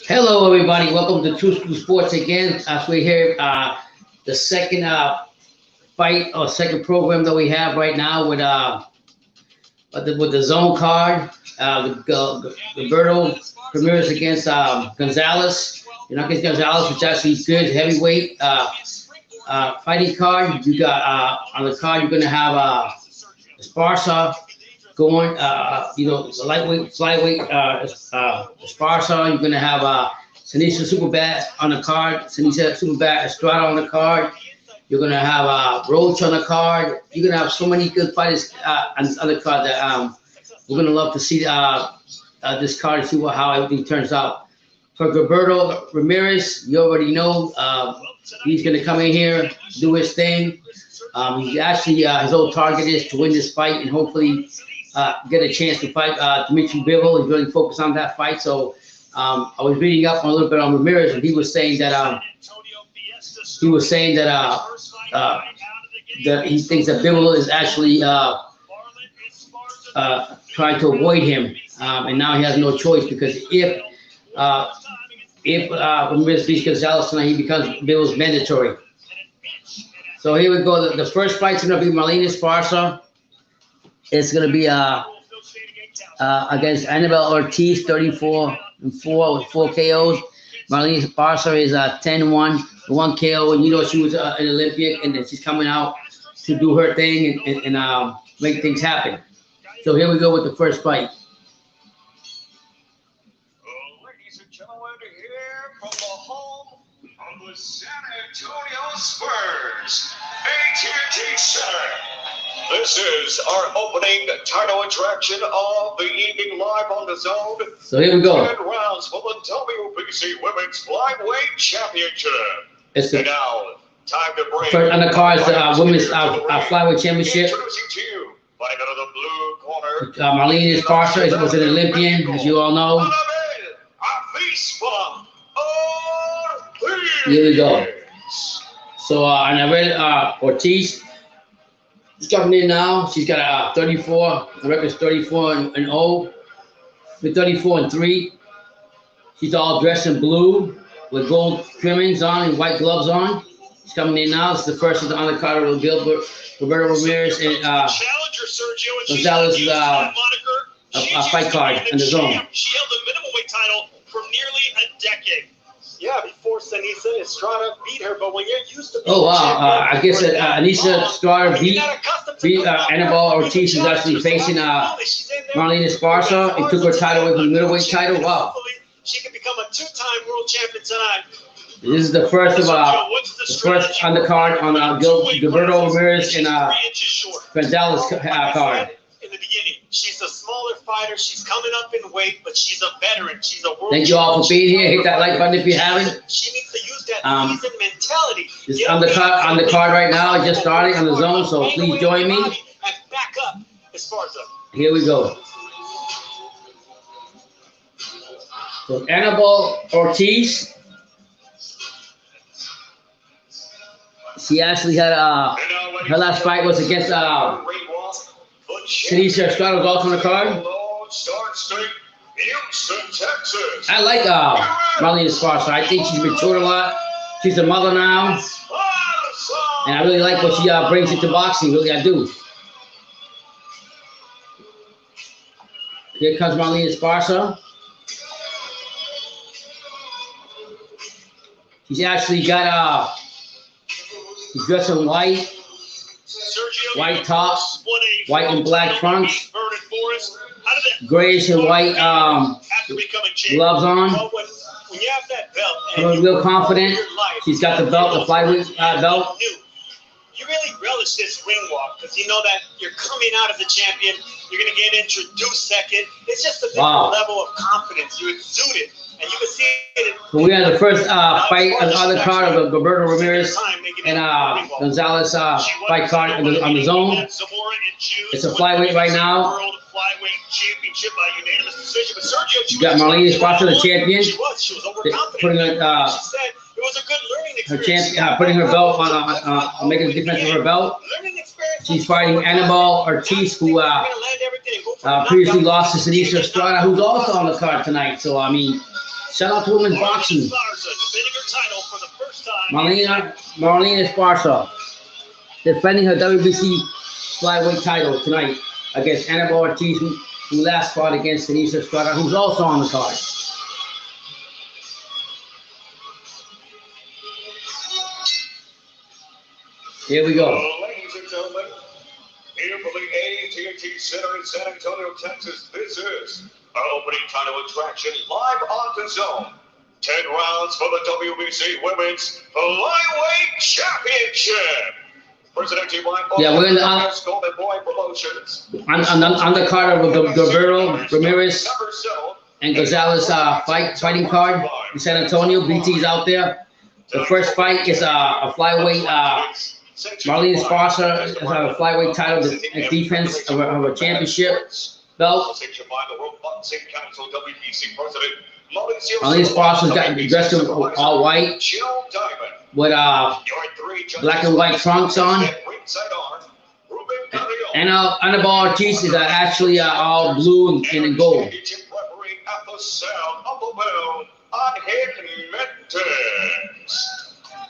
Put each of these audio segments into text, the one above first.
Hello, everybody. Welcome to True School Sports again. As we're here, the second fight or second program that we have right now with the zone card, Gilberto Ramirez against Gonzalez. Yunieski Gonzalez, which actually is good heavyweight fighting card. You got on the card you're gonna have Esparza going, the lightweight, flyweight, Esparza. You're gonna have Seniesa Superbat on the card, Seniesa Estrada on the card. You're gonna have Roach on the card. You're gonna have so many good fighters on the other card that we're gonna love to see this card and see how everything turns out. For Gilberto Ramirez, you already know he's gonna come in here, do his thing. He actually his whole target is to win this fight and hopefully get a chance to fight Dimitri Bivol. He's really focused on that fight. So I was reading up a little bit on Ramirez, and he was saying that that he thinks that Bivol is actually trying to avoid him, and now he has no choice because if Ramirez beats Gonzalez tonight, he becomes Bivol's mandatory. So here we go. The first fight's gonna be Esparza. It's going to be against Annabelle Ortiz, 34-4 with 4 KOs. Esparza is 10-1, 1 KO. And you know she was an Olympic, and then she's coming out to do her thing and make things happen. So here we go with the first fight. Ladies and gentlemen, here from the home of the San Antonio Spurs, AT&T Center. This is our opening title attraction of the evening, live on the zone. So here we go. 10 rounds for the WBC Women's Flyweight Championship. It's the, and now, time to bring first on the card is the Women's Flyweight Championship. Introducing to you, fighting out of the blue corner. Esparza was an Olympian, as you all know. Here we go. So Annabelle Ortiz. She's coming in now. She's got a 34. The record's 34-0. With 34-3. She's all dressed in blue with gold trimmings on and white gloves on. She's coming in now. It's the first of the undercard of Gilberto Ramirez and Gonzalez fight card in the zone. She held the middleweight title for nearly a decade. Yeah, before Seniesa Estrada beat her, but when you're used to being I guess that Seniesa Estrada beat Annabelle Ortiz, who's actually facing Esparza, and took her title away from the middleweight title. Wow. She can become a two-time world champion tonight. This is the first of the first undercard on Gilberto Ramirez and Gonzalez card. In the beginning, she's a smaller fighter. She's coming up in weight, but she's a veteran. She's a world. Thank you all for being here. Hit that like button if you haven't. She needs to use that seasoned mentality. This on the card right now. Just starting on the zone, so please join me. And back up Esparza. Here we go. So Annabelle Ortiz. She actually had her last fight was against Seniesa Estrada was also on the card. I like Esparza. I think she's matured a lot. She's a mother now. And I really like what she brings into boxing. Really, I do. Here comes Esparza. She's actually got she's dressed in white top, white and black fronts, grayish and white gloves on. Real confident. She's got the belt, the flyweight belt. You really relish this ring walk because you know that you're coming out as a champion. You're going to get introduced second. It's just a different level of confidence. You exude it. And you can see it. So we have the first fight on the other card of Gilberto Ramirez and Gonzalez fight card on the zone. It's a flyweight right now. You got Esparza, the champion, putting was a good learning her experience. champ, putting her belt on, making the defense of her belt. Learning experience. She's fighting Annabelle Ortiz, who previously lost to Seniesa Estrada, who's also on the card tonight. So, I mean, shout out to women's boxing. Marlena Esparza defending her WBC flyweight title tonight against Annabelle Ortiz, who last fought against Seniesa Estrada, who's also on the card. Here we go. Ladies and gentlemen, here from the AT&T Center in San Antonio, Texas, this is our opening title attraction live on DAZN. 10 rounds for the WBC Women's Flyweight Championship. Presented by We're in the Golden Boy Promotions. undercard of Gilberto Ramirez and Gonzalez fighting card in San Antonio. BT's out there. The first fight is a flyweight. Marlena Esparza has a flyweight title defense of a championship belt. Marlena Esparza got dressed in all white with black and white trunks on. And Annabelle Ortiz is actually all blue and in gold.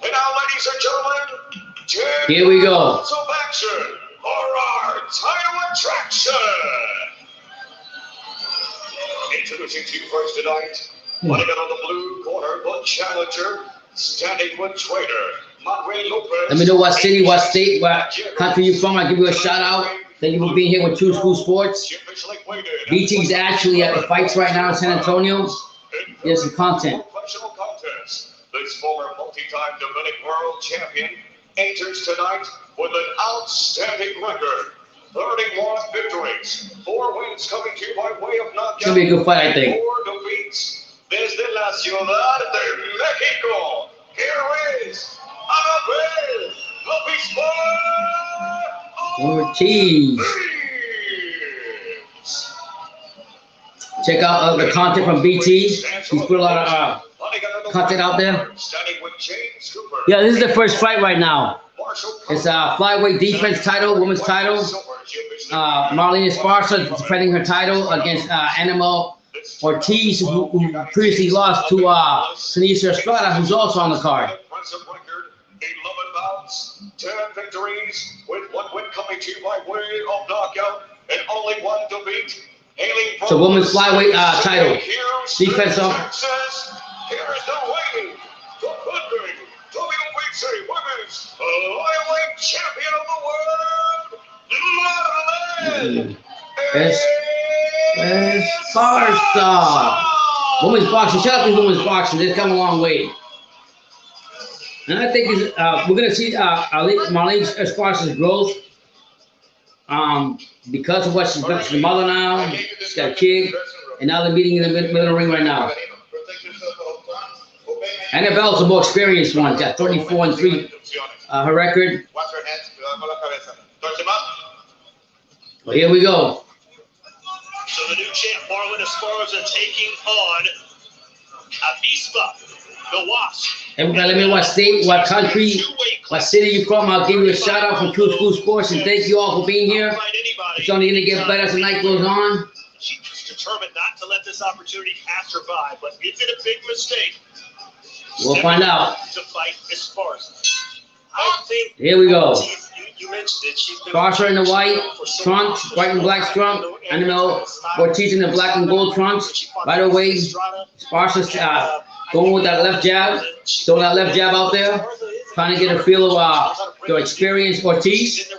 And now, ladies and gentlemen, here we go. Of action for our title attraction. Introducing to you first tonight, running out of the blue corner, the challenger, standing with trainer Madre Lopez. Let me know what city, what state, what country you're from. I'll give you a shout out. Thank you for being here with True School Sports. BT's actually at the fights right now in San Antonio. Here's some content. Professional contest. This former multi-time Dominic world champion enters tonight with an outstanding record. 31 victories, 4 wins coming to you by way of knockout. Should be a good fight, I think. 4 defeats. Desde la Ciudad de México, here is Annabelle Ortiz. Check out the content from BT. He's put a lot of content out there. Yeah, this is the first fight right now. It's a flyweight defense title, women's title. Marlena Esparza defending her title against Annabelle Ortiz, who previously lost to Seniesa Estrada, who's also on the card. 11 bouts, 10 victories, with 1 win coming to you by way of knockout, and only 1 defeat. It's a women's flyweight title. Defense of. Here is the reigning, defending WBC Women's Flyweight Champion of the World, Marlena Esparza. Women's boxing. Shout out to women's boxing. They've come a long way. And I think we're going to see Marlena Esparza's growth because of what she's done. She's a mother now. She's got a kid. And now they're meeting in the middle of the ring right now. Annabelle's the more experienced one. She's got 34-3 her record. Well, here we go. So the new champ, Marlena Esparza, taking on Avispa, the Wasp. Everybody, let me know what state, what country, what city you're from. I'll give you a shout out from True School Sports, and thank you all for being here. It's only going to get better as the night goes on. She's determined not to let this opportunity pass her by, but is it a big mistake? We'll find out. To fight Esparza. Here we go. You mentioned it. Esparza in the white trunks, white and black trunk. Annabelle Ortiz in the black and gold trunks. Right away, Esparza's going with that left jab, throwing that left jab out there, trying to get a feel of the experienced Ortiz.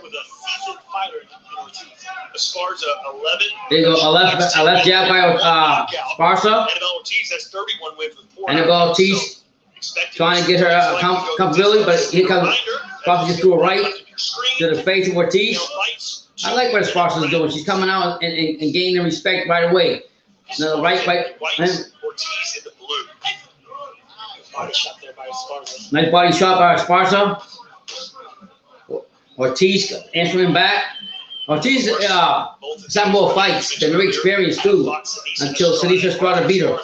Esparza 11. There you go, a left jab by Esparza. Annabelle Ortiz has 31 wins with 4. Annabelle Ortiz trying to get her comfortability, but here comes Esparza just threw a right to the face of Ortiz. I like what Esparza's doing. She's coming out and gaining respect right away. Another right. Ortiz in the blue. Body shot there by Esparza. Nice body shot by Esparza. Ortiz answering back. Ortiz has had more fights. They're very experienced too, until Seniesa Estrada beat her.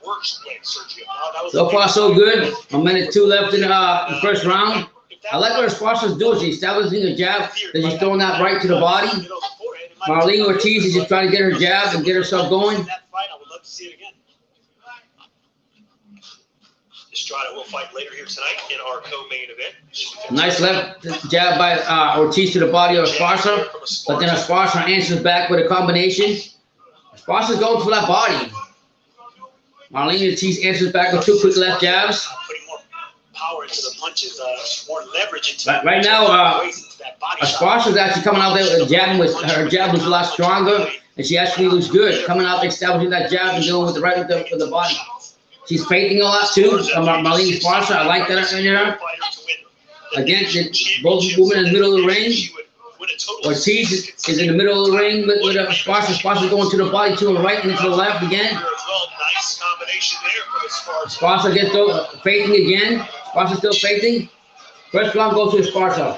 worst way, Sergio. That was So far, so good. 1 minute 2 left in the first round. I like what Esparza's doing. She's establishing a jab, then she's throwing that right to the body. Marlene Ortiz is just trying to get her jab and get herself going. That fight, I would love to see it again. Estrada will fight later here tonight in our co-main event. Nice left jab by Ortiz to the body of Esparza, but then Esparza answers back with a combination. Esparza's going for that body. Marlene Ortiz answers back with 2 quick left jabs. Putting more power into the punches, more leverage into Right now, Esparza's actually coming out there jabbing with her jab was a lot stronger, and she actually looks good coming out there establishing that jab and dealing with the right with the body. She's feinting a lot too. Marlene Esparza, I like that in her. Again, both women in the middle of the ring. Ortiz is in the middle of the ring with Esparza. Esparza going to the body, to the right and to the left again. Esparza gets feinting again. Esparza still feinting. First round goes to Esparza.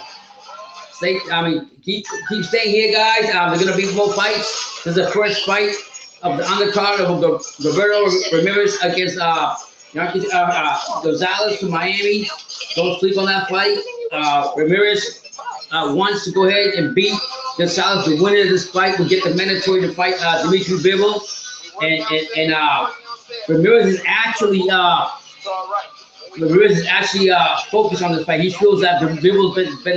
Keep staying here, guys. There's gonna be more fights. This is the first fight of the undercard of Gilberto Ramirez against Yunieski Gonzalez from Miami. Don't sleep on that fight. Ramirez wants to go ahead and beat Gonzalez. The winner of this fight will get the mandatory to fight Dimitri Bivol. And Ramirez is actually focused on this fight. He feels that Bivol's been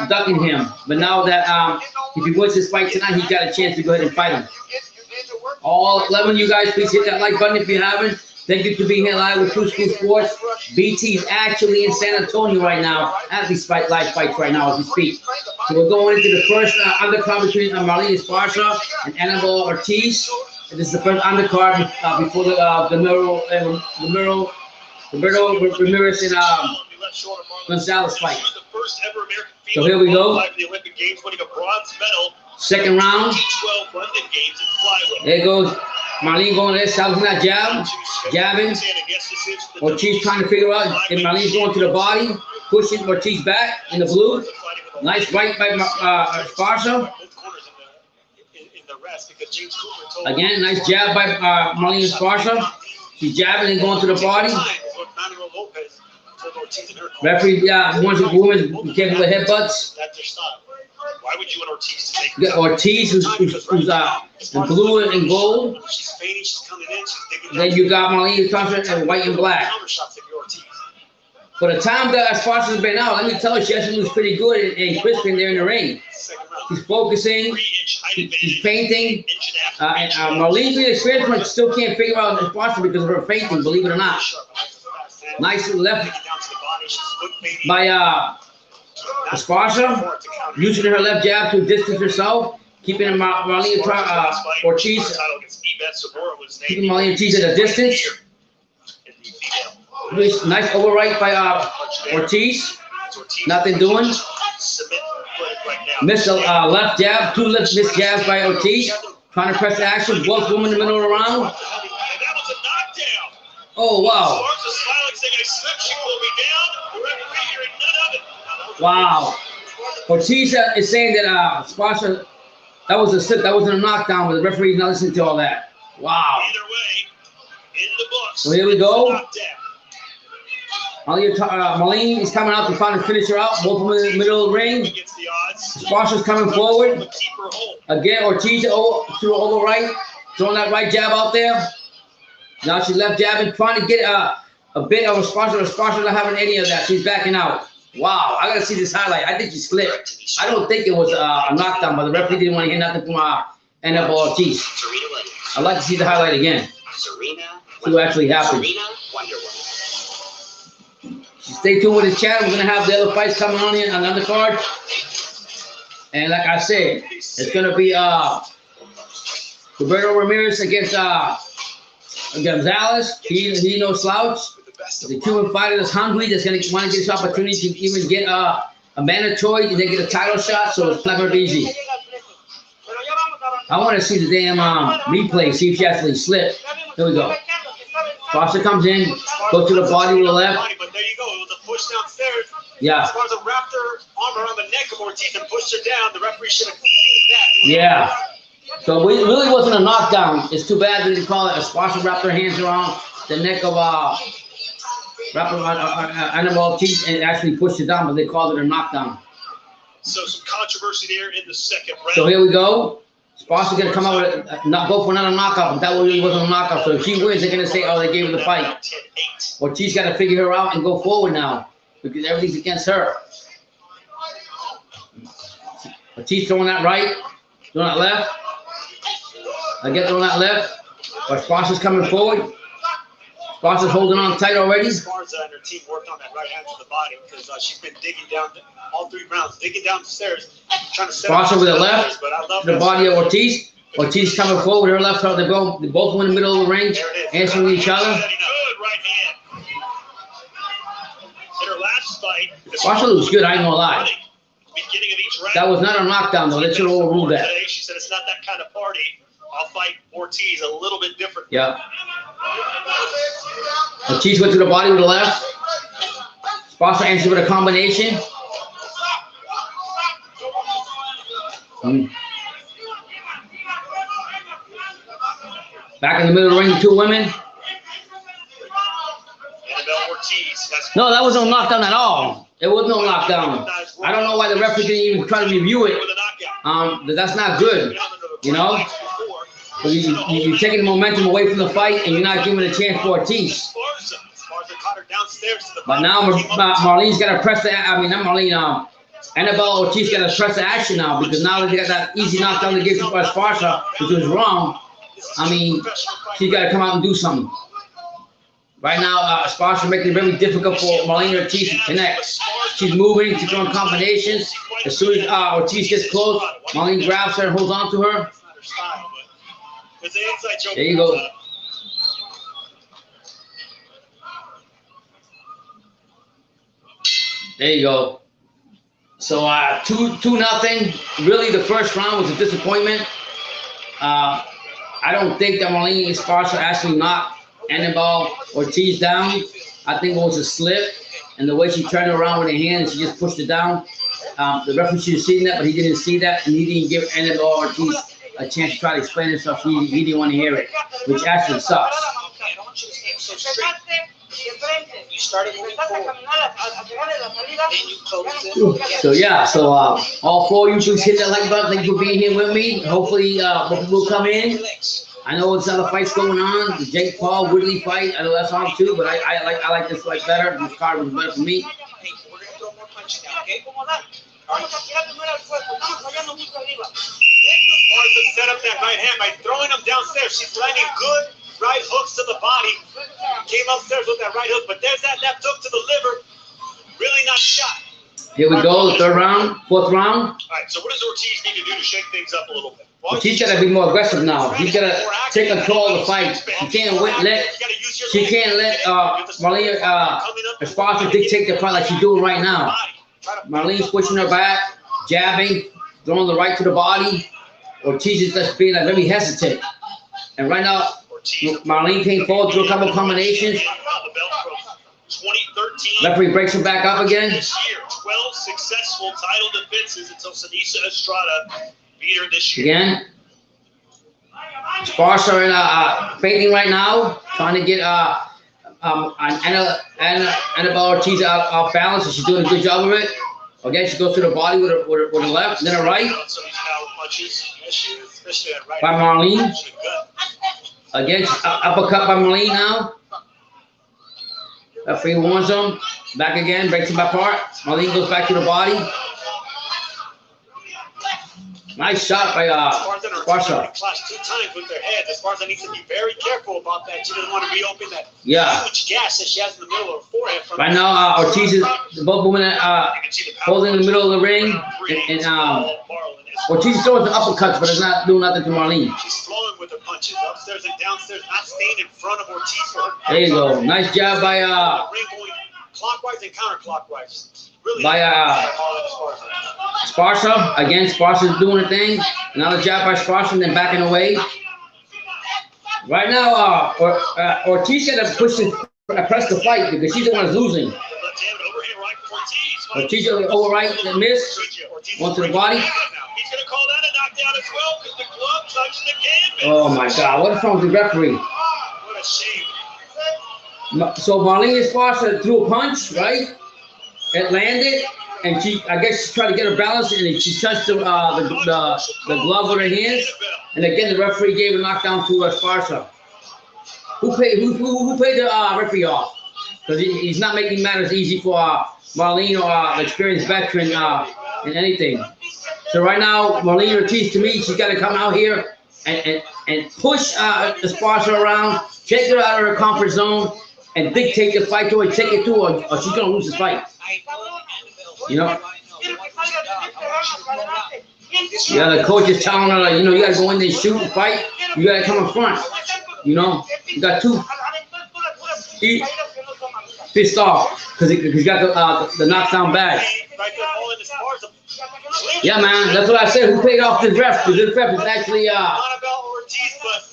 ducking him. But now that if he wins this fight tonight, he's got a chance to go ahead and fight him. All 11 of you guys, please hit that like button if you haven't. Thank you for being here live with True School Sports. BT is actually in San Antonio right now at these live fights right now as we speak. So we're going into the first undercard between Marlene Esparza and Annabelle Ortiz. And this is the first undercard before the Gilberto Ramirez and Gonzalez fight. So here we go. Second round. There goes Marlene going there, establishing that jabbing. Ortiz trying to figure out if Marlene's going to the body, pushing Ortiz back in the blue. Nice right by Esparza. Again, nice jab by Marlene Esparza. She's jabbing and going to the body. Referee wants the women to be careful with headbutts. Why would you want Ortiz to take Ortiz, who's in blue and gold. She's fading, she's coming in, she's digging Then you got Marlene Esparza in white and black. For the time that Esparza's been out, let me tell you, she actually looks pretty good and crispy there in the ring. She's focusing, she's painting. And Marlene's been experienced, but still can't figure out Esparza because of her fainting, believe it or not. Nice left by Esparza, using her left jab to distance herself, keeping Marlene Ortiz, keeping Marlene Ortiz at a distance. Nice overright by Ortiz. Nothing doing. Missed a left jab, 2 left missed jabs by Ortiz. Trying to press the action. Both women in the middle of the round. Oh, wow. Wow. Ortiz is saying that Esparza, that was a slip, that wasn't a knockdown, but the referee's not listening to all that. Wow. So here we go. Marlene is coming out to try to finish her out. Both of them in the middle of the ring. Esparza's coming forward. Again, Ortiz to the over right, throwing that right jab out there. Now she's left jabbing, trying to get a bit of Esparza. Esparza not having any of that. She's backing out. Wow, I gotta see this highlight. I think she slipped. I don't think it was a knockdown, but the referee didn't want to hear nothing from Annabelle Ortiz. I'd like to see the highlight again. See what actually happened. Stay tuned with the channel. We're gonna have the other fights coming on here on the undercard. And like I said, it's gonna be Gilberto Ramirez against Gonzalez. He no slouch. The Cuban fighter that's hungry, that's going to want to get this opportunity to even get a mandatory, and they get a title shot, so it's not going to be easy. I want to see the damn replay, see if she actually slipped. Here we go. Esparza comes in, goes to the body with the left. But there you go, it was a push downstairs. Yeah. Esparza wrapped her arm around the neck of Ortiz and pushed her down. The referee should have seen that. Yeah. So it really wasn't a knockdown. It's too bad they didn't call it. A sponsor wrapped their hands around the neck of wrapped around Anibal Ortiz and actually pushed it down, but they called it a knockdown. So some controversy there in the second round. So here we go. Sparsa's gonna come out with go for another knockout, but that really wasn't a knockout. So if she wins, they're gonna say, oh, they gave her the fight. Ortiz got to figure her out and go forward now because everything's against her. Ortiz throwing that right, throwing that left. Again, throwing that left. But Sparsa's coming forward. Sparsa's holding on tight already. Sparsa and her team worked on that right hand to the body because she's been digging down all 3 rounds, digging down the stairs, trying to set up Sparsa with the left, the body of Ortiz. Ortiz coming forward, her left, they both in the middle of the ring, answering each other. Good right hand. In her last fight, Sparsa looks good, I ain't gonna lie. Beginning of each round, That was not a knockdown though, they should have overruled that. today, she said it's not that kind of party. I'll fight Ortiz a little bit different. Yeah. Ortiz went to the body with the left. Sparsa answered with a combination. Back in the middle of the ring, 2 women. No, that was no knockdown at all. It was no knockdown. I don't know why the referee didn't even try to review it. But that's not good, you know? So you're taking the momentum away from the fight, and you're not giving a chance for Ortiz. But now Marlene's got to press the. I mean, not Marlene. Anibal Ortiz got to press the action now because now they got that easy knockdown to give to Sparsa, which was wrong. I mean, she's got to come out and do something. Right now, Sparsa making it very difficult for Marlene Ortiz to connect. She's moving, she's throwing combinations. As soon as Ortiz gets close, Marlene grabs her and holds on to her. There you go. There you go. So 2-0. Really, the first round was a disappointment. I don't think that Marlene Esparza actually knocked Anibal Ortiz down. I think it was a slip, and the way she turned around with her hand and she just pushed it down. The referee should have seen that, but he didn't see that, and he didn't give Anibal Ortiz a chance to try to explain himself. He didn't want to hear it, which actually sucks. So yeah, so all 4 of you please hit that like button. Thank you for being here with me. Hopefully more people will come in. I know there's other fights going on. The Jake Paul Woodley fight, I know that's on too, but I like this fight better. This card was better for me. Set up that right hand by throwing him downstairs. She's landing good right hooks to the body. Came upstairs with that right hook, but there's that left hook to the liver. Really not shot. Here we go, the 3rd round, 4th round. All right, so what does Ortiz need to do to shake things up a little bit? Ortiz got to be more aggressive now. He's got to take control of the fight. She can't let Marlene Esparza dictate the fight like she's doing right now. Marlene's pushing her back, jabbing, throwing the right to the body. Ortiz is just being very hesitant. And right now, Marlene came forward through a couple of combinations. 2013. Referee breaks her back up again. This year, 12 successful title defenses until Seniesa Estrada beat her this year. Again. Sparsa are fainting right now, trying to get Anibal Ortiz off balance, and she's doing a good job of it. Again, she goes to the body with her left, then her right. By Marlene. Again, uppercut by Marlene now. Referee warns him. Back again, breaks him apart. Marlene goes back to the body. Nice shot by Sparsa. Clashed 2 times with their heads. Sparsa needs to be very careful about that. She doesn't want to reopen that huge gash that she has in the middle of her forehead. Right now, Ortiz is both women holding in the middle of the ring, and Ortiz throwing the uppercuts, but it's not doing nothing to Marlene. She's flowing with her punches, upstairs and downstairs, not staying in front of Ortiz for her. There you go. Nice job by clockwise and counterclockwise. Really Sparsa. Again, Sparsa's doing her thing. Another jab by Sparsa, and then backing away. Right now, Ortiz got to press the fight because she's the one that's losing. Ortiz over right, the miss. Onto the body. He's going to call that a knockdown as well because the glove such the gambit. Oh my God, what is wrong with the referee? What a shame. So Marlene Esparza threw a punch, right? It landed, and I guess she tried to get her balance, and she touched the glove with her hands. And again, the referee gave a knockdown to Esparza. Who paid the referee off? Because he's not making matters easy for Marlene or the experienced veteran in anything. So right now, Marlene Ortiz, to me, she's got to come out here and push Esparza around, take her out of her comfort zone, and dictate the fight to her, take it to her, or she's gonna lose the fight. You know? Yeah, the coach is telling her, like, you know, you gotta go in there and shoot and fight. You gotta come in front. You know, you got two. Pissed off because he got the knockdown badge. Yeah, man, that's what I said. Who paid off this ref? Because this ref is actually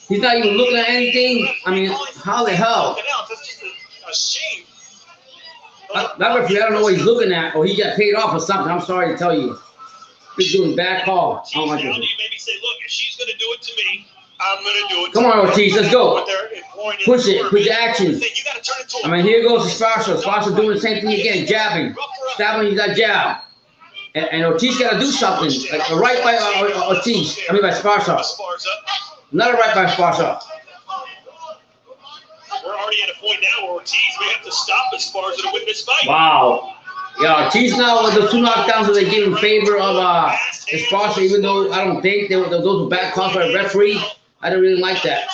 he's not even looking at anything. I mean, how the hell? That referee, I don't know what he's looking at, or he got paid off or something. I'm sorry to tell you. He's doing bad call. I don't like this. Maybe say, look, if she's gonna do it to me, I'm gonna do it. Come on, Ortiz, let's go. Push it, push your actions. I mean, here goes Esparza. Esparza doing the same thing again, jabbing, stabbing. He's got jab, and Ortiz got to do something. Like a right by Ortiz. I mean by Esparza. Not a right by Esparza. We're already at a point now where Ortiz, we have to stop Esparza to win this fight. Wow. Yeah, Ortiz now with the two knockdowns that they give in favor of Esparza, even though I don't think those were bad calls by the referee. I don't really like that.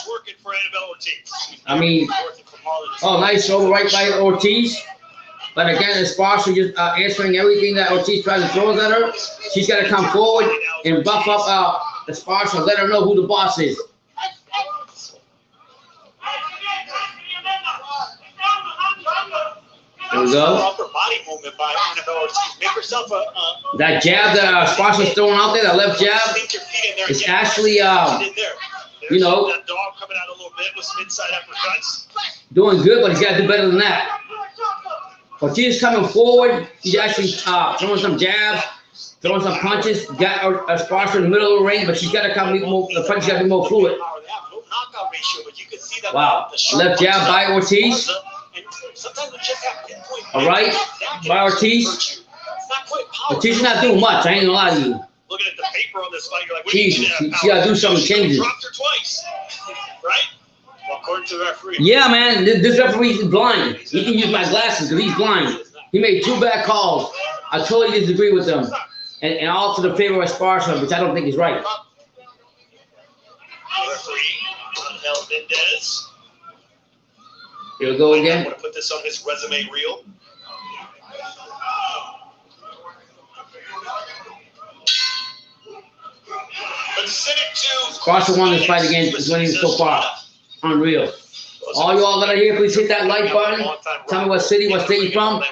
I mean, oh, nice over right by Ortiz. But again, Esparza just answering everything that Ortiz tries to throw at her. She's got to come forward and buff up Esparza, let her know who the boss is. There we go. That jab that Esparza's throwing out there, that left jab, is actually, you know, doing good, but he's got to do better than that. Ortiz coming forward. He's actually throwing some jabs, throwing some punches. Got Esparza in the middle of the ring, but she's got to come more. The punch got to be more fluid. Wow, left jab by Ortiz. All right, by Ortiz. Ortiz not doing much. I ain't gonna lie to you. Looking at the paper on this fight, you're like, Jesus, she gotta do something, changes. Dropped her twice, right? Well, according to the referee. Yeah, man, this referee is blind. He can use my glasses because he's blind. He made two bad calls. I totally disagree with them, and all to the favor of Esparza, which I don't think is right. Referee, Mel Mendez. Here we go again. I want to put this on his resume reel. Esparza won this fight again. He's winning so far. Unreal. All you all that are here, please hit that like button. Tell me what city, what state you're from.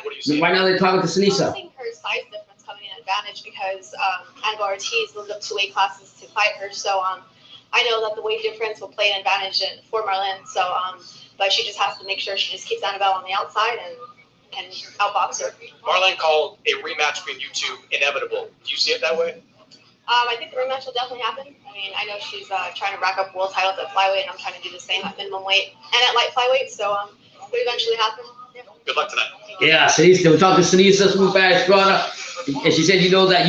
Right now they're talking to Seniesa. I think her size difference coming in advantage because Annabelle Ortiz moved up 2 weight classes to fight her. So I know that the weight difference will play an advantage for Marlene. So but she just has to make sure she just keeps Annabelle on the outside and outbox her. Marlene called a rematch between you two inevitable. Do you see it that way? I think the rematch will definitely happen. I mean, I know she's trying to rack up world titles at flyweight, and I'm trying to do the same at minimum weight and at light flyweight. So it will eventually happen. Yeah. Good luck tonight. Yeah, Seniesa. We talked to Seniesa Estrada, and she said, you know that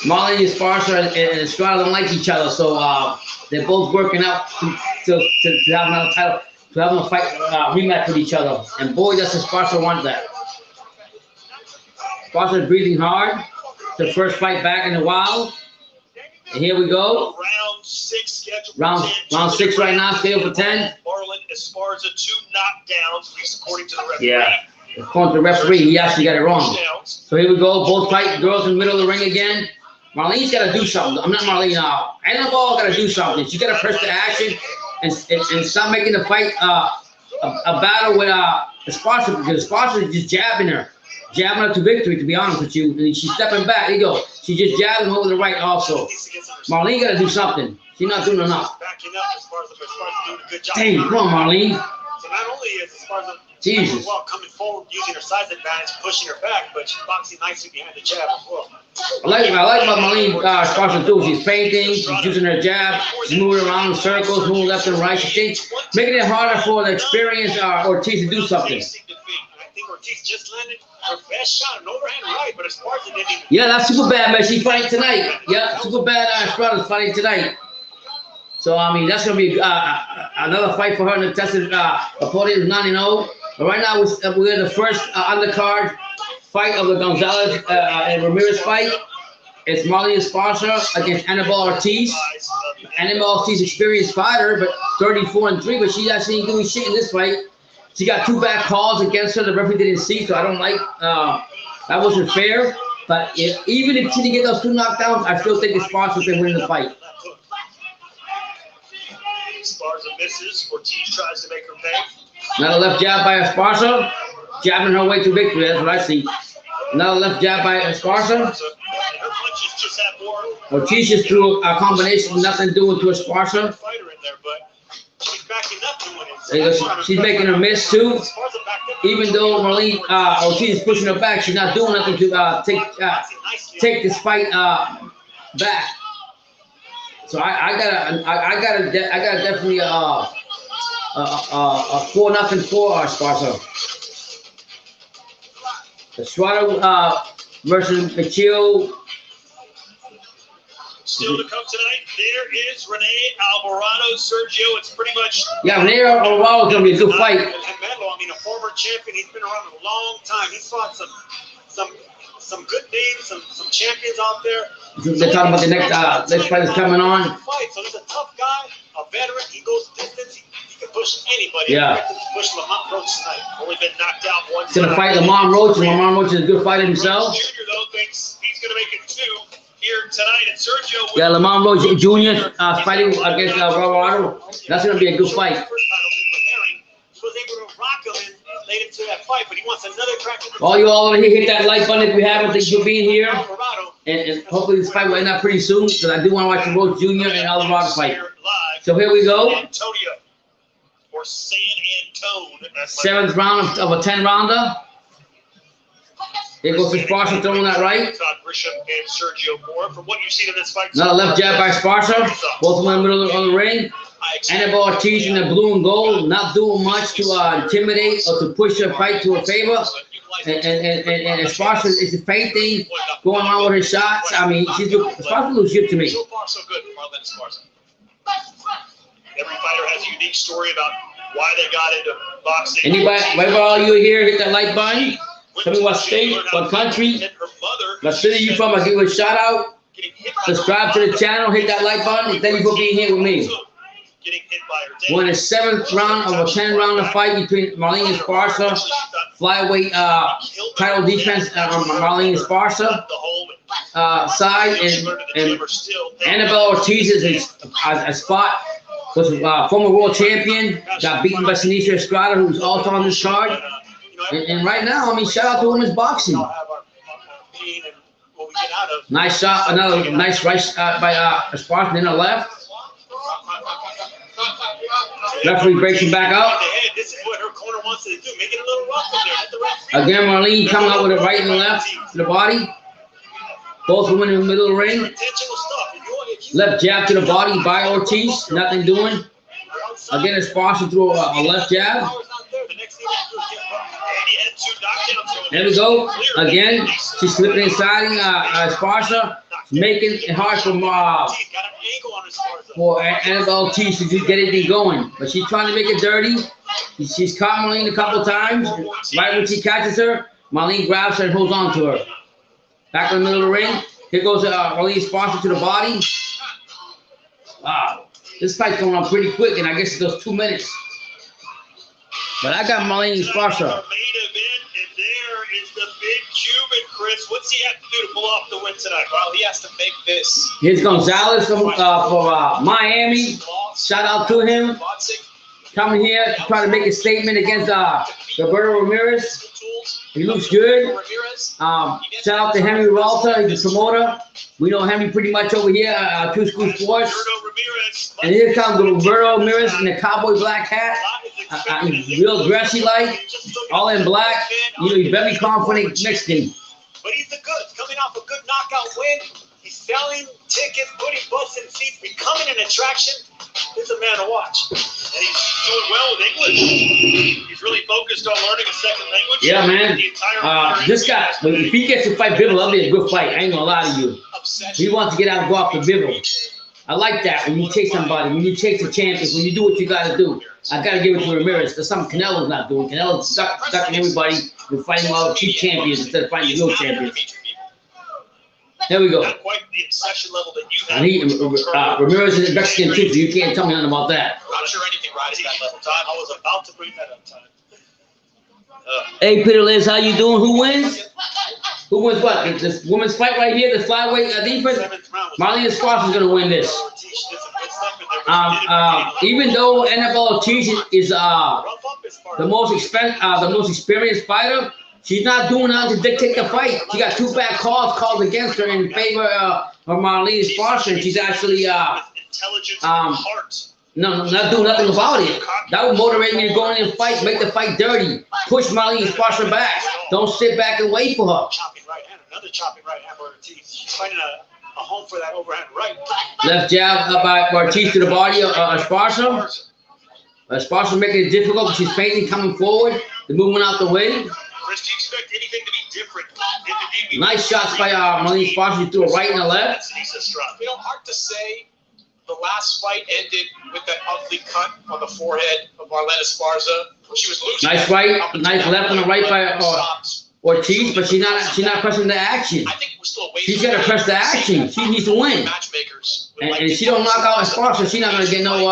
Marlene Esparza and Estrada don't like each other, so they're both working out to have another title, to have a fight rematch with each other. And boy, does Esparza want that. Esparza is breathing hard. The first fight back in a while. And here we go. Round 6 scheduled. Round 6 right now, scheduled for 10. Marlene Esparza 2 knockdowns, at least according to the referee. Yeah. According to the referee, he actually got it wrong. So here we go. Both fight girls in the middle of the ring again. Marlene's got to do something. I'm not Marlene now. Annabelle got to do something. She got to press the action and stop making the fight a battle with Esparza, because Esparza is just jabbing her. Jabbing her to victory, to be honest with you. And she's stepping back. There you go. She's just jabbing over the right also. Marlene got to do something. She's not doing enough. Dang, come on, Marlene. So not only is Esparza Jesus. Well, coming forward, using her size advantage, pushing her back, but she's boxing nicely behind the jab as well. I like what Marlene Esparza do. She's painting, she's using her jab, she's moving around in circles, moving left and right. She's making it harder for the experienced Ortiz to do something. I think Ortiz just landed her best shot, an overhand right, but Esparza didn't even. Yeah, that's super bad, man. She's fighting tonight. Yeah, super bad. Esparza's fighting tonight. So I mean, that's gonna be another fight for her in the tested opponent is 9-0. But right now we're in the first undercard fight of the Gonzalez and Ramirez fight. It's Marlene Esparza against Annabelle Ortiz. Annabelle Ortiz, experienced fighter, but 34-3. But she's actually ain't doing shit in this fight. She got 2 bad calls against her. The referee didn't see, so I don't like. That wasn't fair. But even if she didn't get those 2 knockdowns, I still think Esparza can win the fight. Esparza misses. Ortiz tries to make her pay. Another left jab by Esparza, jabbing her way to victory. That's what I see. Another left jab by Esparza. Ortiz just threw a combination, nothing doing to Esparza. She's making her miss too. Even though Marlene Ortiz is pushing her back, she's not doing nothing to take this fight back. So I gotta definitely a 4-0 for Esparza. Estrada versus Machio. Still to come tonight, there is Rene Alvarado, Sergio. It's pretty much. Yeah, Rene Alvarado's gonna be a good fight. And Melo, I mean, a former champion. He's been around a long time. He's fought some good names, some champions out there. They're talking about the next fight is coming on. So he's a tough guy, a veteran. He goes distance. He can push anybody. Yeah. Push Lamont Roach tonight. Only been knocked out once. He's gonna fight Lamont Roach. Lamont Roach is a good fighter himself. Junior though thinks he's gonna make it 2 here tonight. And Sergio. Yeah, Lamont Roach Jr. Fighting against Alvarado. That's gonna be a good fight. He was able to rock him and lead him to that fight, but he wants another crack. All you all over here, hit that like button if you haven't. Thank you for being here. And hopefully this fight will end up pretty soon, because I do want to watch the Roach Jr. and Alvarado fight. So here we go. Antonio, or San Antone. 7th round of a 10-rounder. Here goes Esparza throwing that right. And Sergio Moore. From what you've seen in this fight, Another left jab by Esparza. Both of them in the middle of the ring. Annabelle Ortiz in the blue and gold, not doing much to intimidate or to push her fight to her favor. And Esparza is fainting, going on with her shots. I mean, Esparza looks good to me. So far, so good for Marlene Esparza. Every fighter has a unique story about why they got into boxing. Anybody, wherever all you here, hit that like button. Tell me what state, what country, what city you from. I'll give you a shout out. Subscribe to the channel, hit that like button, and thank you for being here with me. We're in the 7th round of a 10-rounder fight between Marlene Esparza, flyweight title defense on Marlene Esparza side, and Annabelle Ortiz is a spot. Was former world champion, got beaten by Seniesa Estrada, who's also on this card. And right now, I mean, shout out to women's boxing. Nice shot, another nice right shot by Esparza in the left. Referee breaks him back up. This is what her corner wants to do. Make it a little rough in there. Again, Marlene coming out with it right and left to the body. Both women in the middle of the ring. Left jab to the body by Ortiz. Nothing doing. Again, Esparza threw a left jab. There we go. Again, she's slipping inside Esparza, making it hard for Annabelle Ortiz to just get anything going. But she's trying to make it dirty. She's caught Marlene a couple times. Right when she catches her, Marlene grabs her and holds on to her. Back in the middle of the ring. Here goes Marlene Esparza to the body. Wow. This fight's going on pretty quick, and I guess it goes 2 minutes. But I got Marlene Esparza. There is the big Cuban, Chris. What's he have to do to pull off the win tonight? Well, he has to make this. Here's Gonzalez from Miami. Shout out to him. Coming here to try to make a statement against Gilberto Ramirez. He looks good. Shout out to Henry Ralta. He's a promoter. We know Henry pretty much over here at Two School Sports. And here comes Gilberto Ramirez in the cowboy black hat. real dressy like, all in black. You know, he's very confident Mexican. But he's the goods, coming off a good knockout win. He's selling tickets, putting butts in seats, becoming an attraction. He's a man to watch. And he's doing well with English. He's really focused on learning a second language. Yeah, man. This guy, if he gets to fight Bivol, that'll be a good fight. I ain't gonna lie to you. He wants to get out and go after Bivol. I like that. When you chase somebody, when you chase the champions, when you do what you gotta do. I gotta give it to Ramirez. That's something Canelo's not doing. Canelo's stuck everybody and fighting all the cheap champions instead of fighting the real champions. There we go. Not quite the obsession level that you have. And Ramirez is a Mexican too, so you can't tell me nothing about that. Not sure anything rises that level, Todd. I was about to bring that up, Todd. Hey, Peter Liz, how you doing? Who wins? Who wins what? This women's fight right here, the flyweight defense? Marlene Esparza is going to win this. Even though NFL Ortiz is the most experienced fighter, she's not doing nothing to dictate the fight. She got 2 bad calls called against her in favor of Marlene Esparza, and she's actually not doing nothing about it. That would motivate me to go in and fight, make the fight dirty, push Marlene Esparza back. Don't sit back and wait for her. Chopping right hand, another chopping right hand for Ortiz. She's finding a home for that overhand right. Left jab by Ortiz to the body of Esparza. Esparza making it difficult, but she's faintly coming forward. The movement out the way. Chris, do you expect anything to be different? Nice shots by Marlene Esparza. She threw a right and a left. Seniesa Estrada. You know, hard to say. The last fight ended with that ugly cut on the forehead of Marlene Esparza. She was losing. Nice right, nice left and a right by Ortiz, but she's not pressing the action. I think we're still waiting. She's got to press the action. She needs to win. Matchmakers. And if she don't knock out Esparza, she's not gonna get no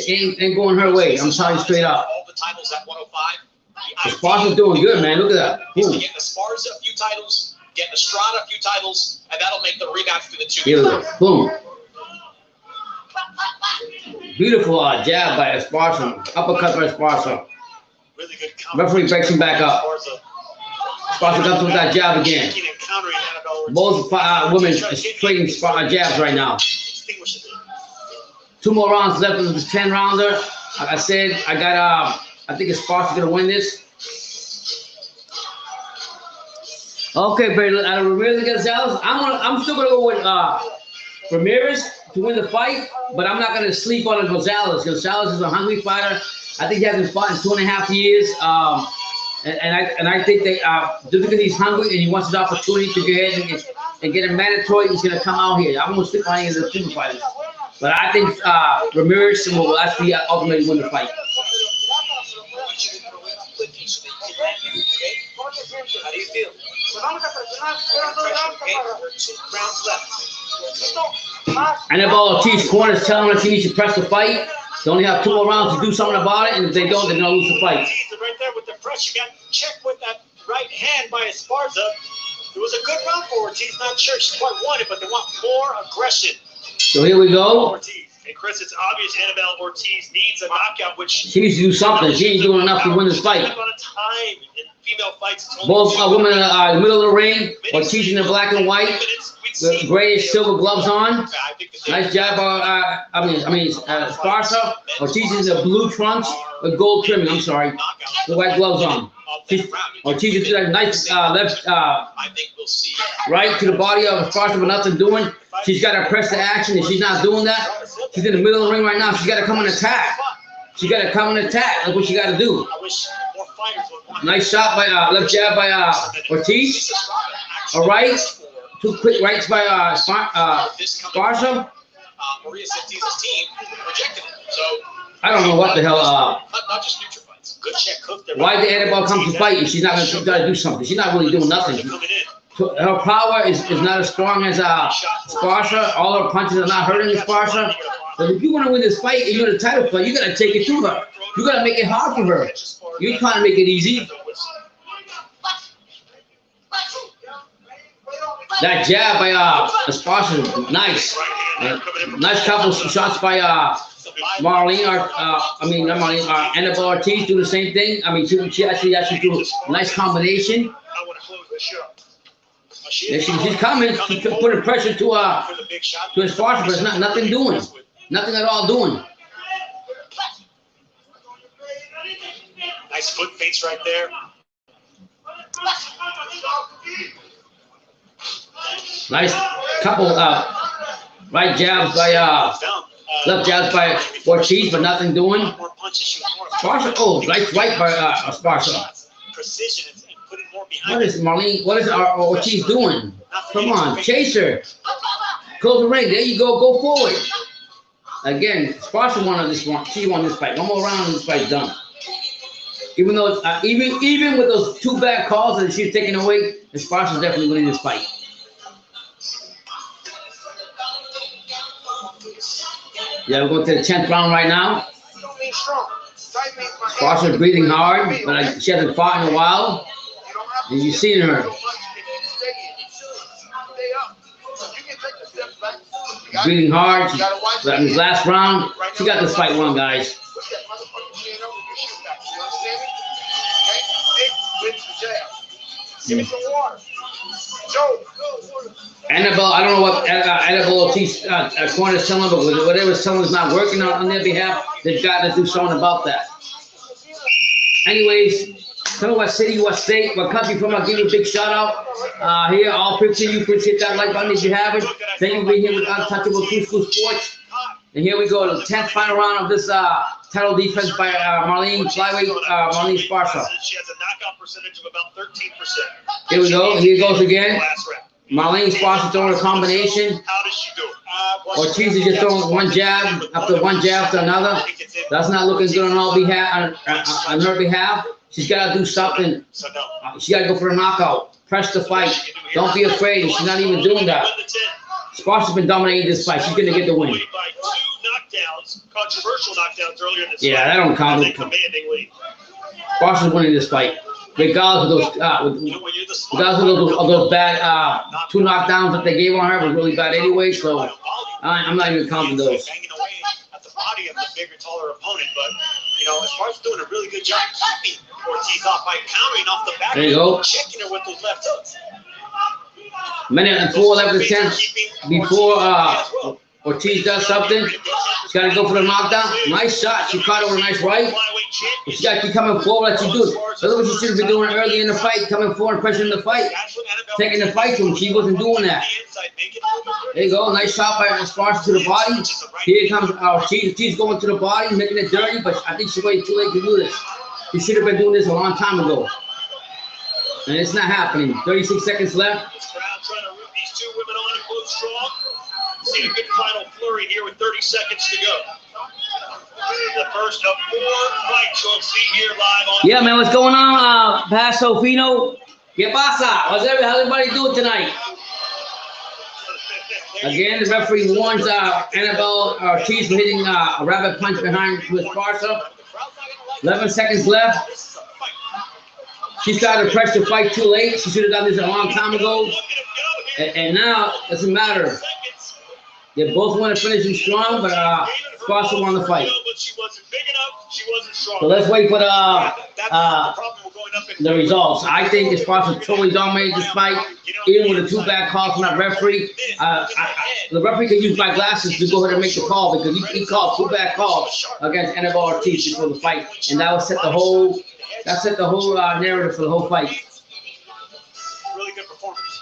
ain't going her way. I'm telling you straight up. All the titles at 105. Esparza's doing good, man. Look at that. He's getting Esparza a few titles, getting Estrada a few titles, and that'll make the rematch between the two. Here we go. Boom. Beautiful jab by Esparza. Uppercut by Esparza. Really good Referee breaks him back up. Esparza comes with that jab again. Both women trading jabs right now. 2 more rounds left in this 10-rounder. Like I said, I think Esparza's gonna win this. Okay, but out of Ramirez and Gonzalez, I'm still gonna go with Ramirez to win the fight, but I'm not going to sleep on Gonzalez. Gonzalez is a hungry fighter. I think he hasn't fought in 2.5 years. And I think that just because he's hungry and he wants his opportunity to go ahead and get a mandatory, he's going to come out here. I'm going to sleep on any of the 2 fighters. But I think Ramirez will actually ultimately win the fight. How do you feel? 2 rounds left. And if Ortiz corners telling us he needs to press the fight, they only have 2 more rounds to do something about it, and if they don't, they're gonna lose the fight. Right there with the pressure, got checked with that right hand by Esparza. It was a good round for Ortiz. Not sure she quite won it, but they want more aggression. So here we go. Ortiz. And Chris, it's obvious Annabelle Ortiz needs a knockout, which she needs to do something. She ain't doing enough to win this fight. Time in female fights. Both women in the middle of the ring. Ortiz in the black and white, with grayish silver gloves on. Nice job, Esparza. Ortiz in the blue trunks with gold trimming. I'm sorry, the white gloves on. Ortiz is a nice left, right to the body of Esparza, but nothing doing. She's got to press the action, and she's not doing that. She's in the middle of the ring right now. She's got to come and attack. She got to come and attack. That's what she got to do. Nice shot by left jab by Ortiz. All right. 2 quick rights by Esparza. Maria Santiza's team rejected it. So I don't know what the hell. not just future fights. Good check cooked there. Why the Annabelle come to fight? She's not going to do something. She's not really doing nothing. Her power is not as strong as Esparza. All her punches are not hurting Esparza. But if you want to win this fight and you're in a title fight, you got to take it to her. You got to make it hard for her. You're trying to make it easy. That jab by Esparza, nice. Nice couple of shots by Marlene. Annabelle Ortiz do the same thing. I mean, she actually do a nice combination. Yeah, she's coming. She's putting pressure to Esparza, but it's nothing doing. Nothing at all doing. finish right there. Nice couple right jabs by left jabs by Ortiz, but nothing doing. Sparsa, oh, right by Sparsa. Precision and put it more behind. What is Ortiz doing? Come on, chaser. Close the ring. There you go. Go forward. Again, Sparsa won this one. She won this fight. One more round and this fight's done. Even though even with those 2 bad calls that she's taking away, Sparsa's definitely winning this fight. Yeah, we're going to the 10th round right now. Sparsa's breathing hard, but she hasn't fought in a while. And you've seen her. Breathing hard. In this last round, she got this fight won, guys. Annabelle, I don't know what Annabelle Ortiz corner is telling, but whatever someone's not working on their behalf, they've got to do something about that. Anyways, tell me what city, what state, what country from. I'll give you a big shout out. Here, all 15 of you, please hit that like button if you haven't. Thank you for being here with Untouchable True School Sports. And here we go to the 10th final round of this title defense by Marlene Flyweight, Marlene Sparsa. She has a knockout percentage of about 13%. Here we go. Here goes again. Marlene Sparsa throwing a combination. How does she do it? Ortiz is just throwing one jab after one jab to another. That's not looking good on all behalf, on her behalf. She's got to do something. She got to go for a knockout. Press the fight. Don't be afraid. She's not even doing that. Sparsa's been dominating this fight. She's going to get the win. Controversial knockdowns earlier this yeah, that don't count. Sparsa's winning this fight. Regardless of those bad 2 knockdowns that they gave on her was really bad anyway, so I'm not even counting those. Banging away at the body of the bigger, taller opponent, but you know, Sparsa's doing a really good job keeping Ortiz off by countering off the back. There you go. Checking her with those left hooks. Minute and 4:11 seconds before Ortiz does something. She's got to go for the knockdown. Nice shot. She caught her with a nice right. But she got to keep coming forward like she do. That's what she should have been doing early in the fight, coming forward and pressuring the fight. Taking the fight to him. She wasn't doing that. There you go. Nice shot by Sparsa to the body. Here comes Ortiz. She's going to the body, making it dirty, but I think she waited too late to do this. She should have been doing this a long time ago. And it's not happening. 36 seconds left. This crowd trying to root these 2 women on and close strong. See a good final flurry here with 30 seconds to go. The first of 4 fights you'll see here live on. Yeah, man, what's going on, Paso Fino? ¿Qué pasa? How's everybody doing tonight? Again, the referee warns Annabelle Ortiz for hitting a rabbit punch behind with Sparsa. 11 seconds left. She started to press the fight too late. She should have done this a long time ago. And now, it doesn't matter. They both want to finish him strong, but Sparsa won the fight. So let's wait for the results. I think Sparsa totally dominated this fight, even with the 2 bad calls from that referee. The referee can use my glasses to go ahead and make the call because he called 2 bad calls against Annabelle Ortiz before the fight, and that set the whole narrative for the whole fight. Really good performance.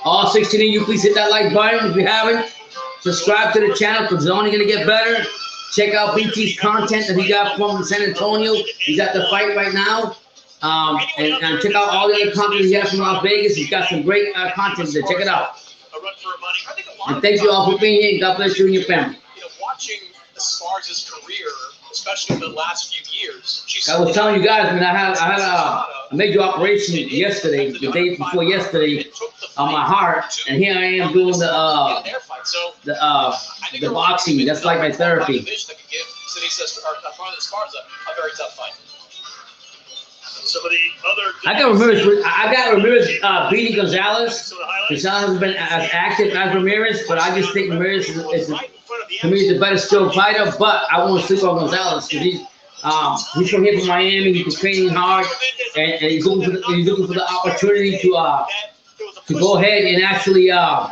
All 16 of you, please hit that like button if you haven't. Subscribe to the channel because it's only going to get better. Check out BT's content that he got from San Antonio. He's at the fight right now. And check out all the other content he has from Las Vegas. He's got some great content there. Check it out. And thank you all for being here. God bless you and your family. You know, watching Sparsa's career, especially in the last few years. I was telling you guys, I mean, I had a major operation yesterday, the day before yesterday, on my heart, and here I am doing the boxing. That's like my therapy. I got Ramirez beating Gonzalez. Gonzalez has been as active as Ramirez, but I just think Ramirez is to me, he's the better skilled fighter, but I won't sleep on Gonzalez because he's from here from Miami. He's been training hard, and he's looking for the opportunity to go ahead and actually get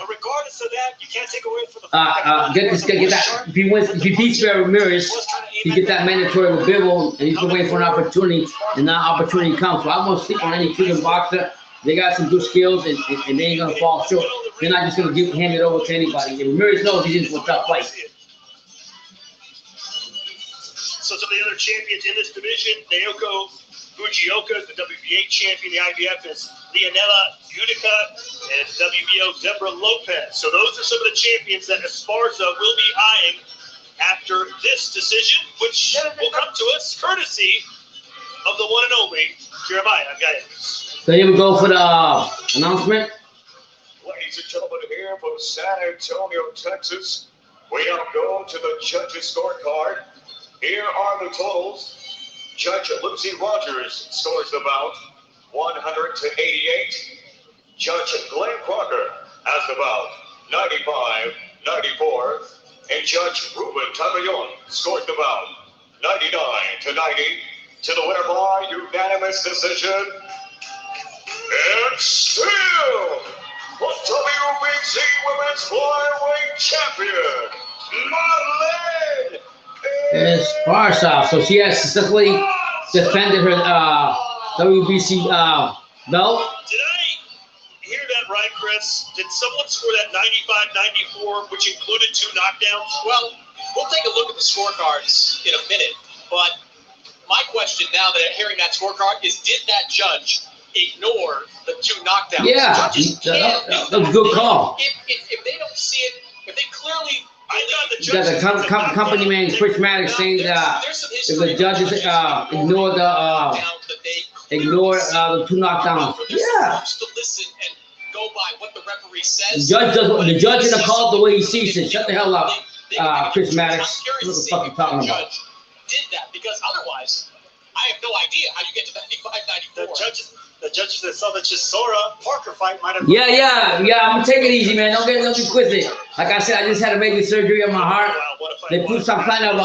that. If he beats Ramirez, he get that mandatory with Bivol, and he's been waiting for an opportunity, and that opportunity comes. So I won't sleep on any Cuban boxer. They got some good skills, and they ain't gonna fall short. They're not just gonna hand it over to anybody. And Ramirez knows he's in for a tough fight. So some of the other champions in this division, Naoko Fujioka is the WBA champion. The IBF is Leonela Utica, and WBO Deborah Lopez. So those are some of the champions that Esparza will be eyeing after this decision, which will come to us courtesy of the one and only Jeremiah Gallegos. So here we go for the announcement. Ladies and gentlemen, here from San Antonio, Texas, we now go to the judges' scorecard. Here are the totals. Judge Lucy Rogers scores the bout 100-88. Judge Glenn Crocker has the bout 95-94. And Judge Ruben Tagayon scores the bout 99-90 to the winner by unanimous decision. And still, the WBC Women's Flyweight Champion, Marlene Esparza. So she has successfully defended her WBC belt. Did I hear that right, Chris? Did someone score that 95-94, which included 2 knockdowns? Well, we'll take a look at the scorecards in a minute, but my question now that I'm hearing that scorecard is, did that judge ignore the 2 knockdowns? Yeah, that was a good call. If they don't see it, if they clearly... The company man, Chris Maddox, saying that if the judges ignore the 2 knockdowns. Yeah. To listen and go by what the referee says. The judge in the call the way he sees it. Shut the hell up, Chris Maddox. What the fuck are you talking about? Did that, because otherwise, I have no idea how you get to 95-94. The judges that saw the Chisora Parker fight might have. Yeah. I'm gonna take it easy, man. Don't get twisted. Like I said, I just had a major surgery on my heart. They put some kind of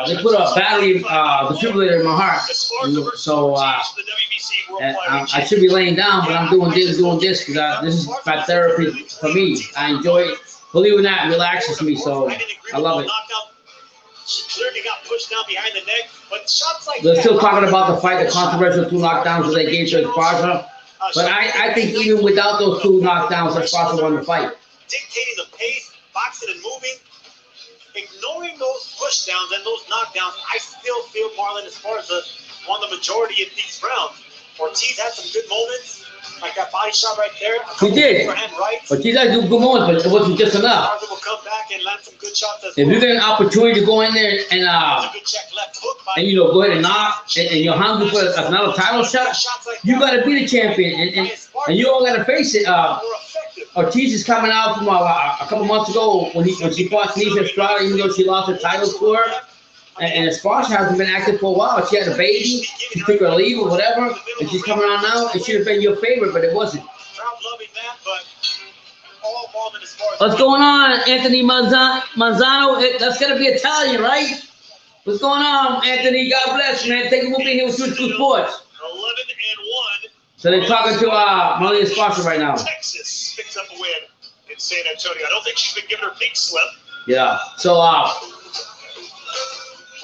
they put a battery defibrillator in my heart. So I should be laying down, but I'm doing this because this is my therapy for me. I enjoy it. Believe it or not, it relaxes me. So I love it. She clearly got pushed down behind the neck, but shots like they're still talking about the fight, the controversial 2 knockdowns that they gave to Esparza. But I think even without those 2 knockdowns, Esparza won the fight. Dictating the pace, boxing and moving, ignoring those pushdowns and those knockdowns, I still feel Marlon Esparza won the majority of these rounds. Ortiz had some good moments, like that body shot right there. He did. But he does do good moments, but it wasn't just enough. Will come back and land some good shots as if you get an opportunity to go in there and go ahead and knock, and you're hungry for another title shot, you gotta be the champion, and you don't gotta face it. Ortiz is coming out from a couple months ago when she fought Seniesa Estrada, even though she lost her title to her. And Esparza hasn't been active for a while. She had a baby, she took her leave or whatever, and she's coming on now. It should have been your favorite, but it wasn't. What's going on, Anthony Manzano? That's gonna be Italian, right? What's going on, Anthony? God bless, man. Thank you for being here with Two Sports. 11-1. So they're talking to Marlene Esparza right now. Texas picks up a win in San Antonio. I don't think she's been given her pink slip. Yeah. So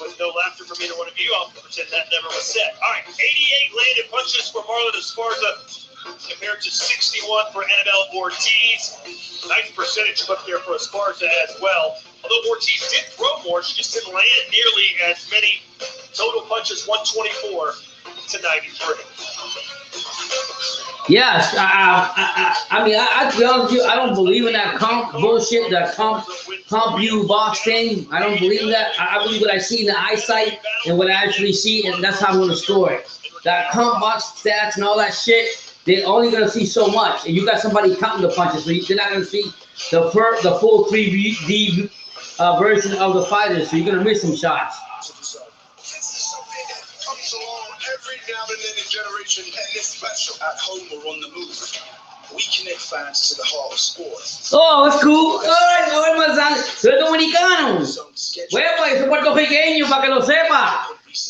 with no laughter from either one of you, I'll pretend that never was said. All right, 88 landed punches for Marlon Esparza compared to 61 for Annabelle Ortiz. Nice percentage up there for Esparza as well. Although Ortiz did throw more, she just didn't land nearly as many total punches, 124 to 93. Yes, I mean, to be honest with you, I don't believe in that comp bullshit, that comp view box thing. I don't believe that. I believe what I see in the eyesight and what I actually see, and that's how I'm going to score it. That comp box stats and all that shit, they're only going to see so much. And you got somebody counting the punches, so they're not going to see the full 3D version of the fighters, so you're going to miss some shots. Every now and then in generation, and this special at home or on the move. We connect fans to the heart of sports. Oh, it's cool. Ay, Manzano. Soy dominicano. Huevo, soy puertorriqueño, para que lo sepa.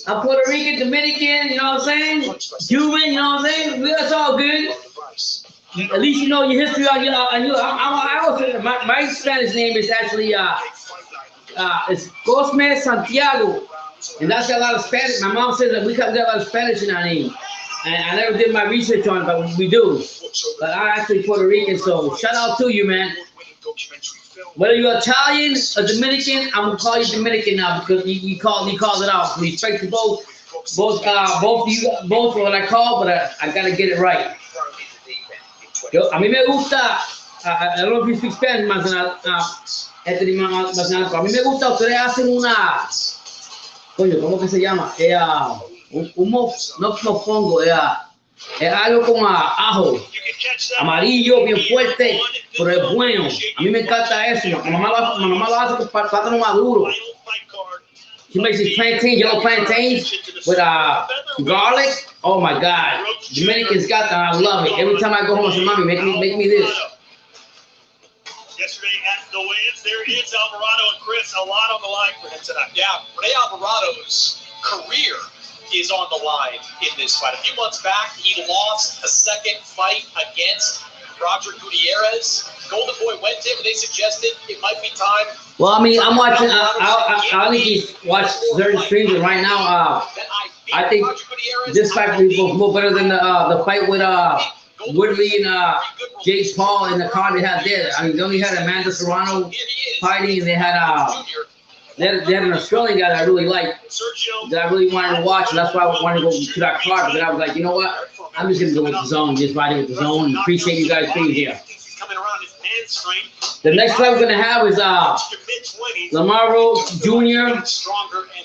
I'm Puerto Rican, Dominican, you know what I'm saying? Cuban, you know what I'm saying? That's all good. At least you know your history on your. I also, my Spanish name is actually it's Cosme Santiago, and that's got a lot of Spanish. My mom says that we got a lot of Spanish in our name, and I never did my research on it, but we do. But I'm actually Puerto Rican, so shout out to you, man. Whether you're Italian or Dominican, I'm gonna call you Dominican now because you called it out. Respect to both of you, both for what I call, but I gotta get it right. Yo, a mí me gusta. I don't know if you speak Spanish, Anthony Manzanato. A mí me gusta, ustedes hacen una, coño, ¿cómo que se llama? No mofongo, es algo con ajo, amarillo, bien fuerte, pero es bueno. A mí me encanta eso. Mi mamá lo hace con plátano maduro. She makes these plantains, yellow plantains with garlic. Oh my God, Dominicans got that. I love it. Every time I go home, I say, "Mommy, make me this." Yesterday at the weigh-ins, there is Alvarado and Chris. A lot on the line for him tonight. Yeah, Rene Alvarado's career is on the line in this fight. A few months back, he lost a second fight against Roger Gutierrez. Golden Boy went to him, and they suggested it might be time. Well, I mean, I'm watching. I think he's watched certain streams, and right now, I think this fight will be more better than the fight with Woodley and Jake Paul in the card they had there. I mean, they only had Amanda Serrano fighting, and they had an Australian guy that I really liked, that I really wanted to watch, and that's why I wanted to go to that card. But I was like, you know what? I'm just gonna go with the zone, just riding with the zone. And appreciate you guys being here. The next fight we're gonna have is Lamar Rhodes Jr.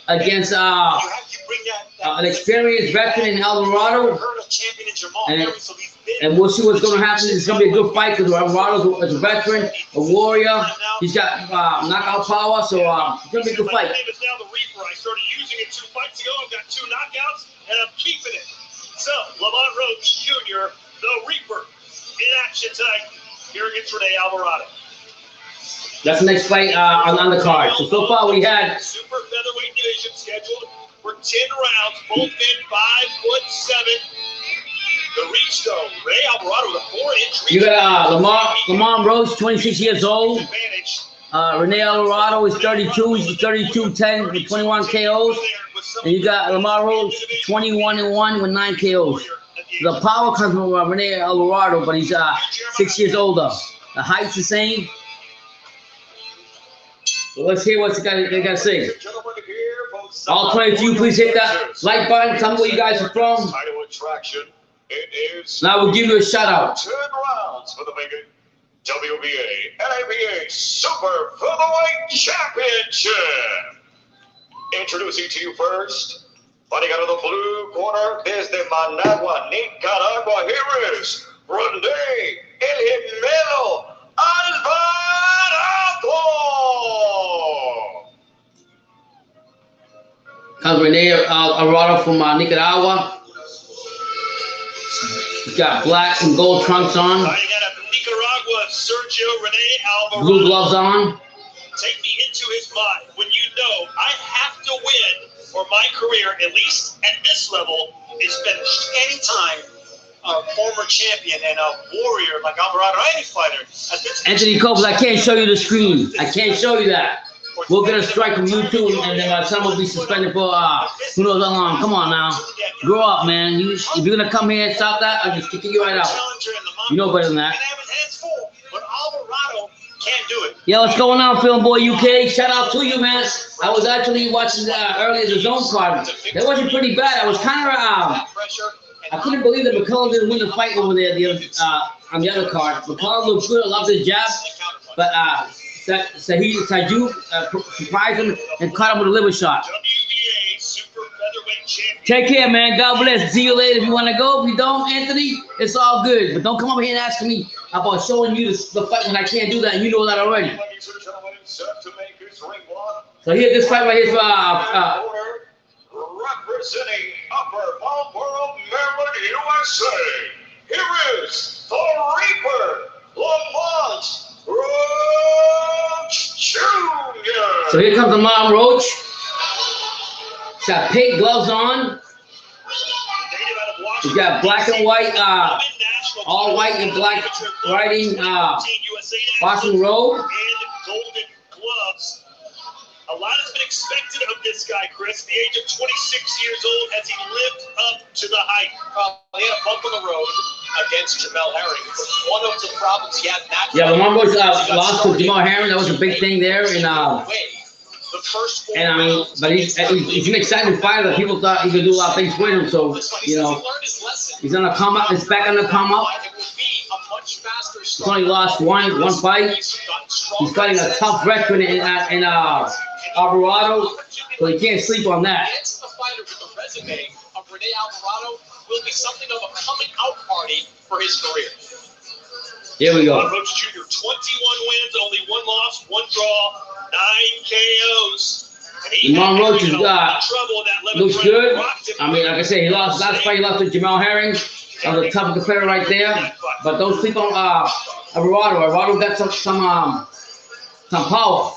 against an experienced veteran in Alvarado, and we'll see what's gonna happen. It's gonna be a good fight because Alvarado is a veteran, a warrior. He's got knockout power, so it's gonna be a good fight. I started using it 2 fights ago. I've got 2 knockouts, and I'm keeping it. So, Lamont Rhodes Jr., the Reaper, in action tonight here against Rene Alvarado. That's the next fight on the card. So far we had super featherweight division scheduled for 10 rounds, both men 5'7". The reach though, Rene Alvarado with a 4-inch reach. You got Lamar Rhodes, 26 years old. Rene Alvarado is 32. He's 32-10 with 21 KOs. And you got Lamar Rhodes, 21-1 with 9 KOs. The power comes from Rene Alvarado, but he's 6 years older. The height's the same. So let's hear what they got to say. All 22, please hit that like button. Tell me where you guys are from. Now we'll give you a shout out. 10 rounds for the big WBA NABA Super Featherweight Championship. Introducing to you first, fighting out of the blue corner, desde Managua, Nicaragua, here is Rene El Gemelo Alvarado. Comes Rene Alvarado from Nicaragua. He's got black and gold trunks on. Fighting out of Nicaragua, Sergio Rene Alvarado. Blue gloves on. Take me into his mind when you know I have to win for my career, at least at this level, is finished. Anytime a former champion and a warrior like Alvarado, or any fighter, has been Anthony Copes, I can't show you the screen. I can't show you that. We'll get a strike from YouTube, and then my son will be suspended for who knows how long. Come on now. Grow up, man. If you're going to come here and stop that, I'll just kick you right out. You know better than that. But Alvarado can't do it. Yeah, what's going on, Film Boy UK? Shout out to you, man. I was actually watching earlier the zone card. That wasn't pretty bad. I was kind of I couldn't believe that McCullough didn't win the fight over there on the other card. McCullough looked good. I love his jab, but Saju surprised him and caught him with a liver shot. WBA Super Featherweight Champion. Take care, man. God bless. See you later. If you want to go, if you don't, Anthony, it's all good. But don't come up here and ask me about showing you the fight when I can't do that, and you know that already. So here, this fight right here is representing Upper Marlboro, Maryland, USA. Here is the Reaper, Lamont Roach Jr. So here comes Lamont Roach. He's got pink gloves on. He's got black and white, all white and black writing, boxing robe. And golden gloves. A lot has been expected of this guy, Chris. The age of 26 years old as he lived up to the hype. He had a bump on the road against Jamel Herring. One of the problems he had in that Yeah, the one was lost to started Jamal Herring. That was a big thing there. And the first four and I mean, rounds, but he's an exciting fighter that people thought he could do a lot of things with him. So he you says know, he learned his lesson. he's on the come up. He's back on the come up. It will be a much faster He's only lost one fight. He's fighting a tough veteran in Alvarado, so he can't sleep on that. Against the fighter with the resume of Rene Alvarado will be something of a coming out party for his career. Here we go. Roach Jr., 21 wins, only 1 loss, 1 draw, 9 KOs. And he Lamont had Roach is, trouble in that 11th looks round. good. Rocked him. I mean, like I said, he lost last fight. He lost to Jamal Herring. That was a tough player right there. But those people, Alvarado got some power.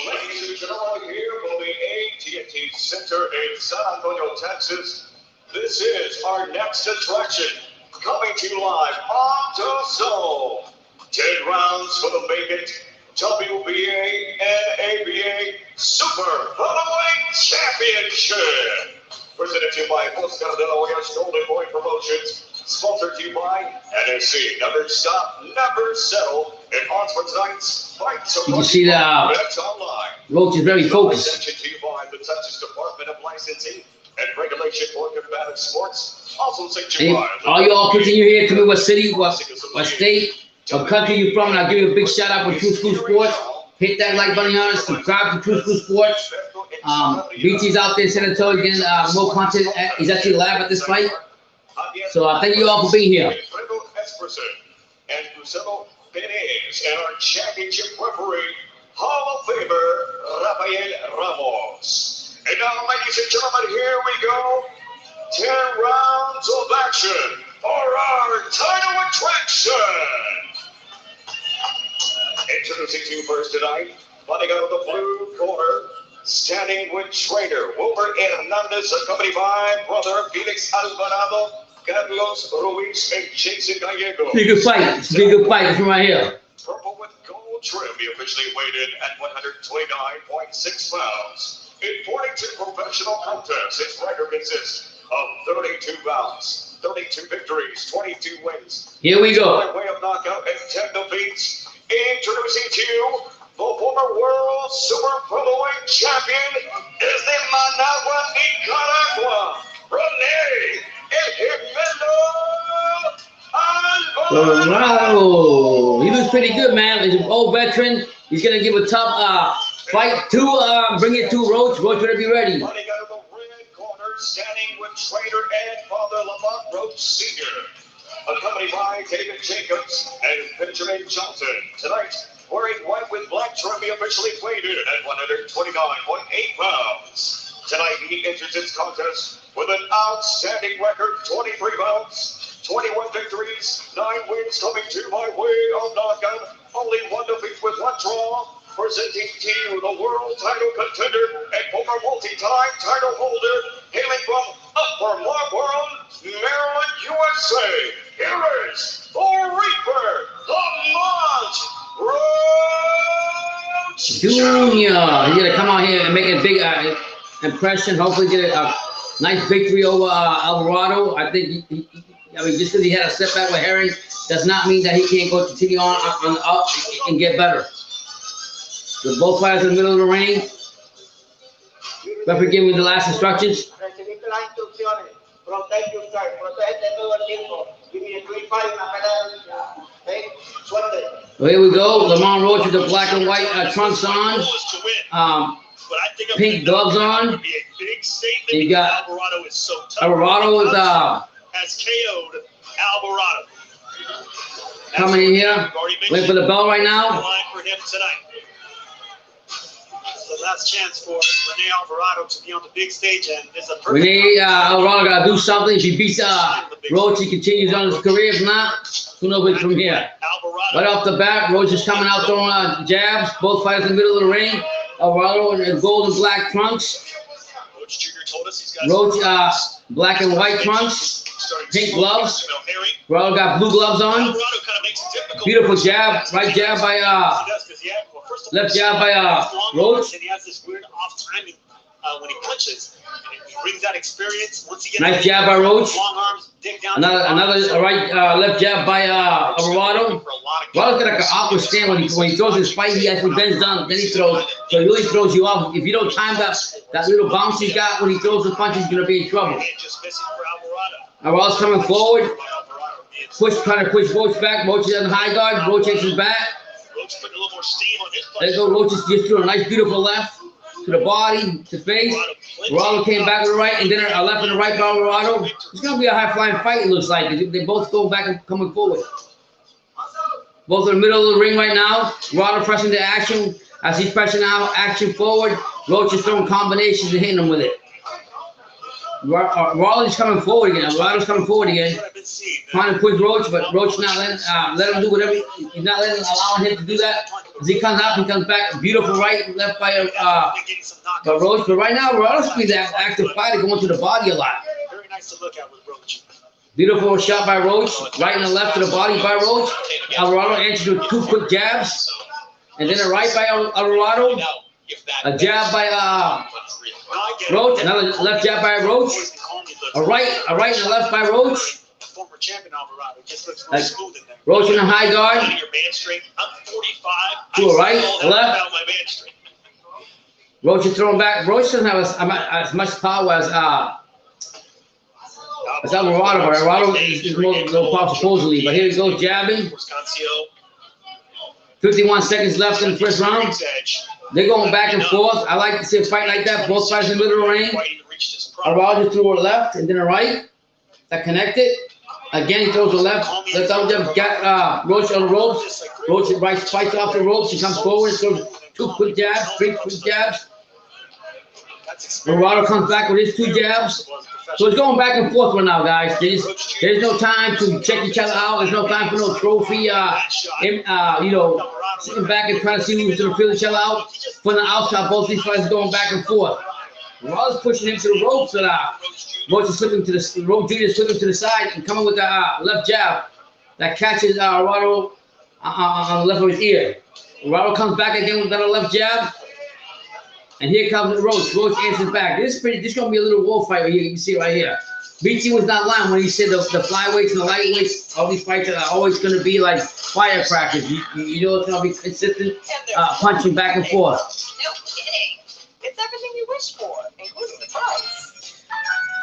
Ladies and gentlemen, here from the AT&T Center in San Antonio, Texas, this is our next attraction, coming to you live on DAZN. 10 rounds for the vacant WBA and ABA Super Featherweight Championship. Presented to you by Oscar de la Hoya's Golden Boy Promotions. Sponsored to you by NSC. Never stop, never settle. And on for tonight's fight. You can see that Roach is very focused. Presented to you by the Texas Department of Licensing and Regulation for Combative Sports. Also sanctioned by All y'all continue here. Tell me what city, what state, what country you from, and I'll give you a big shout out for True School Sports. Hit that like button on us. Subscribe to True School Sports. BT's out there in San Antonio getting more content. He's actually live at this fight. So thank you all for being here. And Lucero Perez and our championship referee, Hall of Famer Rafael Ramos. And now, ladies and gentlemen, here we go. 10 rounds of action for our title attraction. Introducing to you first tonight, fighting out of the blue corner, standing with trainer Wilmer Hernandez, accompanied by brother Felix Alvarado, Carlos Ruiz, and Jason Gallego. It's a good fight. It's a good fight. This one right here. Purple with gold trim, he officially weighed in at 129.6 pounds. In 42 professional contests, his record consists of 32 bouts, 32 victories, 22 wins. Here we go. By way of knockout and 10 defeats. Introducing to you, the former world super featherweight champion is the Managua, Nicaragua, Rene Alvarado. He was pretty good, man. He's an old veteran. He's gonna give a tough fight to bring it to Roach. Roach better be ready. Running out of the red corner, standing with trainer and father Lamont Roach Sr., accompanied by David Jacobs and Benjamin Johnson. Tonight, wearing white with black trim, he officially weighed in at 129.8 pounds. Tonight, he enters his contest with an outstanding record, 23 bouts, 21 victories, 9 wins coming to by way of knockout, only 1 defeat with 1 draw. Presenting to you the world title contender and former multi-time title holder, hailing from Upper Marlboro, Maryland, USA. Here is the Reaper, Lamont Roach Junior. He's gonna come out here and make a big impression. Hopefully, get a nice victory over Alvarado. I think. I mean, just because he had a setback with Herring does not mean that he can't go continue on the up and get better. With both fighters in the middle of the ring. Referee giving me the last instructions. Recibiste las instrucciones. Protect yourself. Protégete todo el tiempo. Give me a clean fight, una pelea. Okay? Suerte. So here we go. Lamont Roach with the black and white trunks on. Pink gloves on. You got Alvarado is has KO'd Alvarado. coming in here. Waiting for the bell right now. For him tonight. The last chance for Rene Alvarado to be on the big stage, and it's a perfect. Rene Alvarado got to do something. If he beats Roach, he continues on his career. If not, who knows from here. Right off the bat, Roach is coming out throwing jabs. Both fighters in the middle of the ring. Alvarado in gold and black trunks. Roach Jr. told us he's got Roach, black and white trunks, pink gloves. Alvarado got blue gloves on. Alvarado kind of makes it difficult. Beautiful jab, right jab by left jab by Roach. And he has this weird off timing when he punches. And he brings that experience. Once he gets Nice jab by Roach. long arms, dig down. Another right left jab by Alvarado. Alvarado's got like an awkward stand when he throws his fight. He actually bends down, then he throws. So he really throws you off. If you don't time that little bounce he's got when he throws the punch, he's gonna be in trouble. Just missing for Alvarado. Alvarado's coming forward. Trying to push Roach back. Roach is on the high guard. Roach takes him back. Roach putting a little more steam on his punch. There you go. Roach just threw a nice, beautiful left to the body, to face. Alvarado came back with the right, and then a left and a right by Alvarado. It's gonna be a high-flying fight. It looks like they both going back and coming forward. Both in the middle of the ring right now. Alvarado pressing the action as he's pressing out action forward. Roach is throwing combinations and hitting him with it. Alvarado's coming forward again. Alvarado's coming forward again. Trying to push Roach, but Roach not let him do whatever. He's not allowing him to do that. As he comes out, he comes back. Beautiful right, left by Roach. But right now, Alvarado's being that active fighter going to the body a lot. Very nice to look at with Roach. Beautiful shot by Roach. Right and the left to the body by Roach. Alvarado answers with 2 quick jabs. And then a right by Alvarado. A jab by Roach. Another left jab by Roach. A right and a left by Roach. Former champion Alvarado just looks real smooth in there. Roach in the high guard. Your man strength. I'm 45. To a right, a left. My man strength. Roach is throwing back. Roach doesn't have as much power as Alvarado, but Alvarado is more powerful supposedly. But here he goes jabbing. 51 seconds left in the first round. They're going back and forth. I like to see a fight like that. Both sides in the middle of the ring. Alvarado just threw a left and then a right. That connected. Again, he throws a left. Let's got Roach on the ropes. Roach fights off the ropes. He comes forward, throws 2 quick jabs, 3 quick jabs. Alvarado comes back with his 2 jabs. So it's going back and forth right now, guys. There's no time to check each other out. There's no time for no trophy. Sitting back and trying to see who's going to feel each other out. From the outside, both these fighters going back and forth. Alvarado's pushing him to the ropes. Roach is slipping to the Roach Jr. is slipping to the side and coming with the left jab that catches Alvarado on the left of his ear. Alvarado comes back again with another left jab. And here comes Roach. Roach answers back. This is going to be a little war fight here. You can see right here. BT was not lying when he said the flyweights and the lightweights, all these fights are always going to be like firecrackers. You know it's going to be consistent punching back and forth. No kidding. It's everything you wish for, including the price.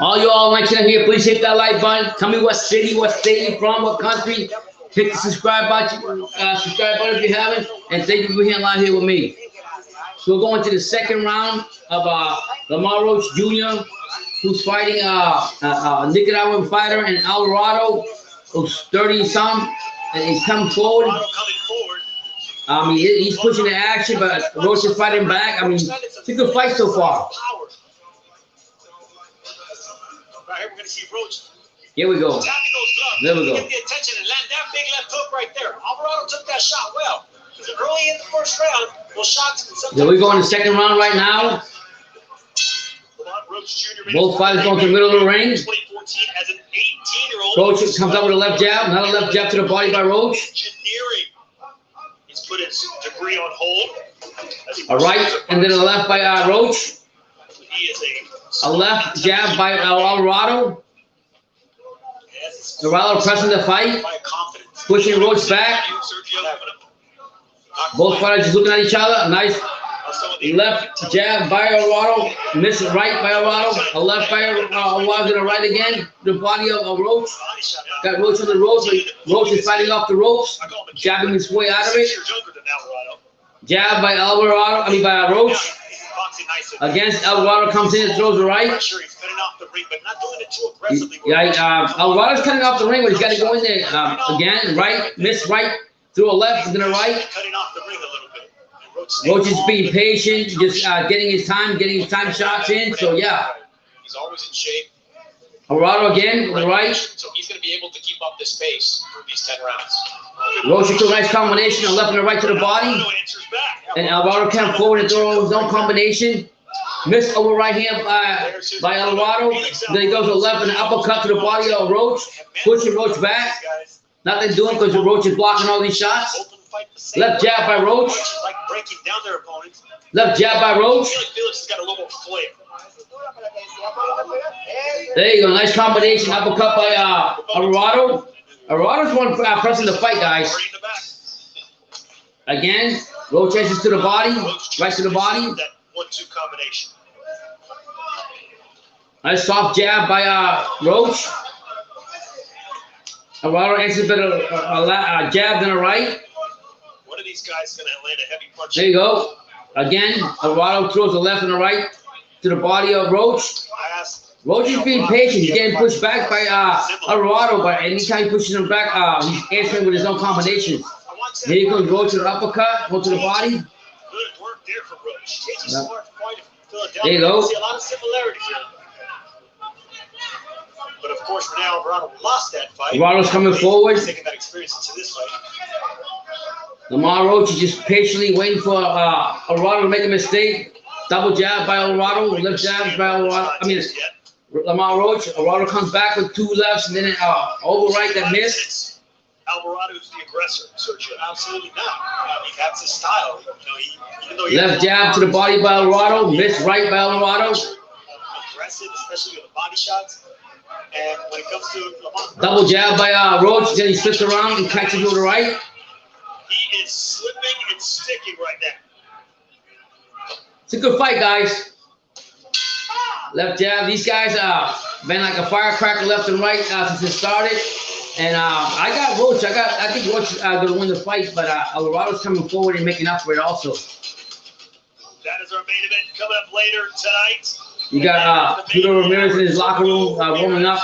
All you all like here, please hit that like button. Tell me what city, what state you're from, what country. Hit the subscribe button if you haven't. And thank you for being live here with me. So we're going to the second round of Lamar Roach Jr., who's fighting a Nicaraguan fighter, and Alvarado, who's 30-some, and he's coming forward. I mean, he's pushing the action, but Roach is fighting back. I mean, it's a good fight so far. Right here, we're going to see Roach. Here we go. There we go. Get the attention and land that big left hook right there. Alvarado took that shot well. Early in the first round, those shots. Here we go in the second round right now. Both fighters going to the middle of the ring. 2014 as an 18-year-old. Roach comes up with a left jab, another left jab to the body by Roach. He's put his degree on hold. A right and then a left by Roach. He is a left jab by Alvarado. Alvarado pressing the fight, pushing Roach back. Both fighters just looking at each other. A nice left jab by Alvarado, miss right by Alvarado, a left by Alvarado, and a right again. The body of Roach. Got Roach on the ropes. Roach is fighting off the ropes, jabbing his way out of it. Jab by Alvarado, by Roach. Against Alvarado comes in and throws the right. Alvarado's cutting off the ring, but he's got to go in there again. Right, miss right, through a left, and then a right. Roach is being patient, just getting his time shots in. So yeah, he's always in shape. Alvarado again with the right. So he's going to be able to keep up this pace for these 10 rounds. Roach with a nice combination, a left and a right to the body. And Alvarado came forward and throw his own combination. Missed over right hand by Alvarado. Then he goes to the left and an uppercut to the body of Roach. Pushing Roach back. Nothing doing because Roach is blocking all these shots. Left jab by Roach. Like breaking down their opponents. Left jab by Roach. I feel like Felix has got a little more flair. There you go. Nice combination. Uppercut by Alvarado. Alvarado's one pressing the fight, guys. Right in the back. Again, Roach edges to the body. Right to the body. That 1-2 combination. Nice soft jab by Roach. Alvarado enters a jab then a right. One of these guys is going to land a heavy punch. There you go. Again, Alvarado throws the left and the right to the body of Roach. Roach is being patient. He's getting pushed back by Alvarado, but anytime he pushes him back, he's answering with his own combinations. Here comes Roach to the uppercut, go to the body. Good work there for Roach. He's a smart fighter from Philadelphia. There you go. See a lot of similarities here. But of course, when Alvarado lost that fight, Alvarado's coming forward. He's taking that experience into this fight. Lamar Roach is just patiently waiting for Alvarado to make a mistake. Double jab by Alvarado, left jab by Alvarado. Lamar Roach. Alvarado comes back with two lefts and then an over right that missed. Alvarado's the aggressor, Sergio. Absolutely not. I mean, that's his style. Even though Left jab to the body by Alvarado, missed right by Alvarado. Aggressive, especially with the body shots. And when it comes to Lamar, Double jab by Roach, then he slips around and catches to the right. he is slipping and sticking right now. It's a good fight, guys. Left jab. These guys been like a firecracker left and right since it started. And I got Roach. I think Roach is going to win the fight, but Alvarado's coming forward and making up for it also. That is our main event coming up later tonight. You got Zurdo Ramirez in his locker room warming up,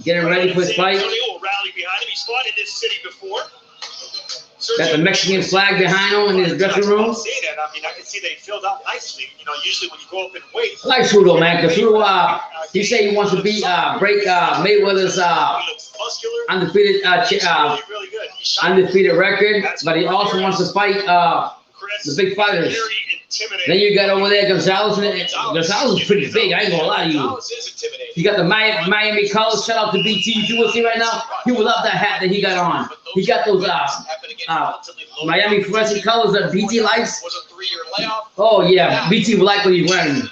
getting ready for his fight. Will rally behind him. He's fought in this city before. Got the Mexican flag behind him in his dressing room. I see that. I mean, I can see they filled out nicely. You know, usually when you go up in weight. I like Zurdo, man, because Zurdo, he said he wants to beat, break Mayweather's undefeated undefeated record, but he also wants to fight the big fighters. Then you got over there Gonzalez. Gonzalez is pretty big. I ain't gonna lie to you. You got the Miami colors. Shout out to BT. You will see right now. He will love that hat that he got on. He got those Miami fluorescent colors that BT likes. Oh yeah, BT will like what he's wearing.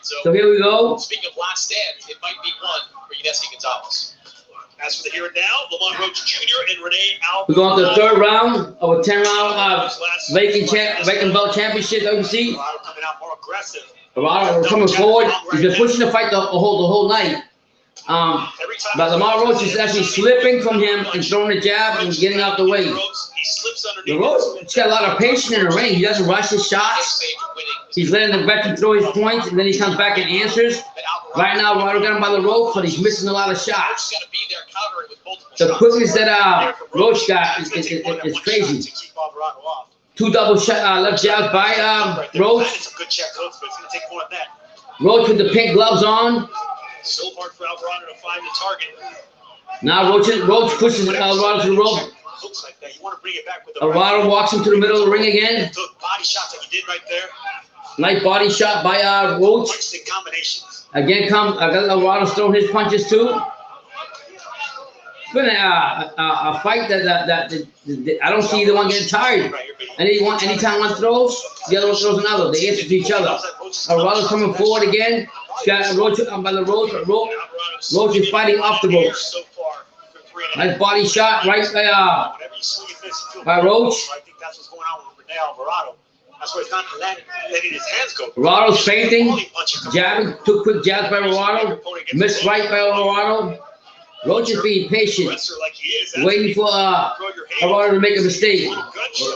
So here we go. Speaking of last stand, it might be one for Yunieski Gonzalez. As for the here and now, Lamar Roach Jr. and Renee Alvarado. We're going to the third round of a 10-round vacant belt championship WC. Coming out more aggressive. Alvarado coming forward. He's been pushing the fight the whole night. But Lamar Roach is actually slipping from him and throwing a jab and getting out the way. The Roach got a lot of patience in the ring. He doesn't rush his shots. He's letting the veteran throw his points, and then he comes back and answers. Right now, Alvarado got him by the rope, but he's missing a lot of shots. The quickness that Roach got is crazy. Two double shot left jabs by Roach. Roach with the pink gloves on. So hard for Alvarado to find the target. Now Roach pushes Alvarado to the rope. Looks like that. You want to bring it back with the Alvarado walks into the middle of the ring again. Body shots like he did right there. Nice body shot by Roach. Combinations. Again, Alvarado's throwing his punches too. It's been a fight that I don't see either one getting tired. Anytime one throws, the other one throws another. They answer to each other. Alvarado's coming forward again. Got Roach by the rope. Roach is fighting off the ropes. Nice body shot right by Roach. I think that's what's going on with Renee Alvarado. That's why he's not letting his hands go. Alvarado's fainting, jabbing, two quick jabs by Alvarado, missed right by Alvarado. Roach is being patient, waiting for Alvarado to make a mistake.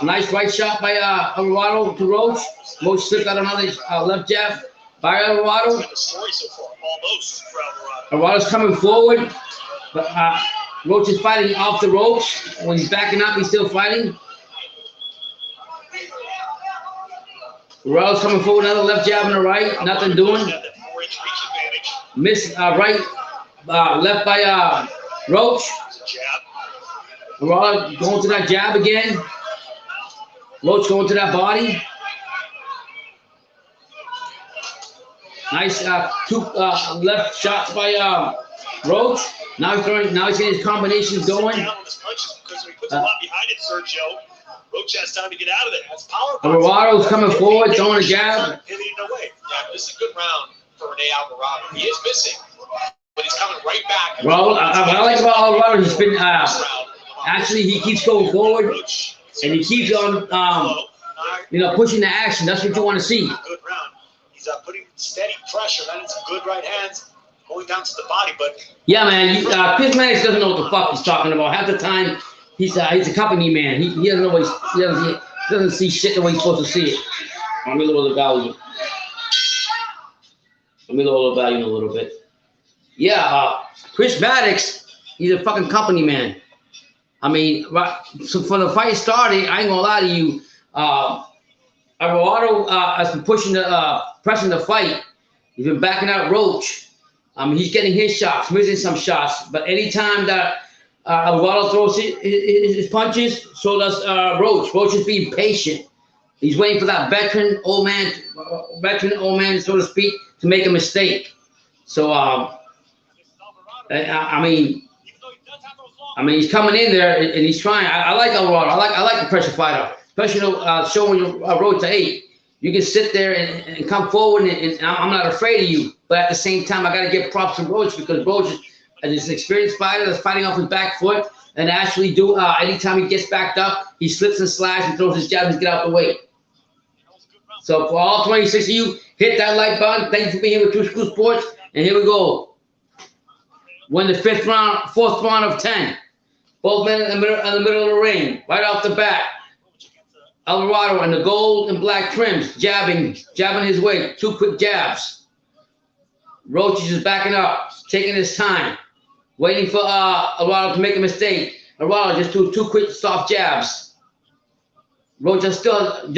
Nice right shot by Alvarado to Roach. Roach slipped out another left jab by Alvarado. Alvarado's coming forward, but Roach is fighting off the ropes. When he's backing up, he's still fighting. Alvarado's coming forward, another left jab on the right, nothing doing. Miss right, left by Roach. Alvarado going to that jab again. Roach going to that body. Nice two left shots by Roach. Now he's throwing. Now he's getting his combinations going. Down on his punches because he puts a lot behind it, Sergio. Roach has time to get out of there. That's power. Alvarado's coming forward, throwing a jab. Pivoting away. Yeah, this is a good round for Rene Alvarado. He is missing, but he's coming right back. Well, what I like about Alvarado, he's been actually he keeps going forward and he keeps on pushing the action. That's what you want to see. Good round. He's putting steady pressure, landing some good right hands, going down to the body. But yeah, man, Chris Mannix doesn't know what the fuck he's talking about. Half the time, he's a company man. He doesn't know what he doesn't see shit the way he's supposed to see it. Let me lower the volume. Let me lower the volume a little bit. Yeah, Chris Mannix, he's a fucking company man. I mean, so from the fight started, I ain't gonna lie to you. Alvarado has been pressing the fight. He's been backing out Roach. He's getting his shots, missing some shots. But anytime that Alvarado throws his punches, so does Roach. Roach is being patient. He's waiting for that veteran old man, so to speak, to make a mistake. So I mean, he's coming in there and he's trying. I like Alvarado. I like the pressure fighter, especially showing Roach to 8. You can sit there and come forward, and I'm not afraid of you. But at the same time, I got to give props to Roach because Roach is an experienced fighter that's fighting off his back foot and actually anytime he gets backed up, he slips and slides and throws his jabs and get out the way. So for all 26 of you, hit that like button. Thank you for being here with True School Sports. And here we go. Win the fourth round of 10. Both men in the middle of the ring, right off the bat. Alvarado in the gold and black trims, jabbing his way. 2 quick jabs. Roach is just backing up, taking his time, waiting for Alvarado to make a mistake. Alvarado just do 2 quick soft jabs. Roach answered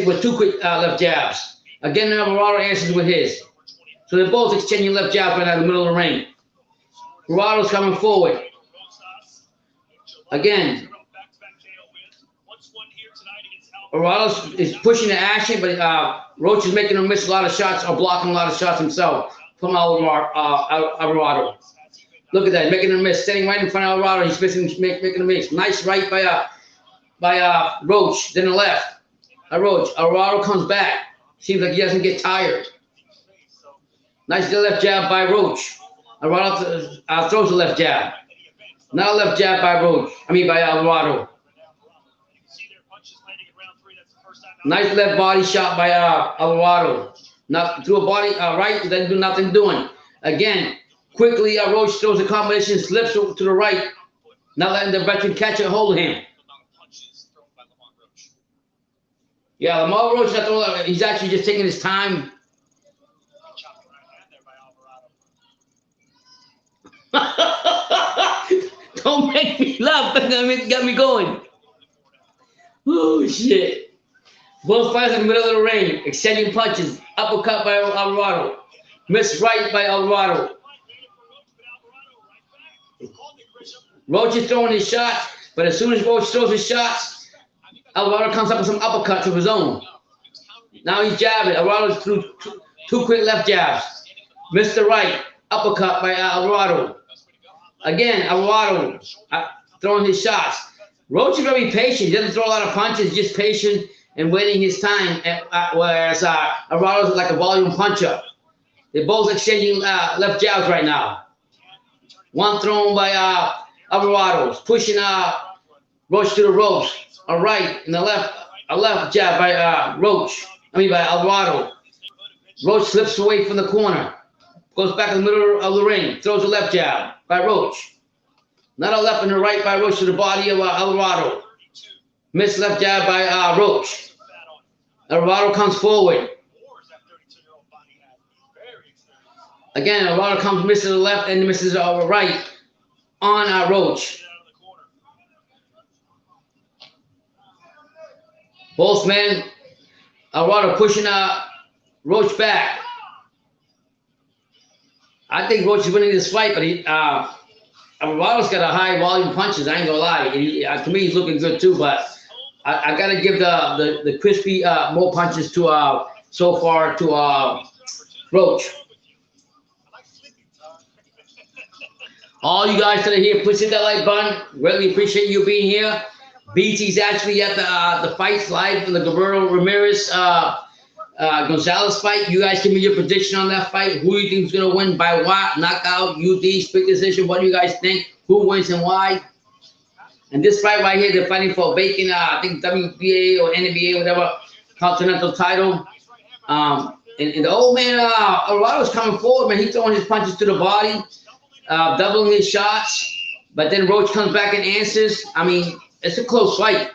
with 2 quick left jabs. Again, Alvarado answers with his. So they're both exchanging left jabs right now in the middle of the ring. Alvarado's coming forward. Again, Alvarado is pushing the action, but Roach is making him miss a lot of shots or blocking a lot of shots himself from Alvarado. Look at that, making him miss, sitting right in front of Alvarado. He's making a miss. Nice right by Roach, then the left. Roach. Alvarado comes back. Seems like he doesn't get tired. Nice left jab by Roach. Alvarado throws the left jab. Now left jab by Alvarado. Nice left body shot by Alvarado. Not through a body right, doesn't do nothing doing. Again, quickly Roach throws a combination, slips to the right, not letting the veteran catch a hold of him. Yeah, Lamar Roach, he's actually just taking his time. Don't make me laugh. That got me going. Oh, shit. Both fighters in the middle of the ring, extending punches. Uppercut by Alvarado. Missed right by Alvarado. Roach is throwing his shots, but as soon as Roach throws his shots, Alvarado comes up with some uppercuts of his own. Now he's jabbing. Alvarado threw 2 quick left jabs. Missed the right. Uppercut by Alvarado. Again, Alvarado throwing his shots. Roach is very patient. He doesn't throw a lot of punches, just patient and waiting his time. Whereas Alvarado's like a volume puncher. They're both exchanging left jabs right now. One thrown by Alvarado, pushing Roach to the ropes. A right and a left jab by Alvarado. Roach slips away from the corner. Goes back in the middle of the ring. Throws a left jab by Roach. Not a left and a right by Roach to the body of Alvarado. Missed left jab by Roach. Alvarado comes forward. Again, Alvarado comes, misses the left and misses the right on Roach. Both men, Alvarado pushing Roach back. I think Roach is winning this fight, but Alvarado's got a high volume punches. I ain't gonna lie. To me, he's looking good too. But I gotta give the crispy more punches to so far to Roach. All you guys that are here, please hit that like button. Really appreciate you being here. BT's actually at the fights live for the Gilberto Ramirez Gonzalez fight. You guys give me your prediction on that fight. Who do you think is going to win by what? Knockout, UD, split decision. What do you guys think? Who wins and why? And this fight right here, they're fighting for a vacant, I think WBA or NBA, whatever, continental title. And the old man, Alvaro's coming forward, man. He's throwing his punches to the body, doubling his shots. But then Roach comes back and answers. I mean, it's a close fight.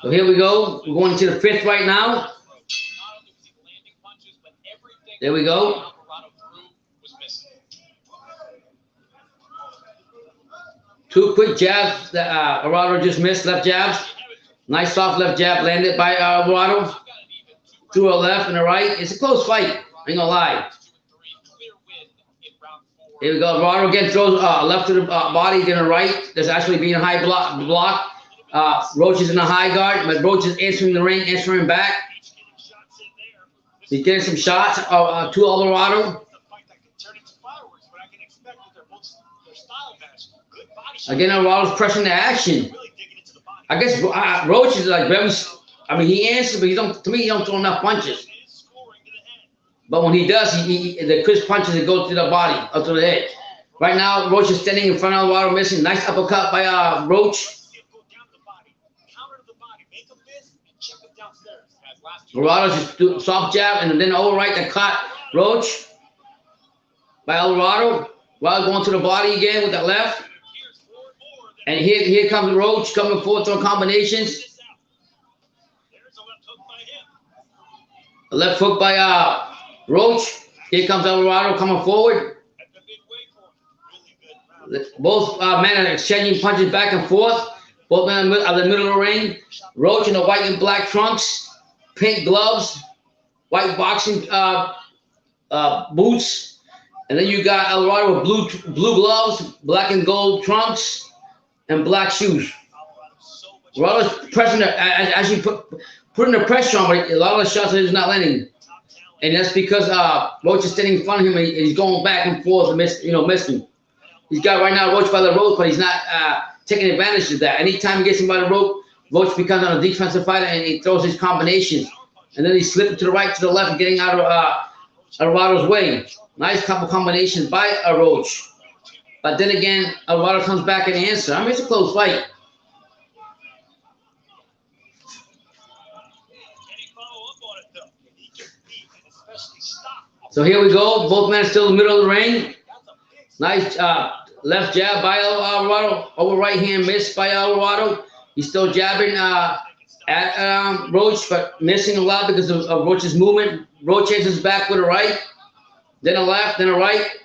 So here we go. We're going to the fifth right now. There we go. Two quick jabs that Alvaro just missed, left jabs. Nice soft left jab landed by Alvaro. To a left and a right. It's a close fight. I ain't gonna lie. Here we go. Alvaro again throws left to the body, then a right. There's actually being a high block. Roach is in a high guard, but Roach is answering the ring, answering back. He's getting some shots to Alvaro. Again, Alvaro's pressing the action. I guess Roach is like very. I mean, he answers, but to me, he don't throw enough punches. But when he does, the crisp punches that go to the body, up to the head. Right now, Roach is standing in front of Alvaro, missing. Nice uppercut by Roach. Alvaro just do soft jab and then over right that caught Roach by Alvaro. While going to the body again with that left. And here comes Roach coming forward throwing combinations. A left hook by Roach. Here comes Alvaro coming forward. Both men are exchanging punches back and forth. Both men are in the middle of the ring. Roach in the white and black trunks, pink gloves, white boxing boots. And then you got Alvaro with blue gloves, black and gold trunks, and black shoes. Alvaro's pressing actually putting the pressure on, but a lot of the shots he's not landing. And that's because Roach is standing in front of him and he's going back and forth and missing. He's got right now Roach by the rope, but he's not taking advantage of that. Anytime he gets him by the rope, Roach becomes a defensive fighter and he throws his combinations. And then he's slipping to the right, to the left, and getting out of Alvaro's way. Nice couple combinations by Roach. But then again, Alvaro comes back and answers. I mean, it's a close fight. So here we go. Both men are still in the middle of the ring. Nice left jab by Alvaro. Over right hand miss by Alvaro. He's still jabbing at Roach, but missing a lot because of Roach's movement. Roach answers back with a right, then a left, then a right.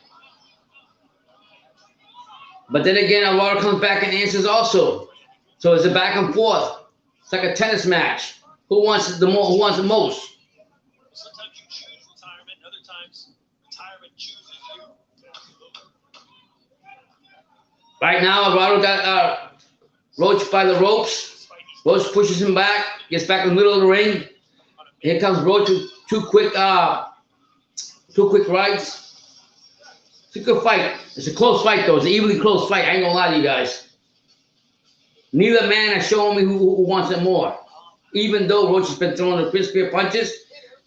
But then again, Alvaro comes back and answers also. So it's a back and forth. It's like a tennis match. Who wants the more? Who wants the most? Sometimes you choose retirement, other times retirement chooses you. Right now, Alvaro got Roach by the ropes. Roach pushes him back, gets back in the middle of the ring. Here comes Roach with two quick rights. It's a good fight. It's a close fight, though. It's an evenly close fight. I ain't gonna lie to you guys. Neither man has shown me who wants it more. Even though Roach has been throwing the crispier punches.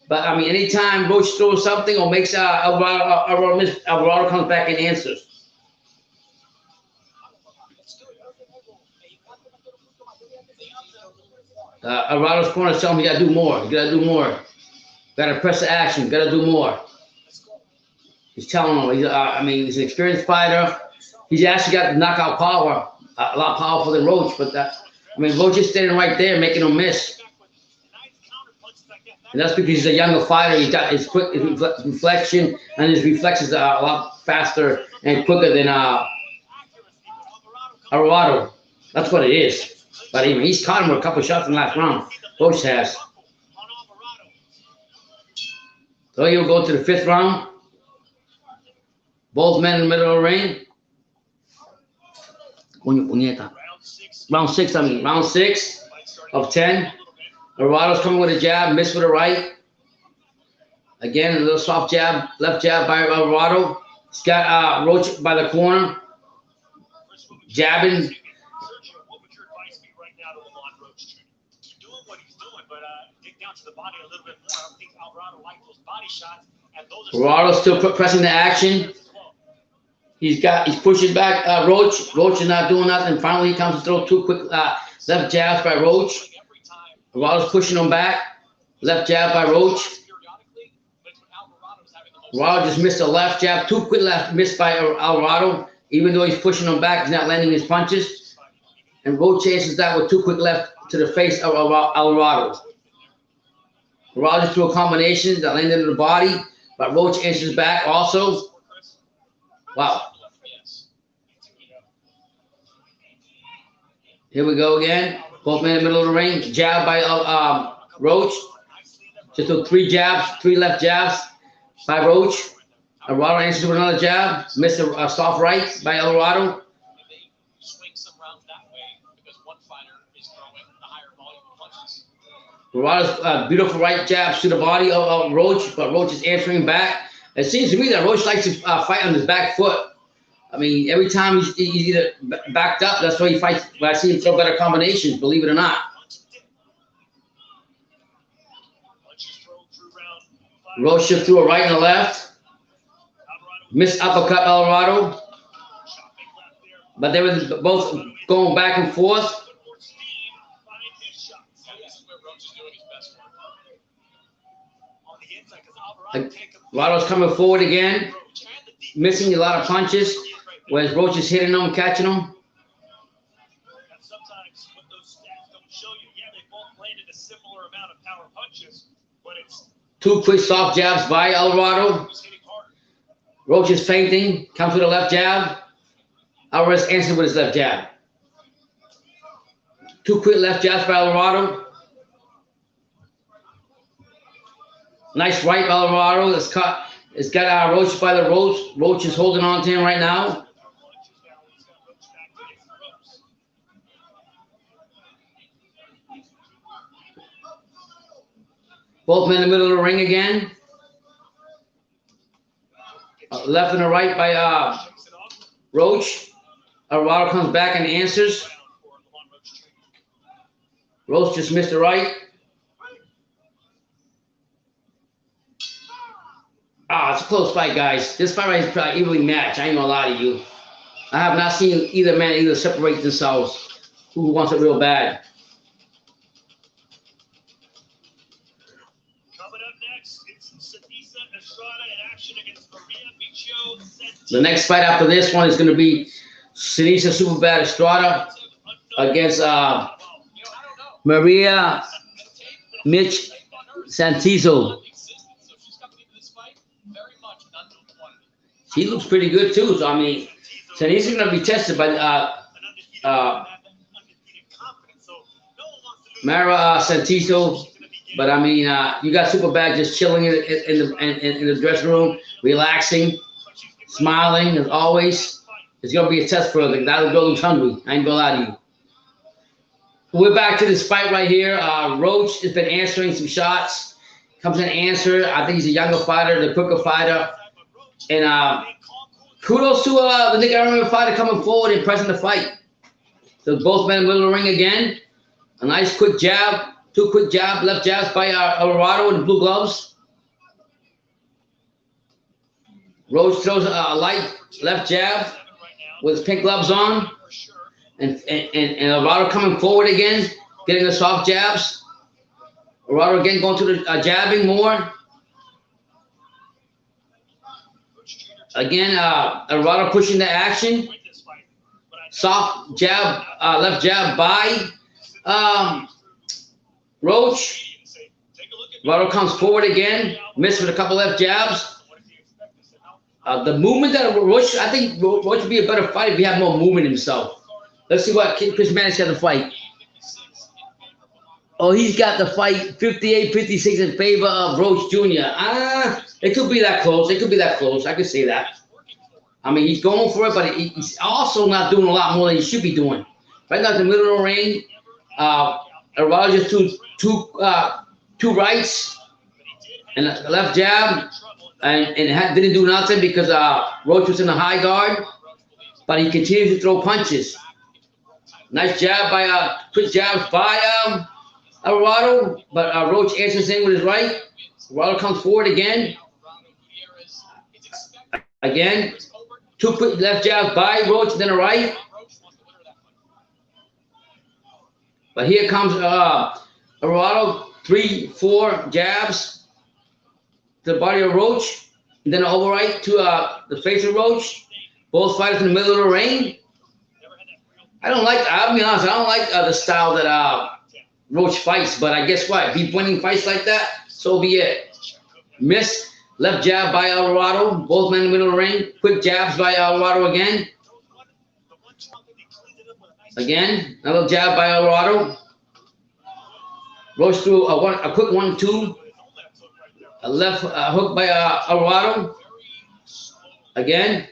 But, I mean, anytime Roach throws something or makes Alvaro miss, Alvaro comes back and answers. Alvaro's corner is telling him you gotta do more. You gotta do more. Gotta press the action. You gotta do more. He's telling him, he's an experienced fighter. He's actually got the knockout power, a lot powerful than Roach. But Roach is standing right there, making him miss. And that's because he's a younger fighter. He's got his quick reflection, and his reflexes are a lot faster and quicker than Alvaro. That's what it is. But he's caught him with a couple of shots in the last round. Roach has. So he'll go to the fifth round. Both men in the middle of the ring. Round six of 10. Alvaro's coming with a jab, missed with a right. Again, a little soft jab, left jab by Alvarado. He's got Roach by the corner, jabbing. Sergio, what would your advice be right now to Lamont Roach Jr.? He's doing what he's doing, but dig down to the body a little bit more. I don't think Alvarado liked those body shots, and those are Alvarado's still pressing the action. He's pushing back Roach. Roach is not doing nothing. Finally, he comes to throw two quick left jabs by Roach. Alvarado's pushing him back. Left jab by Roach. Alvarado just missed a left jab. Two quick left missed by Alvarado. Even though he's pushing him back, he's not landing his punches. And Roach answers that with two quick left to the face of Alvarado. Alvarado just threw a combination that landed in the body, but Roach answers back also. Wow. Here we go again. Both men in the middle of the ring. Jab by Roach. Just threw three left jabs by Roach. Alvarado answers with another jab. Missed a soft right by Alvarado. Alvarado's beautiful right jabs to the body of Roach, but Roach is answering back. It seems to me that Roach likes to fight on his back foot. I mean, every time he's either backed up, that's why he fights. But I see him throw better combinations, believe it or not. Roach just threw a right and a left. Missed uppercut Alvarado. But they were both going back and forth. Alvarado's coming forward again. Missing a lot of punches. Whereas Roach is hitting them, catching them. Sometimes what those stats don't show you, yeah, they both landed a similar amount of power punches, but it's two quick soft jabs by Alvarado. Roach is feinting, comes with a left jab. Alvarez answers with his left jab. Two quick left jabs by Alvarado. Nice right by Alvarado. It's cut. It's got Roach by the ropes. Roach is holding on to him right now. Both men in the middle of the ring again. Left and a right by Roach. Alvarado comes back and answers. Roach just missed the right. It's a close fight, guys. This fight right is probably evenly matched. I ain't gonna lie to you. I have not seen either man separate themselves. Who wants it real bad? coming up next. It's Seniesa Estrada in action against Maria Micho. The next fight after this one is going to be Seniesa Superbad Estrada against Maria Mitch Santizo. She looks pretty good too. So I mean, Seniesa's going to be tested by Mara Santizo. But I mean, you got Superbad just chilling in the dressing room, relaxing, smiling as always. It's gonna be a test for the guy who's hungry. I ain't gonna lie to you. We're back to this fight right here. Roach has been answering some shots. Comes in answer. I think he's a younger fighter, the quicker fighter. And kudos to the Nicaraguan fighter coming forward and pressing the fight. So both men in the middle of the ring again. A nice quick jab. Two quick left jabs by Alvarado in the blue gloves. Roach throws a light left jab with his pink gloves on. And Alvarado coming forward again, getting the soft jabs. Alvarado again going to the jabbing more. Again, Alvarado pushing the action. Soft jab, left jab by Roach. Alvarado comes forward again, missed with a couple left jabs. The movement that Roach, I think Roach would be a better fighter if he had more movement himself. Let's see what Chris Mannix got to fight. Oh, he's got the fight 58-56 in favor of Roach Jr. It could be that close. It could be that close. I could say that. I mean, he's going for it, but he's also not doing a lot more than he should be doing. Right now, in the middle of the ring, Alvarado just two rights. and the left jab, and didn't do nothing because Roach was in the high guard, but he continued to throw punches. Nice jab by quick jabs by Alvarado, but Roach answers in with his right. Alvarado comes forward again. Again, 2 quick left jabs by Roach, then a right. But here comes Alvarado, 3, 4 jabs to the body of Roach, and then an overright to the face of Roach. Both fighters in the middle of the ring. I'll be honest, I don't like the style that Roach fights, but I guess what? If he's winning fights like that, so be it. Miss, left jab by Alvarado, both men in the middle of the ring. Quick jabs by Alvarado again. Again, another jab by Alvarado. Roach threw a quick 1-2. A left hook by Alvarado. Again.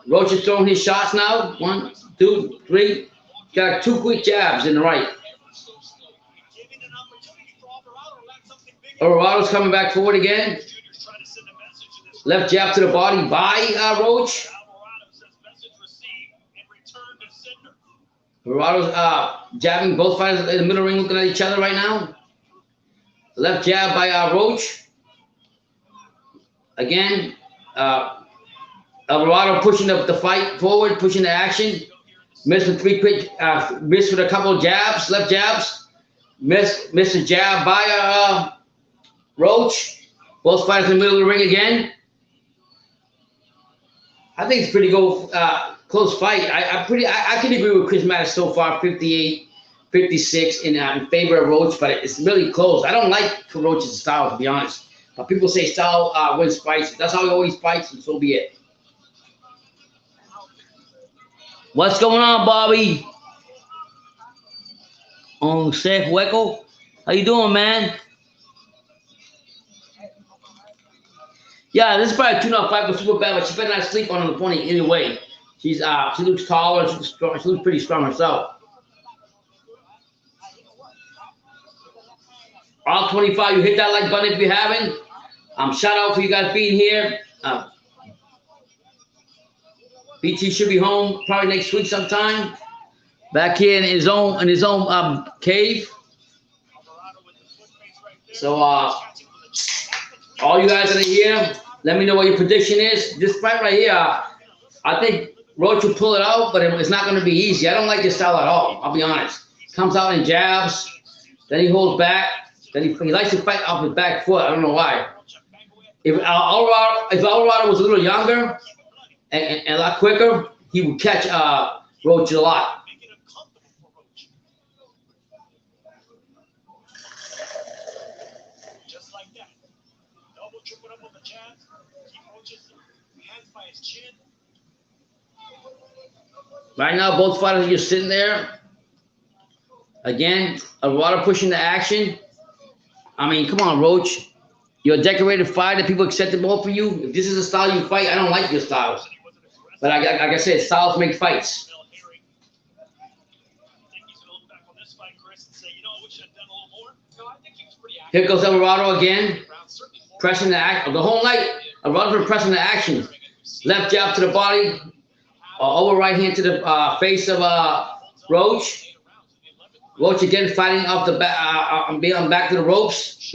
Roach is throwing his shots now. 1, 2, 3. Got 2 quick jabs in the right. Alvarado's coming back forward again. Left jab to the body by Roach. Alvarado's jabbing both fighters in the middle ring, looking at each other right now. Left jab by Roach. Again, Alvarado pushing the fight forward, pushing the action. Missed with 3 quick, missed with a couple of jabs, left jabs. Missed a jab by Roach. Both fighters in the middle of the ring again. I think it's pretty close fight. I can agree with Chris Mattis so far, 58, 56 in favor of Roach, but it's really close. I don't like Roach's style, to be honest. But people say style wins fights. That's how he always fights, and so be it. What's going on, Bobby? On Safe Hueco? How you doing, man? Yeah, this is probably a tune-up fight, but super bad, but she better not sleep on the opponent anyway. She looks taller, she looks strong, she looks pretty strong herself. All 25, you hit that like button if you haven't. Shout out for you guys being here. BT should be home probably next week sometime. Back here in his own cave. So all you guys that are here, let me know what your prediction is. This fight right here, I think Roach will pull it out, but it's not going to be easy. I don't like this style at all. I'll be honest. Comes out in jabs, then he holds back, then he likes to fight off his back foot. I don't know why. If Alvarado was a little younger and a lot quicker, he would catch Roach a lot. Just like that. Double tripping up on the jabs. Keep Roach's hands by his chin. Right now, both fighters are just sitting there. Again, Alvarado pushing the action. I mean, come on, Roach. You're a decorated fighter. People accept it more for you. If this is the style you fight, I don't like your styles. But like I said, styles make fights. Here goes Alvarado again. Pressing the action. The whole night, Alvarado's been pressing the action. Left jab to the body. Over right hand to the face of Roach. Roach again fighting off the back, back to the ropes.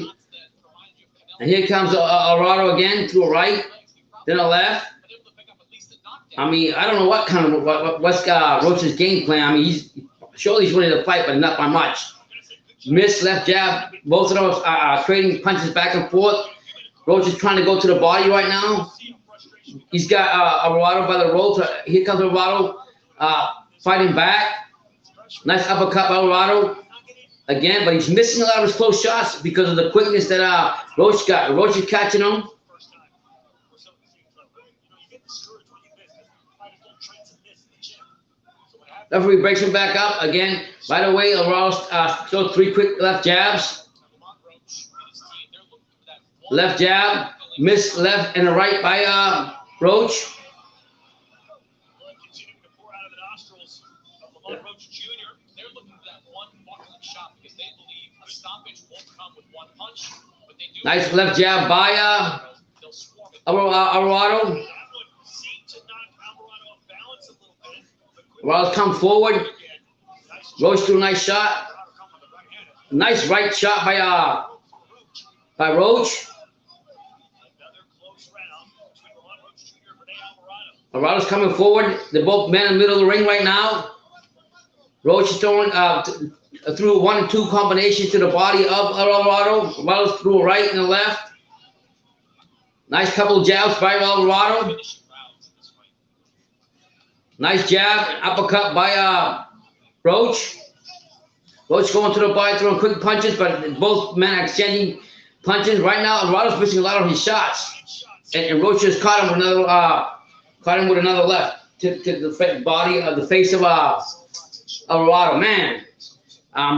And here comes Alvarado again to a right, then a left. I mean, I don't know what kind of what's Roach's game plan. I mean, surely he's winning the fight, but not by much. Miss left jab. Both of those trading punches back and forth. Roach is trying to go to the body right now. He's got Alvarado by the ropes. Here comes Alvarado fighting back. Nice uppercut by Alvarado again, but he's missing a lot of his close shots because of the quickness that Roach got. Roach is catching him. Referee breaks him back up again. Right away, Alvarado throws 3 quick left jabs. Left jab, miss left and a right by Roach. Nice left jab by Alvarado. Alvarado's come forward. Roach threw a nice shot. Nice right shot by Roach. Alvarado's coming forward. They're both men in the middle of the ring right now. Roach is throwing through 1 and 2 combinations to the body of Alvarado. Alvarado's threw a right and a left. Nice couple of jabs by Alvarado. Nice jab, uppercut by Roach. Roach going to the body, throwing quick punches, but both men are exchanging punches. Right now, Alvarado's missing a lot of his shots. And Roach just caught him with another left to the body of the face of Alvarado. Man,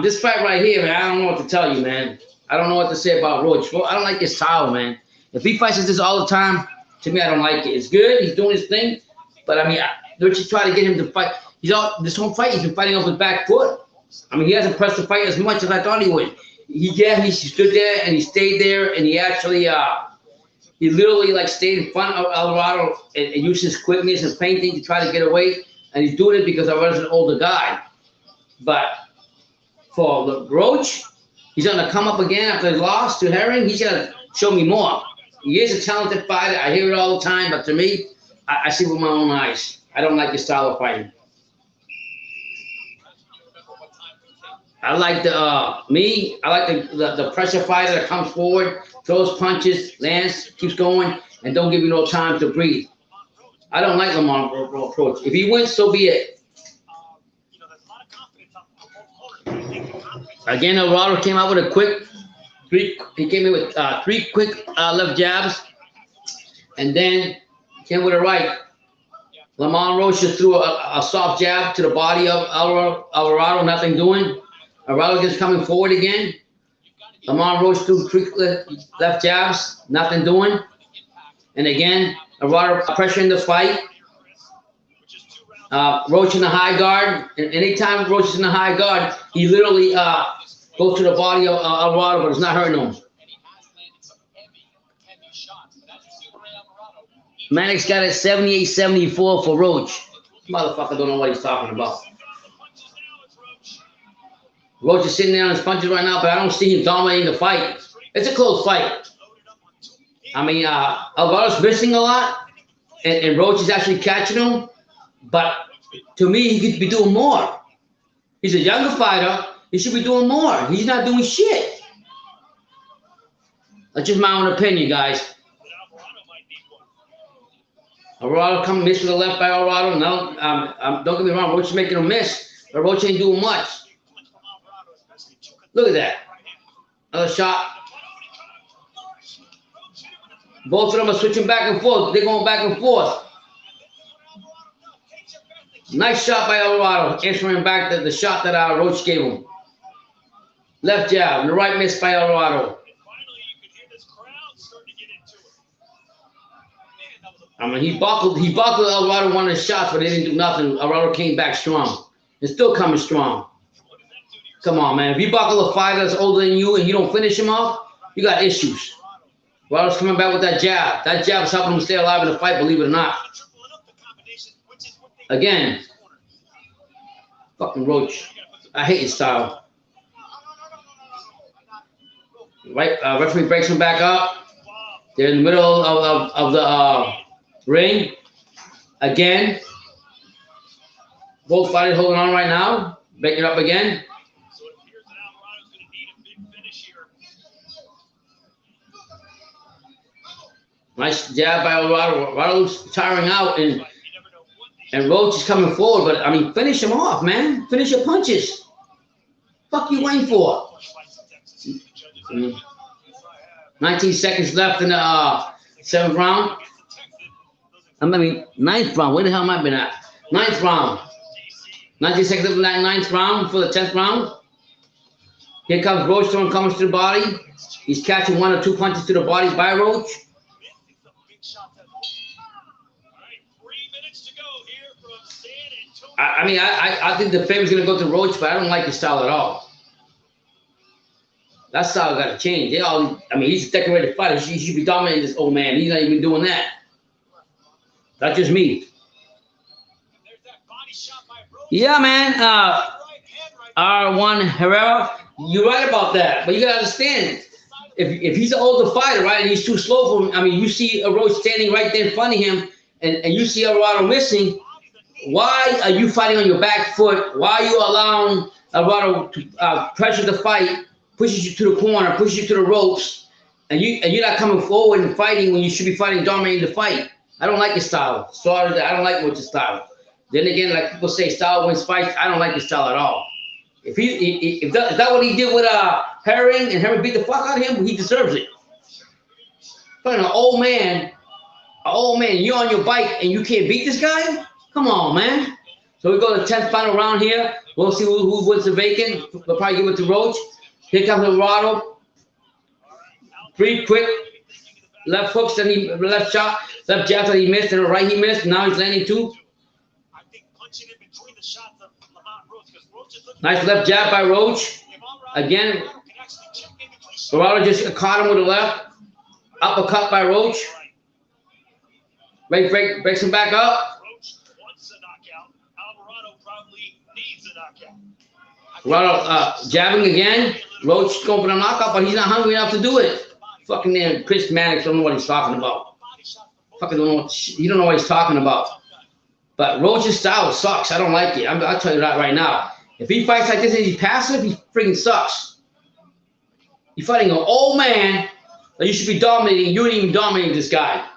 this fight right here, man, I don't know what to tell you, man. I don't know what to say about Roach. I don't like his style, man. If he fights this all the time, to me, I don't like it. It's good. He's doing his thing. But, I mean, Roach is trying to get him to fight. This whole fight, he's been fighting off his back foot. I mean, he hasn't pressed the fight as much as I thought he would. He stood there, and he stayed there, and he actually he literally like stayed in front of Alvarado and used his quickness and feinting to try to get away. And he's doing it because Alvarado's an older guy. But for the Roach, he's going to come up again after he lost to Herring. He's going to show me more. He is a talented fighter. I hear it all the time. But to me, I see with my own eyes. I don't like his style of fighting. I like the pressure fighter that comes forward, throws punches, lands, keeps going, and don't give you no time to breathe. I don't like Lamont approach. If he wins, so be it. Again, Alvarado came out with a quick he came in with 3 quick left jabs, and then came with a right. Lamont Roach just threw a soft jab to the body of Alvarado, nothing doing. Alvarado just coming forward again. Lamont Roach threw 3 left jabs, nothing doing. And again, Alvarado pressuring the fight. Roach in the high guard. And anytime Roach is in the high guard, he literally goes to the body of Alvarado, but it's not hurting him. Mannix got it 78-74 for Roach. Motherfucker don't know what he's talking about. Roach is sitting there on his punches right now, but I don't see him dominating the fight. It's a close fight. I mean, Alvaro's missing a lot, and Roach is actually catching him. But to me, he could be doing more. He's a younger fighter. He should be doing more. He's not doing shit. That's just my own opinion, guys. Alvarado coming miss with the left by Alvarado. No, don't get me wrong. Roach is making a miss, but Roach ain't doing much. Look at that. Another shot. Both of them are switching back and forth. They're going back and forth. Nice shot by Alvarado, answering back the shot that Roach gave him. Left jab, the right miss by Alvarado. I mean, he buckled Alvarado one of the shots, but they didn't do nothing. Alvarado came back strong. It's still coming strong. Come on, man. If you buckle a fighter that's older than you and you don't finish him off, you got issues. Alvarado's coming back with that jab. That jab is helping him stay alive in the fight, believe it or not. Again, fucking Roach. I hate his style. Right, referee breaks him back up. They're in the middle of the ring. Again, both fighters holding on right now. Breaking it up again. Nice jab by Alvarado. Alvarado's tiring out, and Roach is coming forward. But, I mean, finish him off, man. Finish your punches. Fuck you waiting for? 19 seconds left in the 7th round. I mean, 9th round. Where the hell am I been at? 9th round. 19 seconds left in that 9th round for the 10th round. Here comes Roach throwing comments to the body. He's catching 1 or 2 punches to the body by Roach. I mean, I think the favor's going to go to Roach, but I don't like his style at all. That style got to change. They all, I mean, he's a decorated fighter. He should be dominating this old man. He's not even doing that. That's just me. Yeah, man. R1 Herrera, you're right about that. But you got to understand, if he's an older fighter, right, and he's too slow for him, I mean, you see a Roach standing right there in front of him, and you see Alvarado missing, why are you fighting on your back foot? Why are you allowing Alvarado to pressure the fight, pushes you to the corner, pushes you to the ropes, and you're not coming forward and fighting when you should be fighting, dominating the fight? I don't like your style. Sorry, I don't like Roach's style. Then again, like people say, style wins fights. I don't like his style at all. If that what he did with Herring, and Herring beat the fuck out of him, he deserves it. But an old man, you're on your bike and you can't beat this guy? Come on, man. So we go to the 10th final round here. We'll see who wins the vacant. We'll probably give it to Roach. Here comes Alvarado. 3 quick left hooks, then he left shot, left jab that he missed, and a right he missed. Now he's landing 2. Nice left jab by Roach. Again, Alvarado just caught him with a left. Uppercut by Roach. Breaks him back up. Alvarado jabbing again. Roach going for a knockout, but he's not hungry enough to do it. Fucking damn Chris Maddox don't know what he's talking about. Fucking don't know. He don't know what he's talking about. But Roach's style sucks. I don't like it. I'll tell you that right now. If he fights like this and he's passive, he freaking sucks. You're fighting an old man that you should be dominating. You ain't even dominating this guy.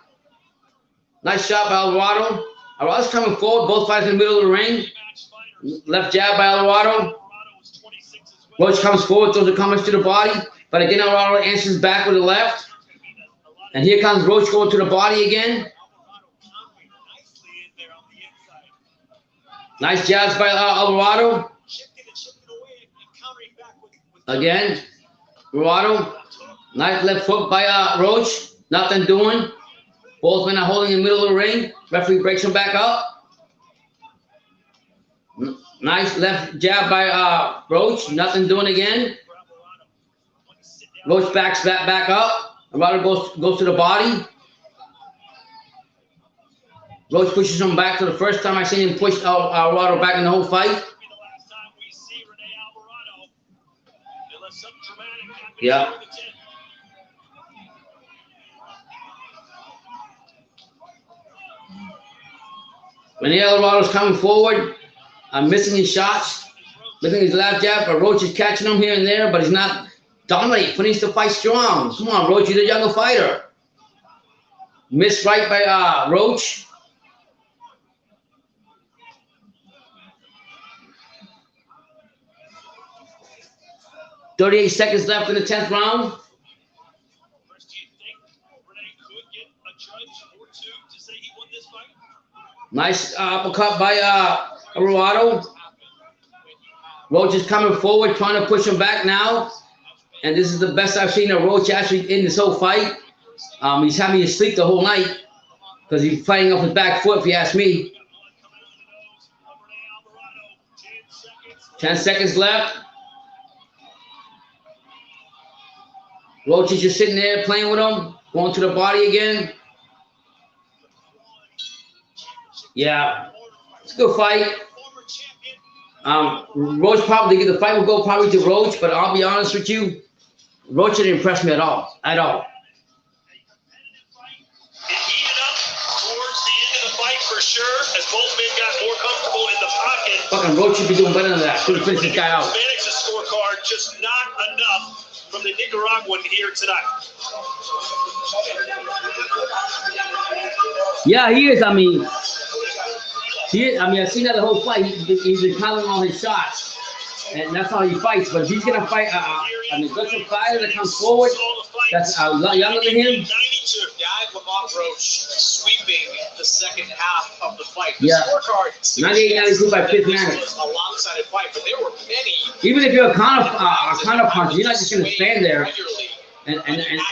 Nice shot by Alvarado. Alvarado's coming forward. Both fighters in the middle of the ring. Left jab by Alvarado. Roach comes forward, throws the comments to the body. But again, Alvarado answers back with the left. And here comes Roach going to the body again. Nice jabs by Alvarado. Again, Alvarado. Nice left hook by Roach. Nothing doing. Both men are holding in the middle of the ring. Referee breaks him back up. Nice left jab by Roach. Nothing doing again. Roach backs back up. Alvarado goes to the body. Roach pushes him back to the first time I seen him push Alvarado back in the whole fight. Yeah. When Alvarado's coming forward, I'm missing his shots, missing his left jab, but Roach is catching him here and there, but he's not dominating, finishes the fight strong. Come on, Roach, you're the younger fighter. Missed right by Roach. .38 seconds left in the 10th round. Nice uppercut by Alvarado. Roach is coming forward, trying to push him back now. And this is the best I've seen of Roach actually in this whole fight. He's having me sleep the whole night because he's fighting off his back foot, if you ask me. 10 seconds left. Roach is just sitting there playing with him, going to the body again. Yeah, it's a good fight. Roach probably, the fight will go probably to Roach, but I'll be honest with you, Roach didn't impress me at all. It heated up towards the end of the fight for sure, as both men got more comfortable in the pocket. Fucking Roach should be doing better than that. Should have finished this guy out. Mannix's scorecard, just not enough from the Nicaraguan here tonight. Yeah, he is. I mean, I've seen that the whole fight. He's been counting all his shots, and that's how he fights. But if he's gonna fight an aggressive fighter that comes forward, that's a lot younger than him. 92. Yeah, I have Lamont Roach sweeping the second half of the fight. The Yeah. scorecard 98-92 by 5th minute. was a lopsided fight, but there were many. Even if you're a counter puncher, you're not just gonna stand there and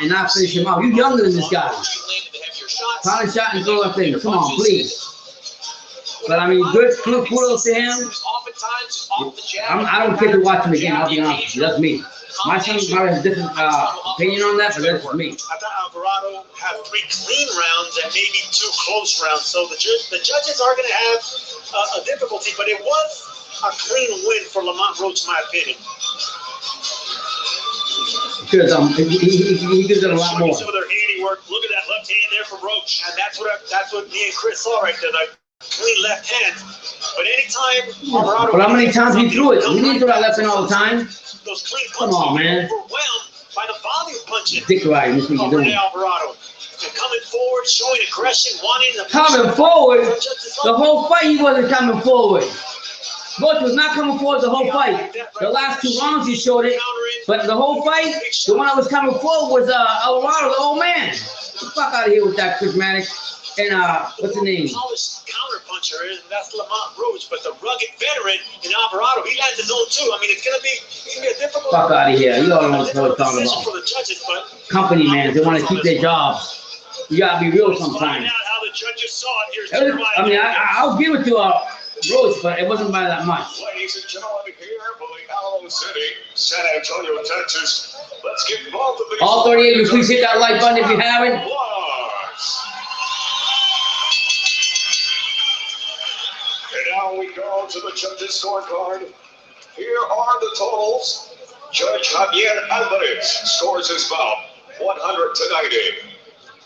not finish him off. You're younger than this guy. Counter shot and throw that thing. Come on, please. But I mean, good kudos to him. Oftentimes off the jab. I don't care to watch him again. I'll be honest with you. That's me. My son might have a different opinion on that, but that's me. I thought Alvarado had 3 clean rounds and maybe 2 close rounds. So the judges are going to have a difficulty, but it was a clean win for Lamont Roach, in my opinion. Because he gives it a lot more. Some of their handiwork. Look at that left hand there from Roach, and that's what me and Chris saw right there. That clean left hand. But anytime Alvarado. But how many times he threw it? He didn't throw that left hand all the time. Those clean punches. Come on, man. Overwhelmed by the volume punches. Dick riding. That's what you're doing. Alvarado. And coming forward, showing aggression, wanting the coming forward. The whole fight he wasn't coming forward. Roach was not coming forward the whole fight. The last 2 rounds he showed it, but the whole fight, the one that was coming forward was Alvarado, the old man. Get the fuck out of here with that Chris Mannix and what's the name? Polished counter puncher is that's Lamont Roach, but the rugged veteran in Alvarado, he has his own too. I mean, it's gonna be a difficult. Fuck out of here! You all know what I'm talking about. For the judges, but company man, they want to keep their jobs. You gotta be real sometimes. How the judges saw it. Here's I mean, I'll give it to Roach, but it wasn't by that much. Ladies and gentlemen, here from the Alamo City, San Antonio, Texas. Let's get involved with these. All 38 of you, please hit that like button if you haven't. And now we go to the judges' scorecard. Here are the totals. Judge Javier Alvarez scores his bout 100 to 90.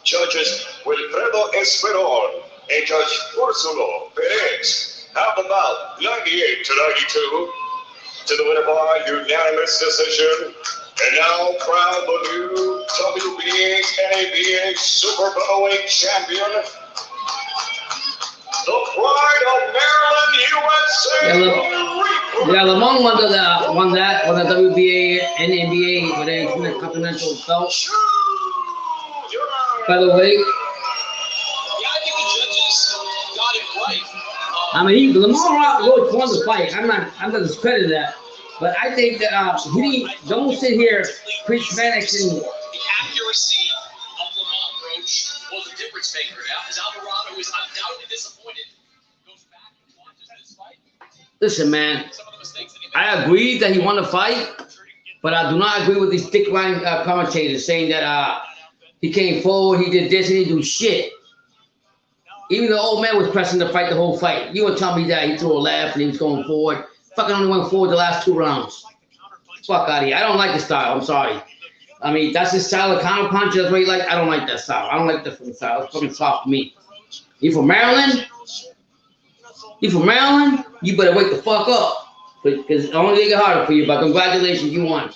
Judges Wilfredo Esperon and Judge Ursulo Perez have the bout 98 to 92. To the winner by unanimous decision. And now crown the new WBA NABA Super Middleweight Champion, the pride of Maryland, USA. Yeah, Lamont won the WBA NABA with a Intercontinental belt. Featherweight. Yeah, I think the judges got it right. I mean, Lamont Roach won the fight. I'm not discrediting that, but I think that don't sit here, preach Mannix and. The accuracy of Lamont Roach was a difference maker. Now, as Alvarado is undoubtedly disappointed, goes back and watches this fight. Listen, man, I agree that he won the fight, but I do not agree with these thick line commentators saying that he came forward, he did this, and he didn't do shit. Even the old man was pressing the fight the whole fight. You would tell me that he threw a left and he was going forward. Fucking only went forward the last 2 rounds. Fuck out of here. I don't like the style. I'm sorry. I mean, that's his style of counter punch. That's what he like. I don't like that style. I don't like that fucking style. It's fucking soft to me. You from Maryland? You better wake the fuck up. Because the only thing get harder for you. But congratulations, you won.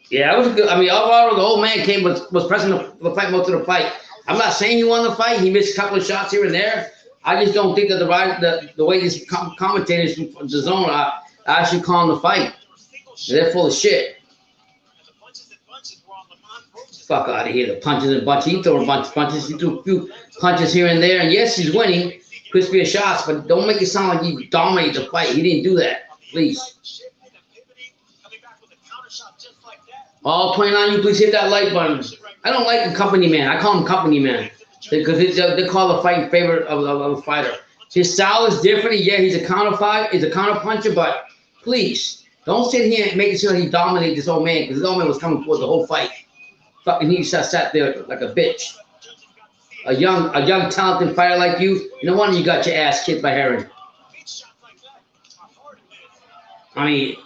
Yeah, that was good. I mean, Alvaro, the old man was pressing the fight most of the fight. I'm not saying he won the fight. He missed a couple of shots here and there. I just don't think that the way these commentators from the zone are actually calling the fight. They're full of shit. Fuck out of here. The punches and bunches. He threw a bunch of punches. He threw a few punches here and there. And yes, he's winning. Crispier shots, but don't make it sound like he dominated the fight. He didn't do that. Please. All 29, you please hit that like button. I don't like a company man. I call him company man because they call the fight in favor of the fighter. His style is different. Yeah, he's a counter puncher, but please don't sit here and make it sure he dominated this old man because this old man was coming forward the whole fight. Fucking he just sat there like a bitch. A young talented fighter like you, no wonder you got your ass kicked by Heron. I mean,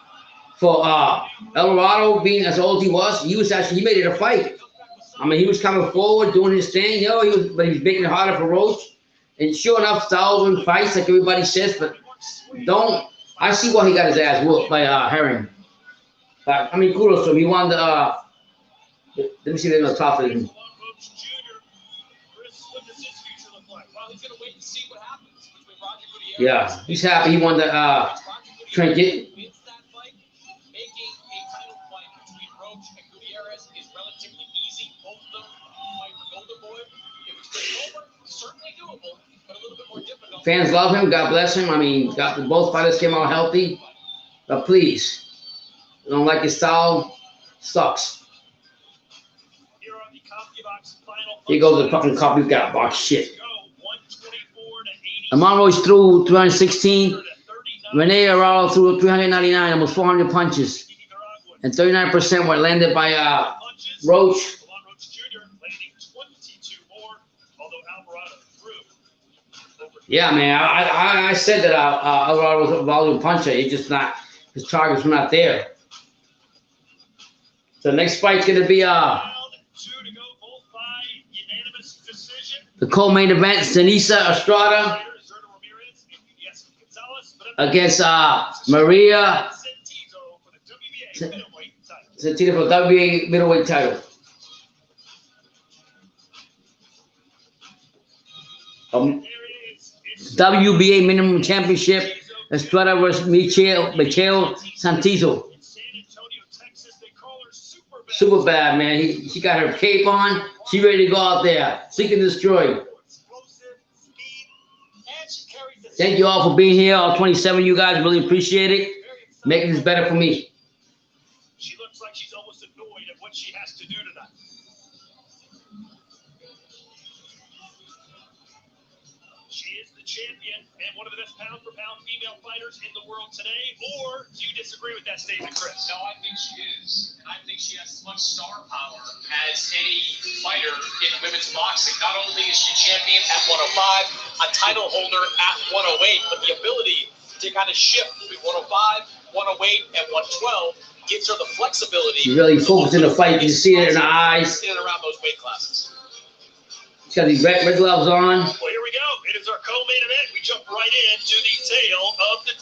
for Alvarado being as old as he made it a fight. I mean, he was coming forward, doing his thing, but he was making it harder for Roach. And sure enough, styles win fights, like everybody says, but I see why he got his ass whooped by Herring. I mean, kudos to him. He won the, let me see if they're going to talk to him. Yeah, he's happy. He won the trinket. Fans love him. God bless him. I mean, both fighters came out healthy. But please, I don't like his style. Sucks. Here goes the fucking copy box shit. Amaro's threw 316. Rene Araujo threw 399, almost 400 punches. And 39% were landed by Roach. Yeah, man, I said that Alvarado was a volume puncher. He just not, his targets were not there. So the next fight's gonna be the co-main event, Seniesa Estrada against Maria Santino for the WBA middleweight title. WBA minimum championship, Estrada versus Michael Santizo. Super bad, man. She got her cape on. She ready to go out there. Seek and destroy. Thank you all for being here. All 27 of you guys. Really appreciate it. Making this better for me. She looks like she's almost annoyed at what she has to do tonight. She is the champion and one of the best pound-for-pound female fighters in the world today. Or do you disagree with that statement, Chris? No, I think she is. And I think she has as much star power as any fighter in women's boxing. Not only is she champion at 105, a title holder at 108, but the ability to kind of shift between 105, 108, and 112 gives her the flexibility. She really focused in the fight. You see it in her eyes. In and around those weight classes. She's got these red gloves on. Well, here we go. It is our co-main event. We jump right into the tale of the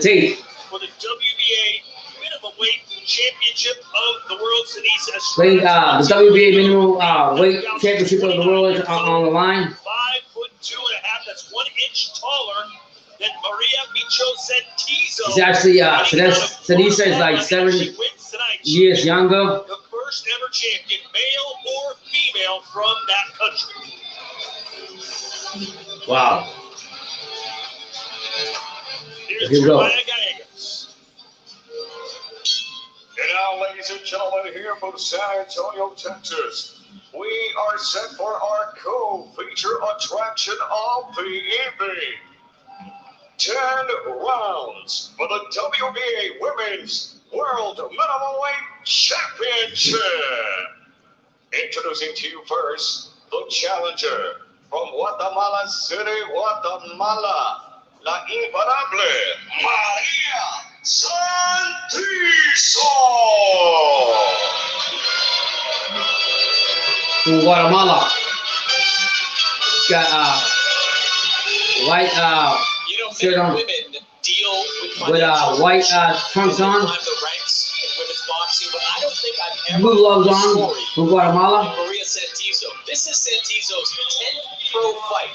tape. For the WBA minimum weight championship of the world, Seniesa Estrada. The WBA minimum weight championship of the world is on the line. 5'2.5". That's 1 inch taller than Maria Micho Santizo. It's actually Seniesa is like 7 years younger. The first ever champion, male or female, from that country. Wow. Here's Here we go. And now, ladies and gentlemen, here from San Antonio, Texas, we are set for our co-feature attraction of the evening. 10 rounds for the WBA Women's World Minimum Weight Championship. Introducing to you first, the challenger from Guatemala City, Guatemala, la imparable Maria Santizo. From Guatemala. Got white shirt on women deal with white trunks on. Blue gloves on from Guatemala. Maria Santizo. This is Santizo's 10th pro fight.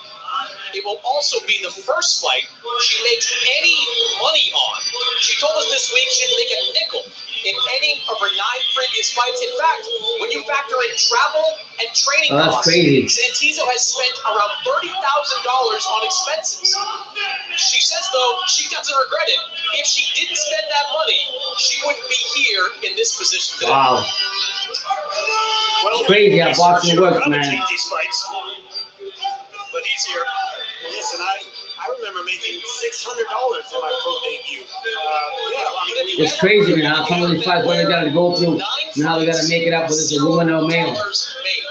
It will also be the first fight she makes any money on. She told us this week she didn't make a nickel in any of her 9 previous fights. In fact, when you factor in travel and training costs, Santizo has spent around $30,000 on expenses. She says, though, she doesn't regret it. If she didn't spend that money, she wouldn't be here in this position today. Wow. Well, crazy how boxing works, man. These fights. But he's here. Listen, I remember making $600 in my pro debut. It's crazy, man, how some of these fights, what they got to go through, and how they got to make it up with this aluminum male.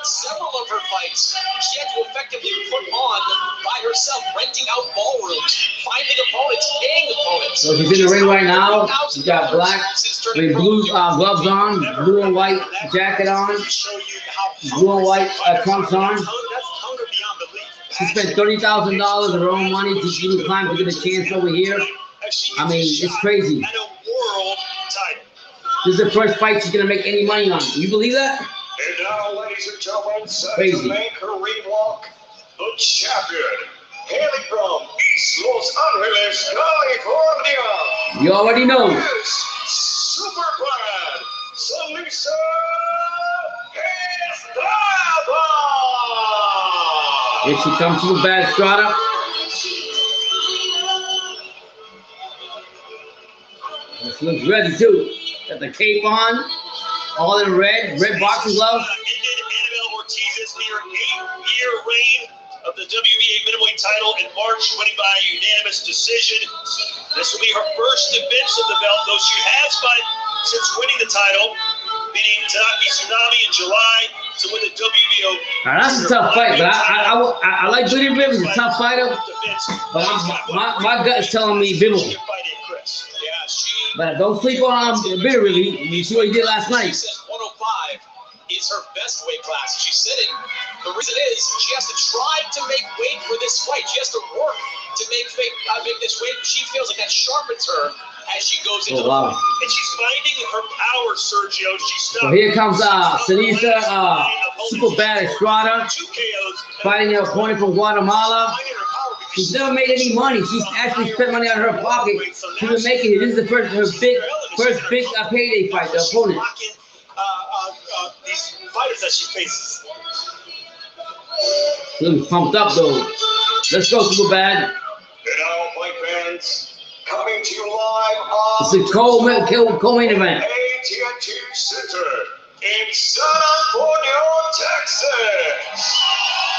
Several of her fights she had to effectively put on by herself, renting out ballrooms, finding opponents, paying opponents. So she's in the ring right now. She's got black, with blue gloves on, blue and white jacket on, blue and white trunks on. She spent $30,000 of her own money to even climb to get a chance over here. I mean, it's crazy. This is the first fight she's gonna make any money on. You believe that? And now, ladies and gentlemen, set to make her ring walk, the champion, hailing from East Los Angeles, California. You already know. Super Brad, Seniesa Estrada. Here she comes to the bad Estrada. This looks ready too. Got the cape on, all in red boxing gloves. Ended Annabelle Ortiz's near 8-year reign of the WBA middleweight title in March, winning by unanimous decision. This will be her first defense of the belt, though she has fought since winning the title, beating Tanaki Tsunami in July to win the WBO. Now, that's a tough fight, but I like Bitty Rivers, a tough fighter. But my gut is telling me Bibble. But don't sleep on Bitty Rivers. You see what he did last night. 105 is her best weight class. She said it. The reason is she has to try to make weight for this fight. She has to work to make this weight. She feels like that sharpens her as she goes into the fight. And she's finding her power, Sergio. So here comes Seniesa Super Bad Estrada, fighting her opponent from Guatemala. She's never made any money. She's actually spent money out of her pocket. She's been making it. This is her first big payday fight, the opponent. These fighters that she faces. She's pumped up though. Let's go, Super Bad. And now, fight fans, coming to you live on It's a co-main event. AT&T Center in San Antonio, Texas.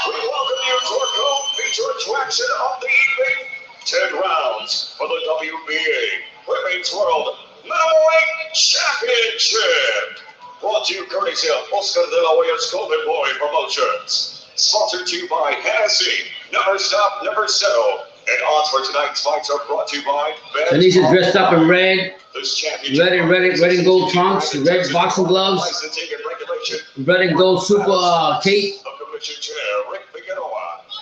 We welcome you to our co-feature attraction of the evening. 10 rounds for the WBA Women's World Middleweight Championship. Brought to you courtesy of Oscar de la Hoya's Golden Boy Promotions. Sponsored to you by Hennessy, Never Stop, Never Settle. And odds for tonight's fights are brought to you by Tanisha dressed up in red and gold trunks, red boxing gloves, red and gold super cape.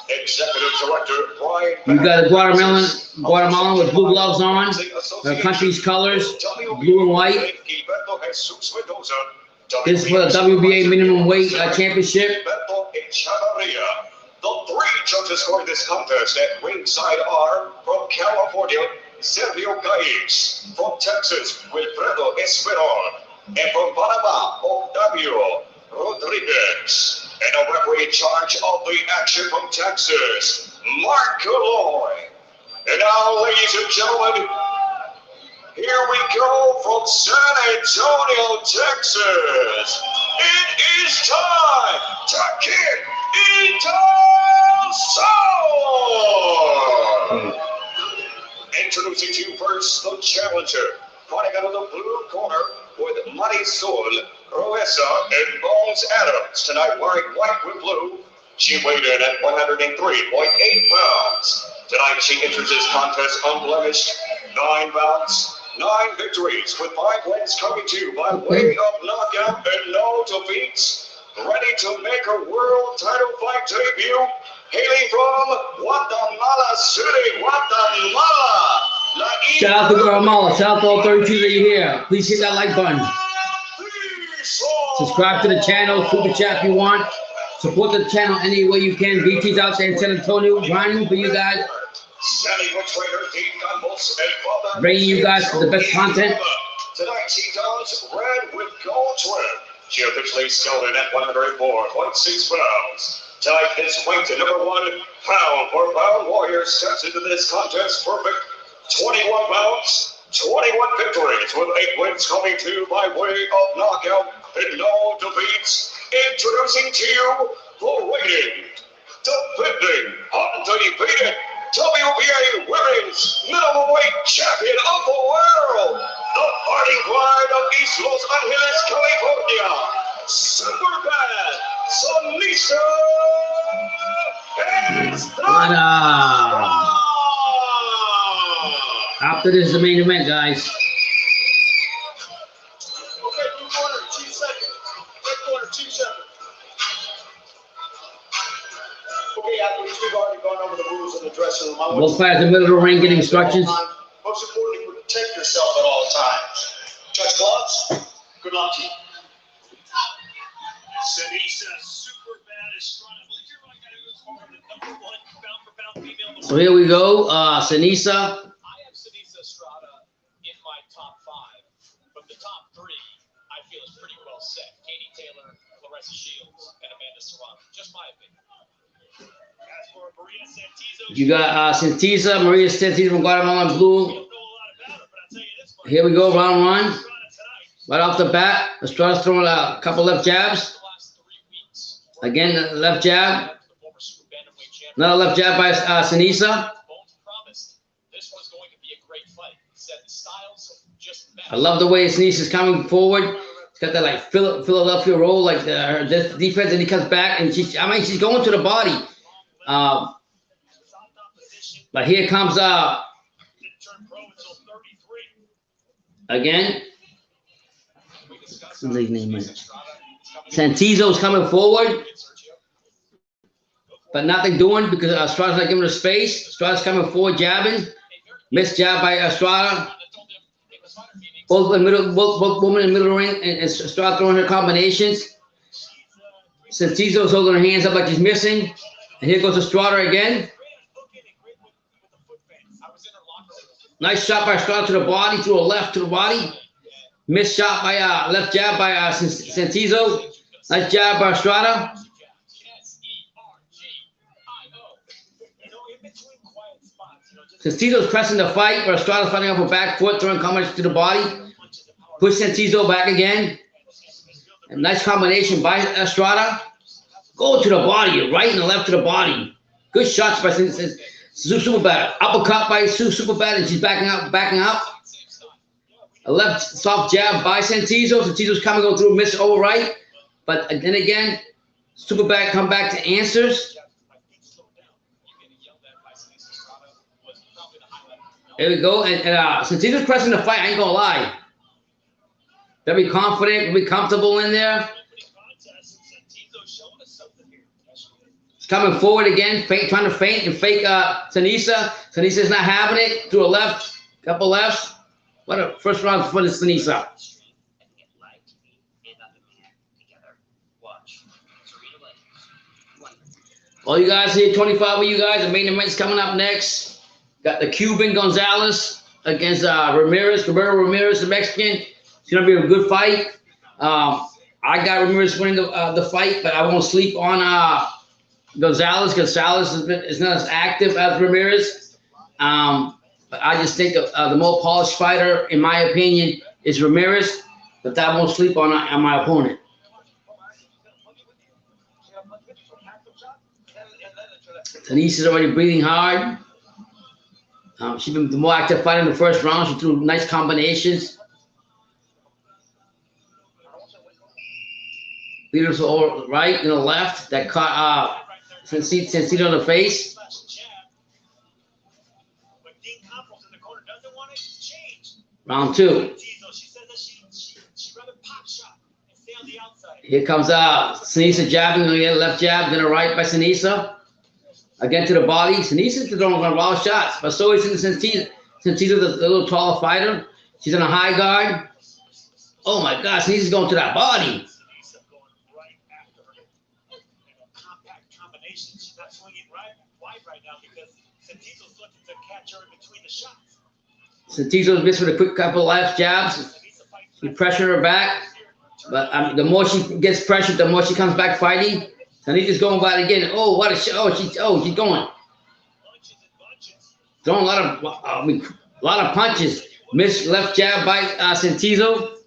Executive Director Brian. You got a Guatemalan with blue gloves on, her country's colors, blue and white. This is for the WBA minimum weight championship. The 3 judges scoring this contest at ringside are from California, Sergio Gallegos, from Texas, Wilfredo Esperon, and from Panama, Octavio Rodriguez. And a referee in charge of the action from Texas, Mark Colloy. And now, ladies and gentlemen, here we go from San Antonio, Texas. It is time to kick into sound. Introducing to you first the challenger, fighting out of the blue corner with Marisol Roesa and Bones Adams. Tonight wearing white with blue. She weighed in at 103.8 pounds. Tonight she enters this contest unblemished. 9 bouts, 9 victories, with 5 wins coming to you by way of knockout and no defeats. Ready to make her world title fight debut, hailing from Guatemala City, Guatemala. Shout out to Guatemala. Shout out to all 32 that you're here. Please hit that like button. Subscribe to the channel. Super chat if you want. Support the channel any way you can. BT's out there in San Antonio, grinding for you guys. Bringing you guys the best content. Tonight she does red with gold trim. She officially skilled in at 104.6 pounds. Tonight is ranked number 1 pound for pound warrior steps into this contest perfect. 21 bouts, 21 victories with 8 wins coming to you by way of knockout and no defeats. Introducing to you the reigning, defending, undefeated WBA Women's Middleweight Champion of the World, the Fighting Pride of East Los Angeles, California, Super Bad Seniesa Estrada. After this is the main event, guys. Okay, blue corner, 2 seconds. Red corner, 2 seconds. Okay, athletes, we've already gone over the rules in the dressing room. Both fighters in the middle of the ring getting instructions. Most importantly, protect yourself at all times. Touch gloves. Good luck to you. Seniesa Super Bad Estrada. I believe you're right, guy who's far the number 1 pound-for-pound female. So here we go. Seniesa. Seniesa Estrada in my top 5, but the top 3 I feel is pretty well set. Katie Taylor, Clarissa Shields, and Amanda Serrano. Just my opinion. As for Maria Santizo, You got Seniesa, Maria Santisa from Guatemala in blue. don't know a lot about her, but I'll tell you this much. Here we go, round 1. Estrada tonight. Right off the bat, Estrada's throwing a couple left jabs. The last 3 weeks. Again, left jab. The former super bantamweight champion. Another left jab by Seniesa. Bones promised this was going to be a great fight. Said the styles just matched. I love the way Senesa's coming forward. It's got that like Philadelphia roll, like her defense, and he comes back, and she's going to the body. But here comes again. Santizo's coming forward, but nothing doing because Estrada's not giving her space. Estrada's coming forward, jabbing. Missed jab by Estrada. Both women in the middle of the ring, and Estrada throwing her combinations. Santizo's holding her hands up like she's missing. And here goes Estrada again. Nice shot by Estrada to the body, through a left to the body. Missed shot by left jab by Santizo. Nice jab by Estrada. Santizo's pressing the fight, but Estrada's fighting off her back foot, throwing combinations to the body. Push Santizo back again. A nice combination by Estrada. Go to the body, right and left to the body. Good shots by Superbad. Uppercut by Superbad, and she's backing out. A left soft jab by Santizo. Santizo's coming, go through, miss over right. But then again, Superbad come back to answers. There we go. And Santizo's pressing the fight, I ain't gonna lie. Very confident, very comfortable in there. He's coming forward again, trying to feint and fake Seniesa. Senesa's not having it. Through a left, couple lefts. What a first round for the Seniesa. All you guys here, 25 of you guys, the main event's coming up next. Got the Cuban Gonzalez against Ramirez, Gilberto Ramirez, the Mexican. It's going to be a good fight. I got Ramirez winning the fight, but I won't sleep on Gonzalez. Gonzalez is not as active as Ramirez. But I just think the more polished fighter, in my opinion, is Ramirez. But I won't sleep on my opponent. Senesa's already breathing hard. She's been the more active fighter in the first round. She threw nice combinations. Leaders all right and the left. That caught Sensito on the face. Round two. Here comes Seniesa jabbing again, left jab, then a right by Seniesa. Again to the body. Senesa's throwing a lot of shots, but so is Seniesa. Senisa's a little taller fighter. She's in a high guard. Oh my God, Senesa's going to that body. Sentizo's missed with a quick couple left jabs. He pressured her back, but the more she gets pressured, the more she comes back fighting. Senesa's going by it again. Oh, what a shot! She's going. Throwing a lot of punches. Missed left jab by Sentizo.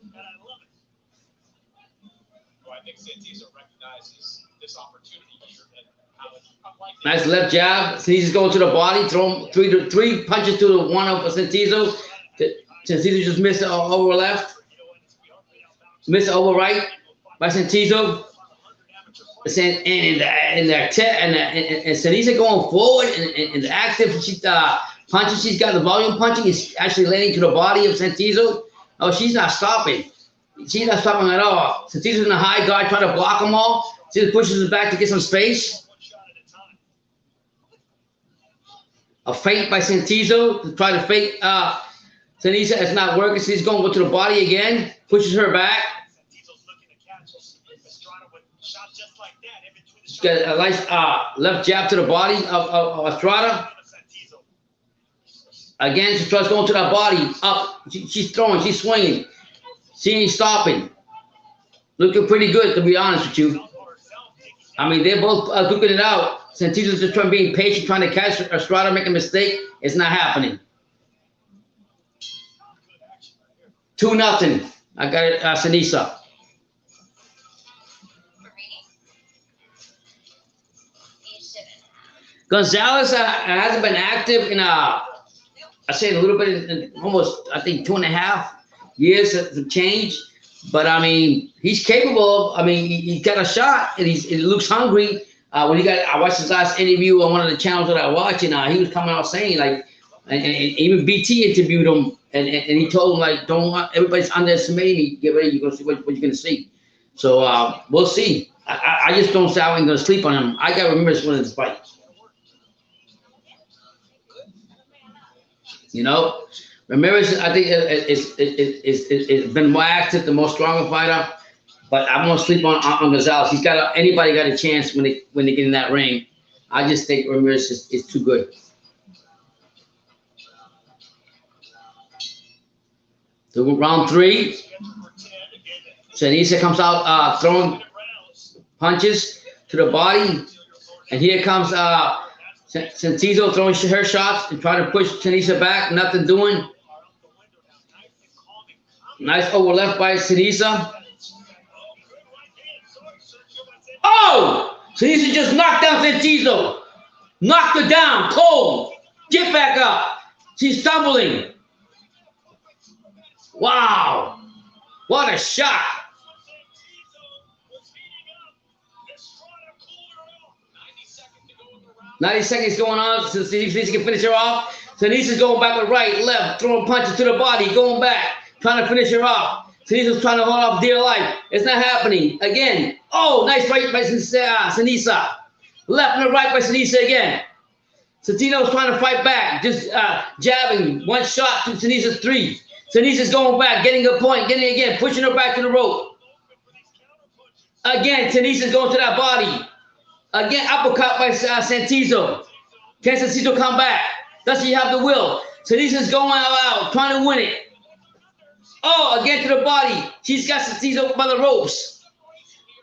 Nice left jab. Senisa's going to the body. Throw three punches to the one of Sentizo. Sentizo just missed over left. Missed over right by Sentizo. And Seniesa going forward and the active punches she's got, the volume punching is actually landing to the body of Sentizo. Oh, she's not stopping. She's not stopping at all. Sentizo's in a high guard trying to block them all. She pushes her back to get some space. A feint by Sentizo to try to fake Seniesa. It's not working. So he's going to go to the body again. Pushes her back. She's got a nice left jab to the body of Estrada. Again, Estrada's going to that body. Up. She's throwing. She's swinging. She ain't stopping. Looking pretty good, to be honest with you. I mean, they're both duking it out. Sentizo's just being patient, trying to catch Estrada, make a mistake. It's not happening. 2-0. I got it, Seniesa. Gonzalez hasn't been active in I say a little bit, in almost I think 2.5 years to change. But I mean, he's capable. I mean, he got a shot, and he looks hungry. When I watched his last interview on one of the channels that I watch, and he was coming out saying like, and even BT interviewed him, and he told him like, everybody's underestimating me. Get ready, you're gonna see what you're gonna see. So we'll see. I just don't say I ain't gonna sleep on him. I got Ramirez winning this fight. You know, Ramirez, I think is been more active, the more stronger fighter. But I'm gonna sleep on Gonzalez. Anybody got a chance when they get in that ring. I just think Ramirez is too good. So round 3. Seniesa comes out throwing punches to the body, and here comes Sentizo throwing her shots and trying to push Seniesa back. Nothing doing. Nice over left by Seniesa. Oh! Seniesa just knocked down Sentizo. Knocked her down, cold. Get back up. She's stumbling. Wow. What a shot. 90 seconds going on. So Seniesa can finish her off. Seniesa's going back with right, left, throwing punches to the body, going back, trying to finish her off. Seniesa's trying to hold off dear life. It's not happening. Again. Oh, nice right by Seniesa. Left and right by Seniesa again. Santino's trying to fight back. Just jabbing. One shot to Seniesa's 3. Seniesa's going back, getting a point, getting it again, pushing her back to the rope. Again, Seniesa's going to that body. Again, uppercut by Sentizo. Can Sentizo come back? Does she have the will? Seniesa's going out, trying to win it. Oh, again to the body. She's got Sentizo by the ropes.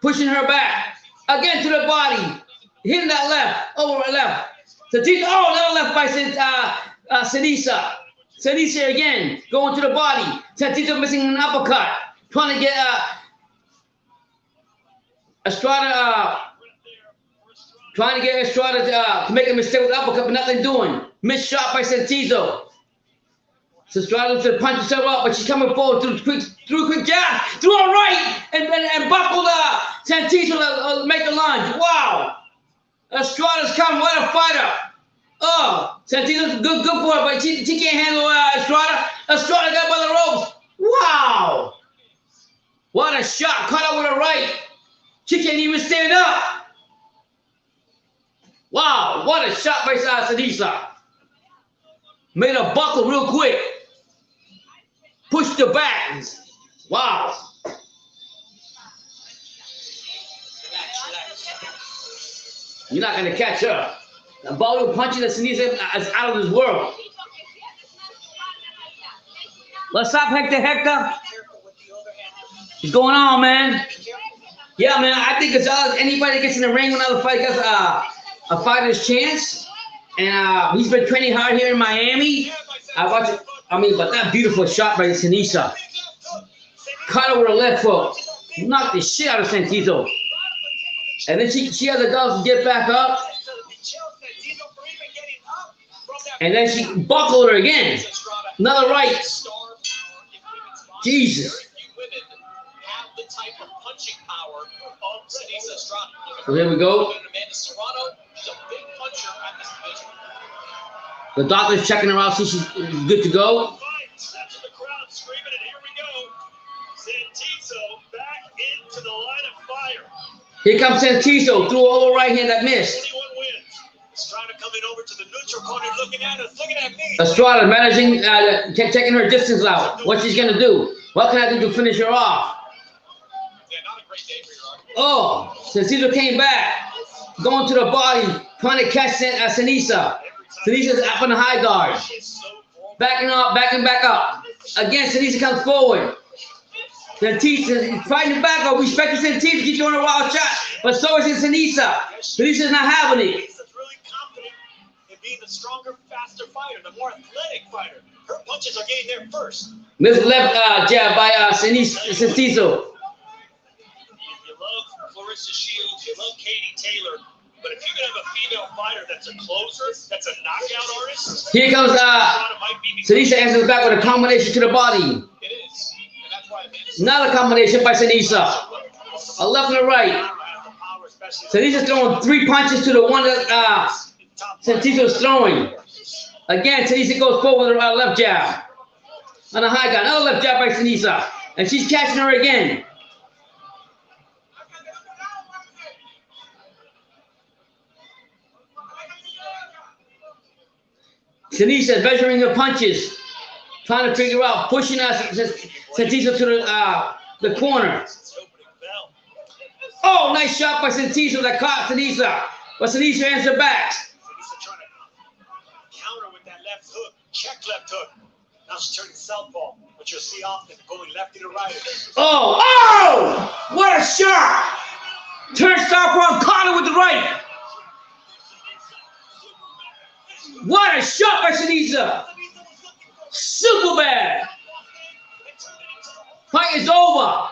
Pushing her back. Again to the body. Hitting that left. Over her left. Sentizo, oh, another left by Seniesa. Seniesa again, going to the body. Sentizo missing an uppercut. Trying to get Estrada, to make a mistake with the uppercut, but nothing doing. Missed shot by Sentizo. So Estrada to punch herself up, but she's coming forward through a quick jab, through her right, and buckled Sentizo to make a lunge. Wow. Estrada's coming. What a fighter. Oh, Sentizo's good for her, but she can't handle Estrada. Estrada got by the ropes. Wow. What a shot. Caught her with her right. She can't even stand up. Wow. What a shot by Seniesa. Made her buckle real quick. Pushed her back. Wow. You're not going to catch her. The ball punching that Seniesa is out of this world. What's up, Hector? What's going on, man? Yeah, man, I think Gonzalez, anybody that gets in the ring with another fight gets a fighter's chance. And he's been training hard here in Miami. I watch it. I mean, but that beautiful shot by Seniesa. Caught her with her left foot. Knocked the shit out of Sentizo. And then she had the guts to get back up. And then she buckled her again. Another right. Jesus. So here we go. The doctor's checking her out, see she's good to go. Here comes Sentizo, threw all the right hand that missed. Estrada coming over to the neutral corner, looking at us, looking at me. Estrada managing, checking her distance out. What she's gonna do? What can I do to finish her off? Yeah, not a great day for your argument. Oh, Sentizo came back, going to the body, trying to catch Seniesa. Seniesa's up on the high guard, backing up, backing back up. Again, Seniesa comes forward. Sentiesa fighting back up, respecting Sentiesa, keep throwing a wild shot, but so is Seniesa. Seniesa's not having it. Being the stronger, faster fighter, the more athletic fighter. Her punches are getting there first. This left jab by Sentizo. If you love Clarissa Shields, you love Katie Taylor, But if you can have a female fighter that's a closer, that's a knockout artist. Here comes Seniesa answers back with a combination to the body. It is. And that's why Another combination by Seniesa. A left and a right. Seniesa's throwing 3 punches to the one that Seniesa was throwing. Again, Seniesa goes forward with a left jab. On a high guy. Another left jab by Seniesa. And she's catching her again. Seniesa measuring the punches, trying to figure out, pushing Seniesa to the corner. Oh, nice shot by Seniesa that caught Seniesa. But Seniesa answered back. Seniesa trying to counter with that left hook, check left hook. Now she's turning southpaw, which you'll see often, going lefty to right. Oh, what a shot! Turn southpaw and caught her with the right. What a shot by Seniesa! Super bad. Fight is over.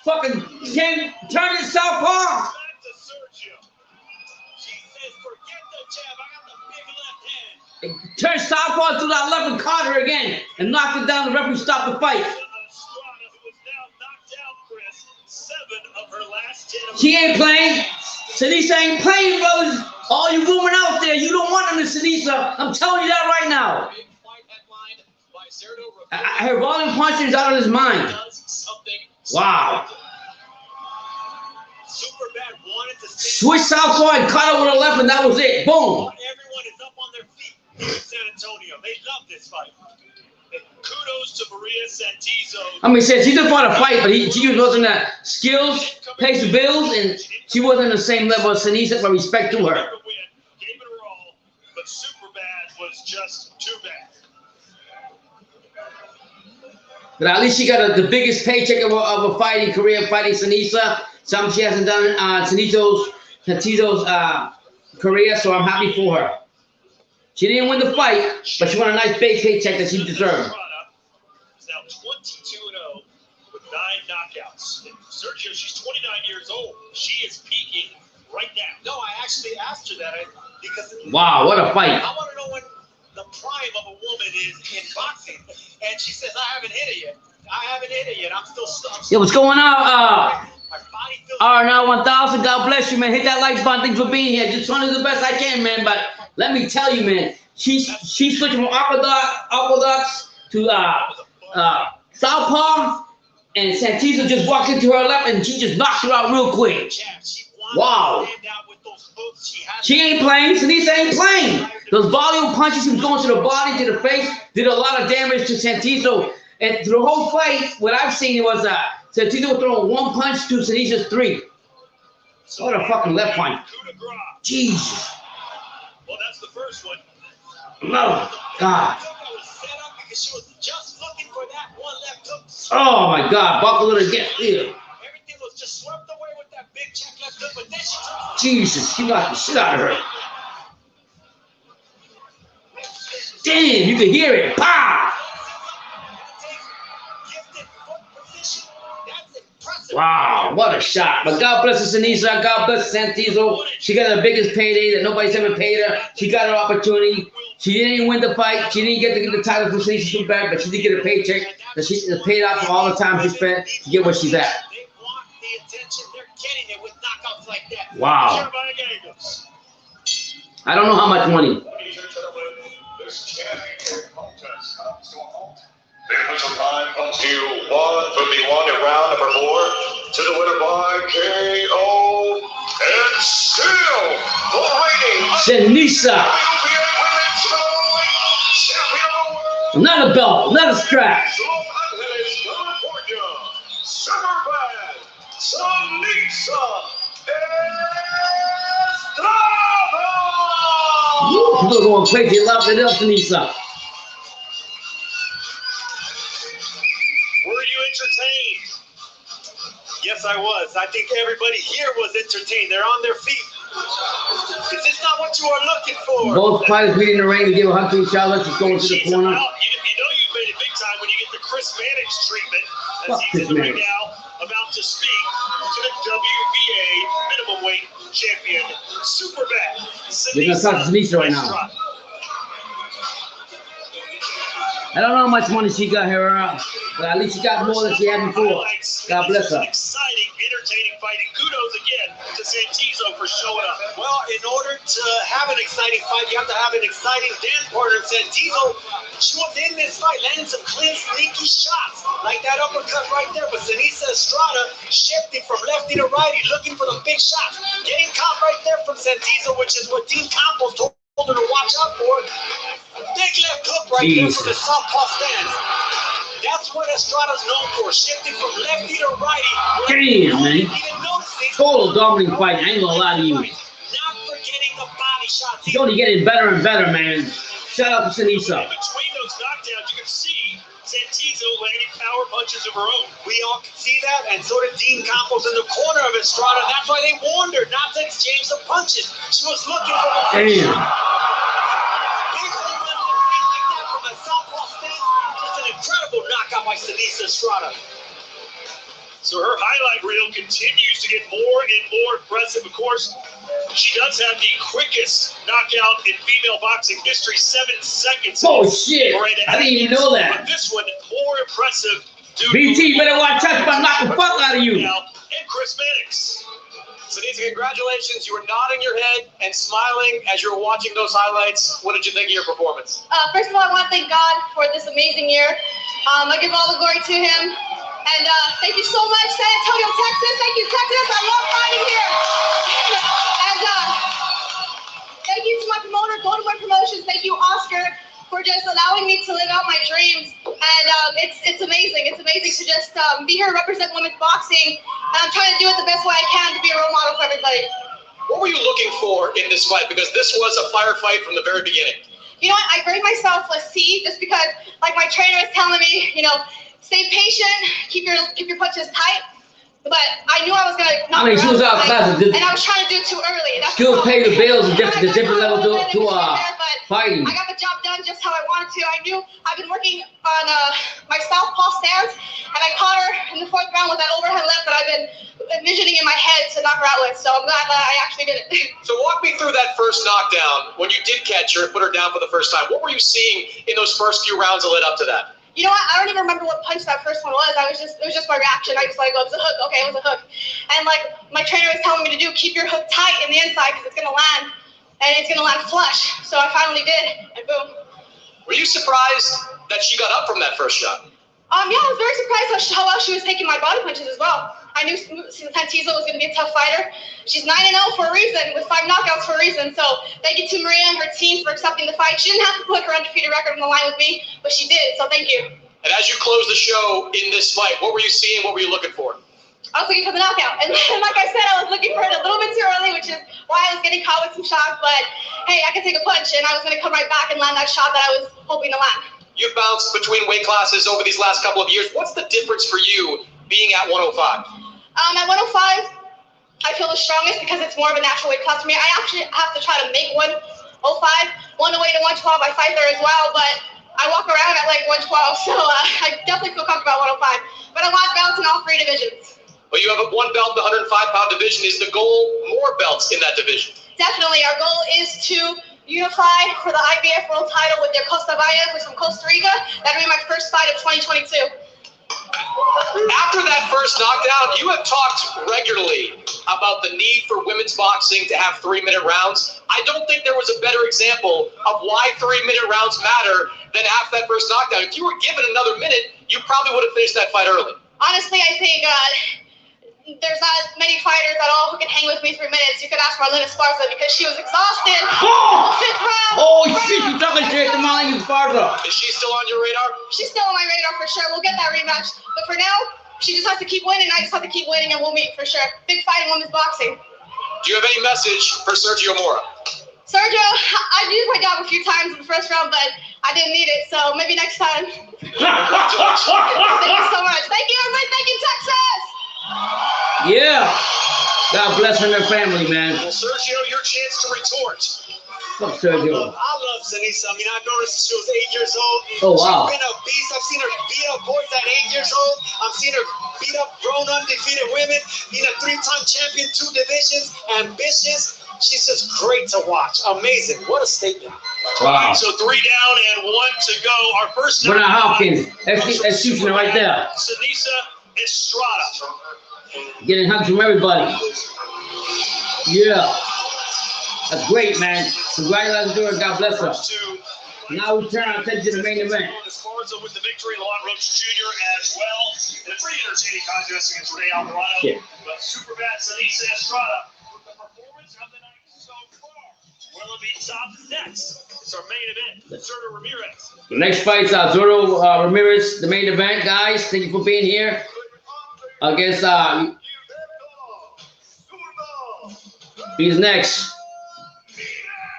Fucking can't turn it southpaw. Turn southpaw to that left and caught her again and knocked it down. The referee stopped the fight. She ain't playing. Seniesa ain't playing, brothers. All you women out there, you don't want him to Seniesa. I'm telling you that right now. Her volume puncher is out of his mind. Wow. Switch southpaw and caught her with a left, and that was it. Boom. Everyone is up on their feet here in San Antonio. They love this fight. And kudos to Maria Santizo. I mean, she just fought a fight, but she wasn't that skills, pays the bills, and she wasn't the same level as Seniesa, but respect to her. Gave it her all, but super bad was just too bad. But at least she got the biggest paycheck of a fighting career, fighting Seniesa. Something she hasn't done in Santito's career, so I'm happy for her. She didn't win the fight, but she won a nice big paycheck that she deserved. Is now 22-0 with 9 knockouts. And Sergio, she's 29 years old. She is peaking right now. No, I actually asked her that because. Wow, what a fight! I want to know when the prime of a woman is in boxing, and she says, "I haven't hit it yet. I haven't hit it yet. I'm still stuck." Yeah, what's going on? now 1000, God bless you, man. Hit that like button. Thanks for being here. Just trying to do the best I can, man. But let me tell you, man, she's switching from orthodox to southpaw, and Santisa just walked into her left, and she just knocked her out real quick. Wow. She ain't playing. Seniesa ain't playing. Those volume punches from going to the body, to the face, did a lot of damage to Santisa. And through the whole fight, what I've seen was Santisa was throwing 1 punch to Senesa's 3. What a fucking left punch. Jesus. Well, that's the first one. No, God. Oh my God, buckle it again. Ew. Everything was just swept away with that big check left hook, but then she took Jesus, she got the shit out of her. Damn, you can hear it. Pow! Wow, what a shot. But God bless Seniesa. God bless Santisa. She got the biggest payday that nobody's ever paid her. She got her opportunity. She didn't win the fight. She didn't get the title from Seniesa too bad, but she did get a paycheck that she paid out for all the time she spent to get where she's at. They want the attention. They're getting it with knockouts like that. Wow. I don't know how much money. The official time comes to 1:51 in round number 4 to the winner by KO and still the reigning Seniesa. Another belt, another strap. Seniesa Estrada. People are going crazy. Love it up, Seniesa. Entertained. Yes, I was. I think everybody here was entertained. They're on their feet. Is this not what you are looking for? Both fighters beating the ring to give a hug to each other. She's going to the corner. You know you made it big time when you get the Chris Mannix treatment as Fuck he's in the ring Chris now, about to speak to the WBA minimum weight champion, Superman. They're gonna talk to Seniesa right now. I don't know how much money she got here, but at least she got more than she had before. God bless her. Exciting, entertaining fighting. Kudos again to Santizo for showing up. Well, in order to have an exciting fight, you have to have an exciting dance partner. Santizo, she was in this fight, landing some clean, sneaky shots, like that uppercut right there. But Seniesa Estrada shifting from lefty to righty, looking for the big shots. Getting caught right there from Santizo, which is what Dean Campos told her to watch out for. Big left hook right there from the southpaw stance. That's what Estrada's known for, shifting from lefty to righty. Damn, man. Total dominating fight. I ain't gonna lie to you. Not forgetting the body shots. She's only getting better and better, man. Shout out to Seniesa. In between those knockdowns, you can see Santizo landing power punches of her own. We all can see that, and so did Dean Campos in the corner of Estrada. That's why they warned her not to exchange the punches. She was looking for the Damn. from the southpaw stance. Just an incredible knockout by Seniesa Estrada. So her highlight reel continues to get more and more impressive. Of course, she does have the quickest knockout in female boxing history, 7 seconds. Oh shit! I didn't even know that. But this one more impressive. BT, better watch out if I knock the fuck out of you. And Chris Mannix. Seniesa, congratulations. You were nodding your head and smiling as you were watching those highlights. What did you think of your performance? First of all, I want to thank God for this amazing year. I give all the glory to Him. And thank you so much, San Antonio, Texas. Thank you, Texas. I love fighting here. And thank you to my promoter, Golden Boy Promotions. Thank you, Oscar, for just allowing me to live out my dreams. And it's amazing. It's amazing to just be here and represent women's boxing. And I'm trying to do it the best way I can to be a role model for everybody. What were you looking for in this fight? Because this was a firefight from the very beginning. You know what? I grade myself a C just because, like my trainer was telling me, you know, stay patient, keep your punches tight. But I knew I was gonna knock her she was out of class, and I was trying to do it too early. That's still pay the bills and I different level to fighting. I got the job done just how I wanted to. I knew I've been working on my southpaw stance, and I caught her in the 4th round with that overhead left that I've been envisioning in my head to knock her out with. So I'm glad that I actually did it. So walk me through that first knockdown when you did catch her and put her down for the first time. What were you seeing in those first few rounds that led up to that? You know what? I don't even remember what punch that first one was. It was just my reaction. I just like, oh, it was a hook. Okay, it was a hook. And like my trainer was telling me to do, keep your hook tight in the inside because it's gonna land, and it's gonna land flush. So I finally did, and boom. Were you surprised that she got up from that first shot? Yeah, I was very surprised how well she was taking my body punches as well. I knew Santizo was going to be a tough fighter. She's 9-0 for a reason, with 5 knockouts for a reason. So thank you to Maria and her team for accepting the fight. She didn't have to put her undefeated record on the line with me, but she did. So thank you. And as you close the show in this fight, what were you seeing? What were you looking for? I was looking for the knockout. And like I said, I was looking for it a little bit too early, which is why I was getting caught with some shots. But hey, I could take a punch, and I was going to come right back and land that shot that I was hoping to land. You've bounced between weight classes over these last couple of years. What's the difference for you being at 105? At 105, I feel the strongest because it's more of a natural weight class for me. I actually have to try to make 105, 108 to 112. I fight there as well, but I walk around at like 112, so I definitely feel comfortable at 105. But I want belts in all 3 divisions. Well, you have one belt in the 105-pound division. Is the goal more belts in that division? Definitely. Our goal is to unify for the IBF world title with their Costa Valle, who's from Costa Rica. That'll be my first fight of 2022. After that first knockdown, you have talked regularly about the need for women's boxing to have 3-minute rounds. I don't think there was a better example of why 3-minute rounds matter than after that first knockdown. If you were given another minute, you probably would have finished that fight early. Honestly, I think there's not many fighters at all who can hang with me 3 minutes. You could ask Marlena Esparza because she was exhausted. Oh shit, you talking shit to Marlena Esparza. Is she still on your radar? She's still on my radar for sure. We'll get that rematch. But for now, she just has to keep winning. I just have to keep winning, and we'll meet for sure. Big fight in women's boxing. Do you have any message for Sergio Mora? Sergio, I've used my job a few times in the first round, but I didn't need it. So maybe next time. Thank you so much. Thank you, everybody. Thank you, Texas. Yeah. God bless her and her family, man. Well, Sergio, your chance to retort. Fuck Sergio. I love love Seniesa. I mean, I've known her since she was 8 years old. Oh, wow. She's been a beast. I've seen her beat up boys at 8 years old. I've seen her beat up grown, undefeated women. Being a 3-time champion, 2 divisions, ambitious. She's just great to watch. Amazing. What a statement. Wow. So 3 down and 1 to go. Our first Bernard Hopkins, executioner right there. Seniesa Estrada. Getting hugs from everybody. Yeah. That's great, man. Congratulations to her. God bless her. Now we turn our attention to the main event. With the victory, Lon Roach Jr. as well. In a pretty entertaining contest against Rey Alvarado. Yeah. But super bad Seniesa Estrada with the performance of the night so far. Will it be top next? It's our main event. Zurdo Ramirez. The next fight's Zurdo Ramirez, the main event, guys. Thank you for being here. Against he's next.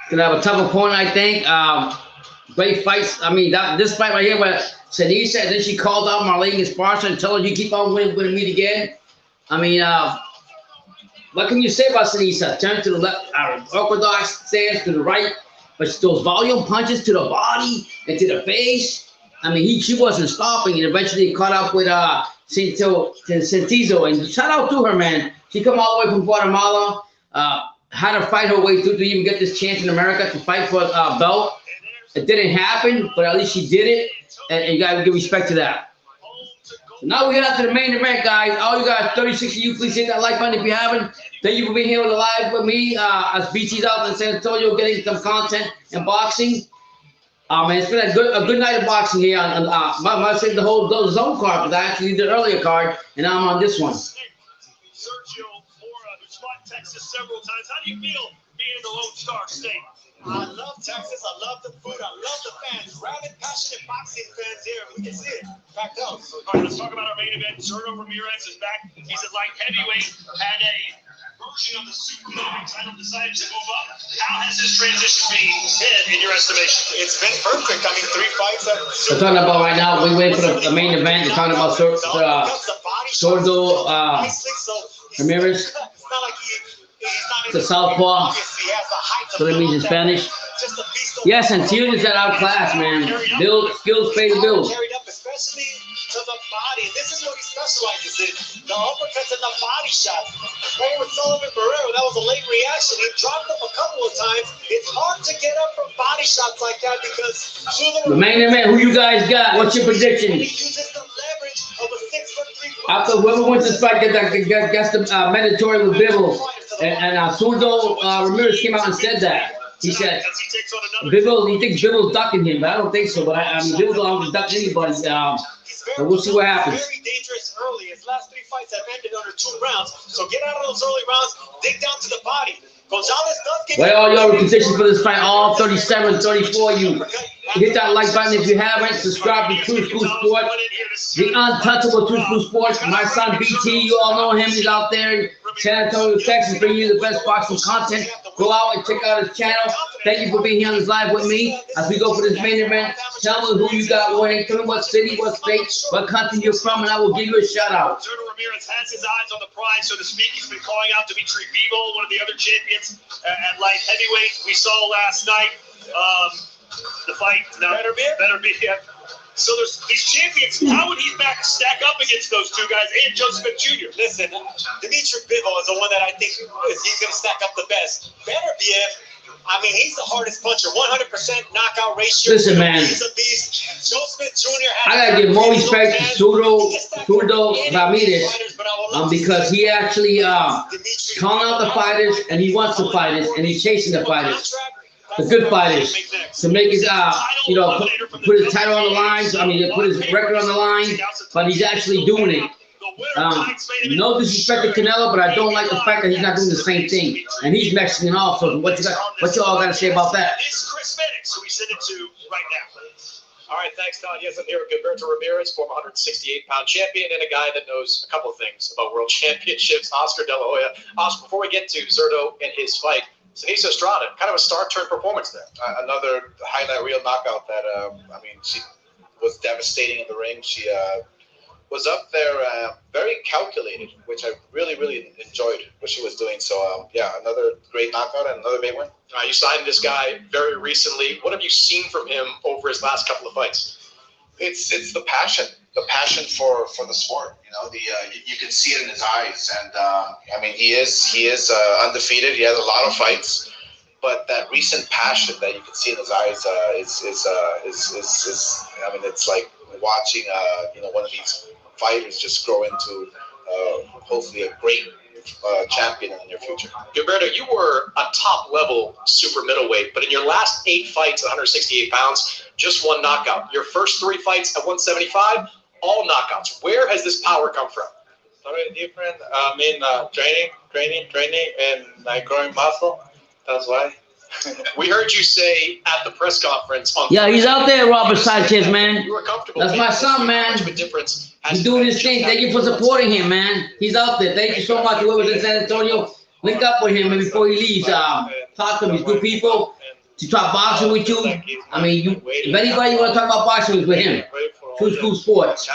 Gonna have a tough opponent, I think. Great fights. I mean, this fight right here where Seniesa, and then she called out Marlene Esparza and told her you keep on winning, we're gonna meet again. I mean, what can you say about Seniesa? Turn to the left, orthodox stance to the right, but those volume punches to the body and to the face. I mean, she wasn't stopping, and eventually caught up with Sentizo. And shout out to her, man. She come all the way from Guatemala. Had to fight her way through to even get this chance in America to fight for a belt. It didn't happen, but at least she did it, and you gotta give respect to that. So now we get out to the main event, guys. All you guys, 36 of you, please hit that like button if you haven't. Thank you for being here live with me as BT's out in San Antonio getting some content and boxing. Man, it's been a good night of boxing here. I saved the whole DAZN card because I actually did the earlier card, and now I'm on this one. Sergio Mora, who's fought Texas several times. How do you feel being in the Lone Star State? I love Texas. I love the food. I love the fans. Rabid, passionate boxing fans here. We can see it. Packed house. All right, let's talk about our main event. Zurdo Ramirez is back. He's at light heavyweight. Had a version of the Super title, decided to move up. How has this transition been in your estimation? It's been perfect. I mean, 3 fights. We're talking about right now. We wait for the main event. We're talking about Zurdo Ramirez. It's not like It's a southpaw, so that means in Spanish. Yes, and Tuni's at our class, man. Skills pay the bills. Especially to the body. This is what he specializes in. The uppercuts and the body shots. Playing with Sullivan Barrero, that was a late reaction. He dropped up a couple of times. It's hard to get up from body shots like that because the main event, who you guys got? What's your prediction? He uses the leverage of a 6'3" After whoever wins this fight gets the mandatory with Bivol. And Zurdo Ramirez came out and said that. He said, Bivol, he thinks Bivol's ducking him, but I don't think so. But I mean, Bivol don't duck anybody. But we'll see what happens. Very dangerous early. His last 3 fights have ended under 2 rounds. So get out of those early rounds, dig down to the body. Gonzalez does get. Well, all y'all petitions for this fight, all 37, 34 you. Hit that like button if you haven't. Subscribe to True School Sports, the untouchable True School Sports. My son BT, you all know him. He's out there in San Antonio, Texas, bringing you the best boxing content. Go out and check out his channel. Thank you for being here on this live with me as we go for this main event. Tell me who you got winning. Tell me what city, what state, what country you're from, and I will give you a shout out. Zurdo Ramirez has his eyes on the prize, so to speak. He's been calling out Dimitri Bivol, one of the other champions at light heavyweight. We saw last night the fight. Better be. Yeah. So there's these champions. How would he stack up against those two guys and Joe Smith Jr.? Listen, Dimitri Bivol is the one that I think he's going to stack up the best. Better be I mean, he's the hardest puncher. 100% knockout ratio. Listen, man. He's a beast. Joe Smith Jr. I gotta give more respect to Zurdo Ramirez because he actually calling out the fighters and he wants the fighters and he's chasing the fighters. The good fighters to make his put his title on the line. I mean, put his record on the line, but he's actually doing it. No disrespect to Canelo, but I don't like the fact that he's not doing the same thing, and he's Mexican also. What you all got to say about that? It's Chris Phoenix, who we send it to right now. All right, thanks, Don. Yes, I'm here with Gilberto Ramirez, former 168-pound champion, and a guy that knows a couple of things about world championships, Oscar De La Hoya. Oscar, before we get to Zurdo and his fight, Seniesa Estrada, kind of a star-turn performance there. Another highlight reel knockout that, I mean, she was devastating in the ring. She was up there, very calculated, which I really, really enjoyed what she was doing. So, yeah, another great knockout and another big win. You signed this guy very recently. What have you seen from him over his last couple of fights? It's the passion for the sport. You know, you can see it in his eyes, and I mean, he is undefeated. He has a lot of fights, but that recent passion that you can see in his eyes is I mean, it's like watching one of these fighters just grow into hopefully a great champion in the near future. Gilberto, you were a top-level super middleweight, but in your last 8 fights at 168 pounds, just 1 knockout. Your first 3 fights at 175, all knockouts. Where has this power come from? Totally different. I mean, training, and like growing muscle. That's why. We heard you say at the press conference on. Yeah, he's out there, Robert Sanchez, man. You were comfortable. That's my son, man. Much of a difference. He's doing his thing. Thank you for supporting him, man. He's out there. Thank you so much. Whoever's in San Antonio, link up with him before he leaves. Talk to him. He's good people. To talk boxing with you. I mean, if anybody want to talk about boxing, it's with him. True School Sports.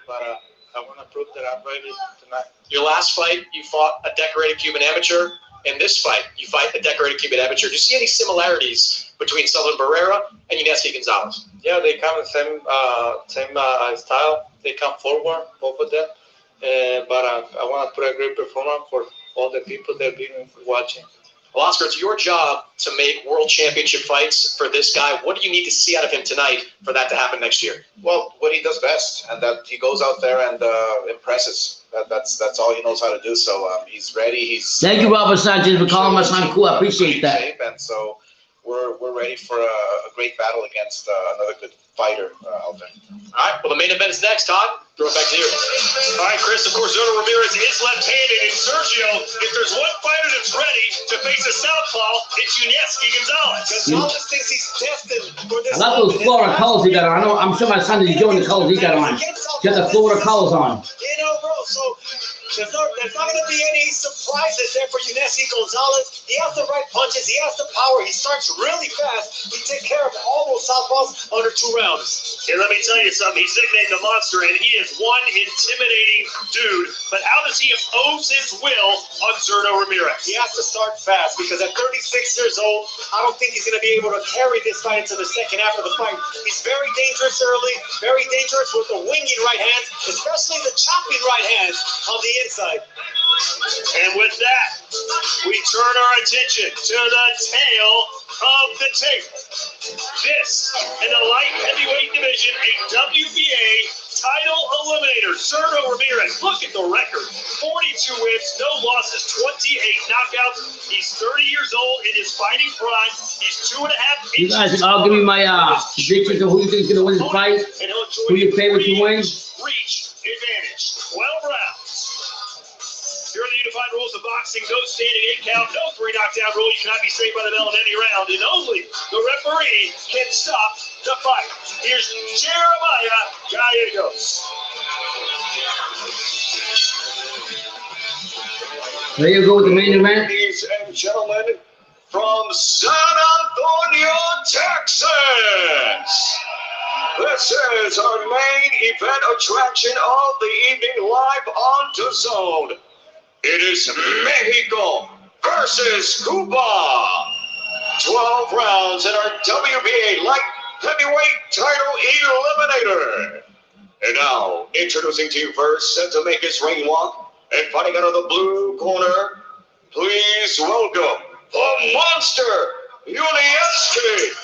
But I want to prove that I'm ready tonight. Your last fight, you fought a decorated Cuban amateur. In this fight, you fight a decorated Cuban amateur. Do you see any similarities between Sullivan Barrera and Yunieski Gonzalez? Yeah, they come the same style. They come forward, both of them. But I want to put a great performance for all the people that have been watching. Well, Oscar, it's your job to make world championship fights for this guy. What do you need to see out of him tonight for that to happen next year? Well, what he does best, and that he goes out there and impresses. That's all he knows how to do. So he's ready. Thank you, Robert Sanchez, for calling my son cool. I appreciate that. And so we're ready for a great battle against another good fighter out there. All right. Well, the main event is next, Todd. Throw it back to you. All right, Chris, of course, Zurdo Ramirez is left-handed, and Sergio, if there's one fighter that's ready to face a southpaw, it's Yunieski Gonzalez. Gonzalez thinks he's destined for this. I love those Florida colors he got on. I'm sure my son is enjoying the colors he got on. He got the Florida colors on. You know, bro, so there's not going to be any surprises there for Yunieski Gonzalez. He has the right punches. He has the power. He starts really fast. He takes care of all those southpaws under 2 rounds. And let me tell you something. He's nicknamed the Monster, and he is one intimidating dude. But how does he impose his will on Zurdo Ramirez? He has to start fast because at 36 years old, I don't think he's going to be able to carry this fight into the second half of the fight. He's very dangerous early, very dangerous with the winging right hands, especially the chopping right hands on the inside. And with that, we turn our attention to the tail of the tape. This, in the light heavyweight division, a WBA title eliminator, Zurdo Ramirez. Look at the record. 42 wins, no losses, 28 knockouts. He's 30 years old in his fighting prime. He's 2.5 inches. You guys, I'll give you my predictions of who you think is going to win this fight. Who your favorite to win? Reach advantage. 12 rounds. Here are the unified rules of boxing. No standing 8 count, no 3 knockdown rule. You cannot be saved by the bell in any round, and only the referee can stop the fight. Here's Jeremiah Gallegos. There you go with the main event. Ladies and gentlemen, from San Antonio, Texas. This is our main event attraction of the evening, live on DAZN. It is Mexico versus Cuba. 12 rounds in our WBA light heavyweight title eliminator. And now, introducing to you first, set to make his ring walk, and fighting out of the blue corner, please welcome the monster, Yunieski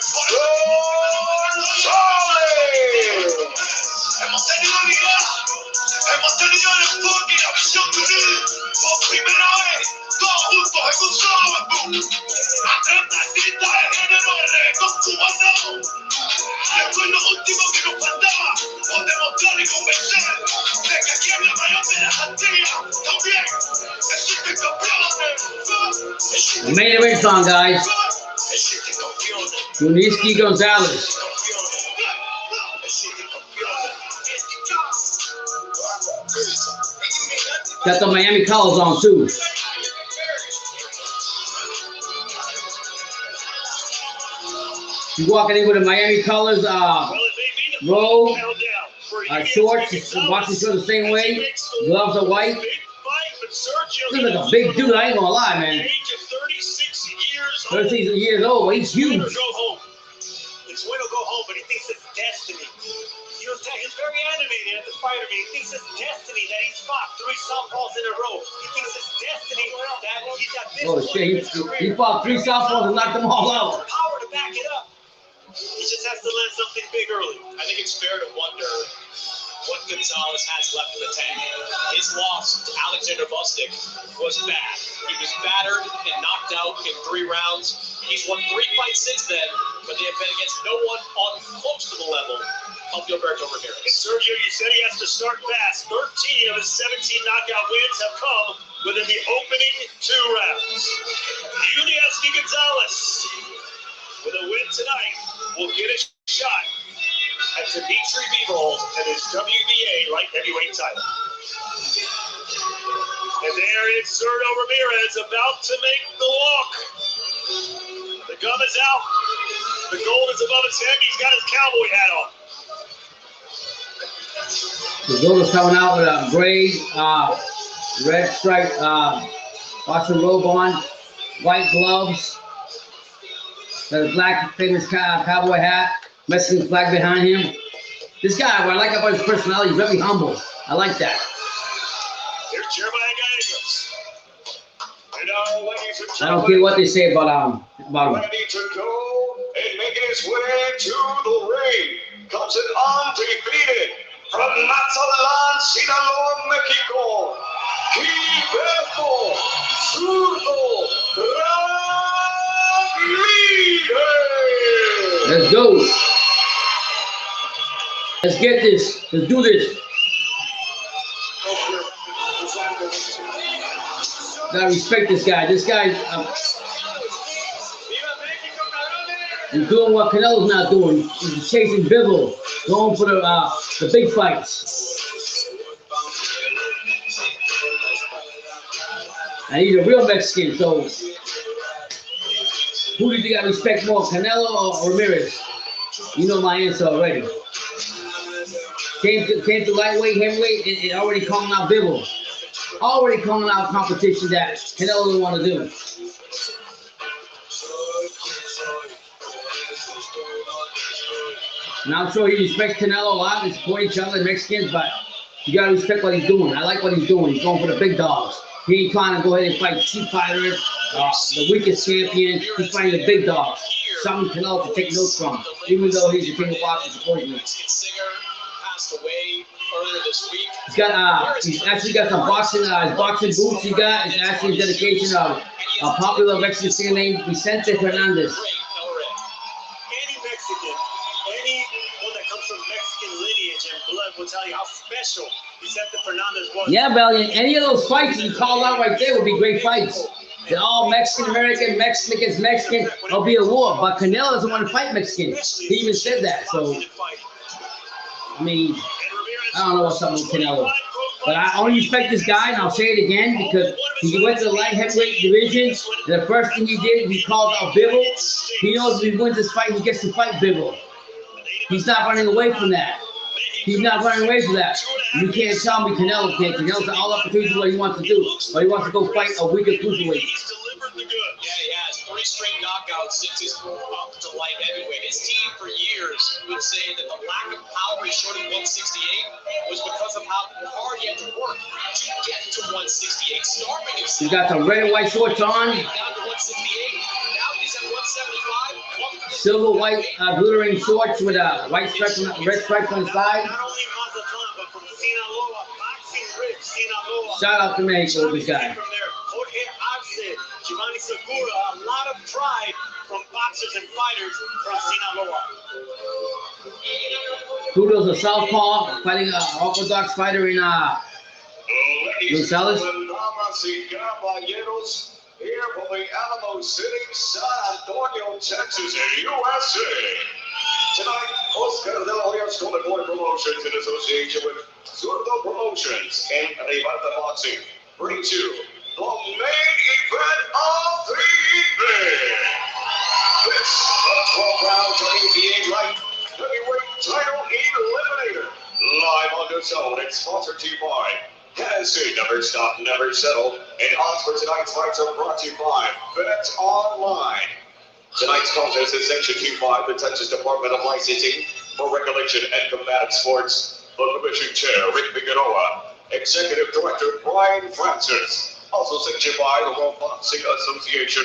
Gonzalez. Hemos tenido el enfoque y la visión de unir por primera vez, todos juntos en un solo bambú. Atlanta grita de género, el reggaetón cubano. Esto es lo último que nos faltaba, por demostrar y convencer de que aquí en la mayor de las Antillas también existen campeones. The main event song, guys. Yunieski Gonzalez. Got the Miami colors on too. You walking in with the Miami colors, robe, shorts, boxing shorts the same way. Gloves are white. Looks like a big dude. I ain't gonna lie, man. 36 years old. He's huge. It's win or go home, but he thinks it's destiny. He's very animated as a fighter. He thinks it's destiny that he's fought 3 southpaws in a row. He thinks it's destiny that he's got this. Oh shit! He fought 3 southpaws and knocked them all out. Power to back it up. He just has to land something big early. I think it's fair to wonder what Gonzalez has left in the tank. His loss to Alexander Bustic was bad. He was battered and knocked out in 3 rounds. He's won 3 fights since then, but they have been against no one on close to the level of Gilberto Ramirez. And Sergio, you said he has to start fast. 13 of his 17 knockout wins have come within the opening 2 rounds. Yunieski Gonzalez, with a win tonight, will get a shot at Dimitri Bivol and his WBA light heavyweight title. And there is Zurdo Ramirez about to make the walk. The gum is out. The gold is above his head. He's got his cowboy hat on. The Zurdo's coming out with a gray, red stripe boxing robe on, white gloves, the black famous cowboy hat. Mexican flag behind him. This guy, what I like about his personality, he's very humble. I like that. Here's Jeremiah Gallegos. I don't care what they say about him. Ready to go and making his way to the ring. Comes an undefeated from Mazatlan, Sinaloa, Mexico. Gilberto Zurdo Ramirez. Let's go. Let's get this. Let's do this. Gotta respect this guy. This guy, he's doing what Canelo's not doing. He's chasing Bivol, going for the big fights. And he's a real Mexican, so who do you think I respect more, Canelo or Ramirez? You know my answer already. Came to lightweight, heavyweight, and already calling out Bivol. Already calling out competition that Canelo doesn't want to do. And I'm sure he respects Canelo a lot. They support each other, Mexicans, but you gotta respect what he's doing. I like what he's doing. He's going for the big dogs. He ain't trying to go ahead and fight cheap fighters, the weakest champion. He's fighting the big dogs. Something Canelo can take notes from, even though he's the king of boxing, supposedly. Away earlier this week. He's actually got some boxing boots he got. It's actually a dedication of a popular Mexican singer named Vicente Fernandez. Any Mexican, anyone that comes from Mexican lineage and blood will tell you how special Vicente Fernandez was. Yeah, Bellion, any of those fights you called out right there would be great fights. They're all Mexican-American, Mexican against Mexican. It'll be a war, but Canelo doesn't want to fight Mexicans. He even said that, so... I mean, I don't know what's up with Canelo. But I only respect this guy, and I'll say it again, because he went to the light heavyweight division, and the first thing he did, he called out Bivol. He knows if he wins this fight, he gets to fight Bivol. He's not running away from that. He's not running away from that. You can't tell me Canelo can't. Canelo's got all opportunities what he wants to do. But he wants to go fight a weaker cruiserweight. Yeah, he has 3 straight knockouts since his move up to light heavyweight. His team for years would say that the lack of power he showed at 168 was because of how hard he had to work to get to 168, starving himself. He's got some red and white shorts on. Down to 168. Now he's at 175. Silver white glittering shorts with a white stripe, red stripes on the side. Not only Mazatlan, but from Sinaloa, boxing rich Sinaloa. Shout out to Mexico, this guy. From there, Jorge Arce, Giovanni Segura, a lot of pride from boxers and fighters from Sinaloa. Zurdo's a southpaw, fighting an orthodox fighter in Gonzalez. Here from the Alamo City, San Antonio, Texas, USA. Tonight, Oscar de la Hoya's Golden Boy Promotions in association with Zurdo Promotions and Rivalda Boxing brings you the main event of the evening. This is a 12-round WBA light heavyweight title eliminator. Live DAZN and sponsored to you by DAZN, Never Stop, Never Settle. And odds for tonight's fights are brought to you by Bet Online. Tonight's contest is Section 25, the Texas Department of Licensing for Regulation and Combative Sports. The Commission Chair, Rick Figueroa. Executive Director, Brian Francis. Also sanctioned by the World Boxing Association.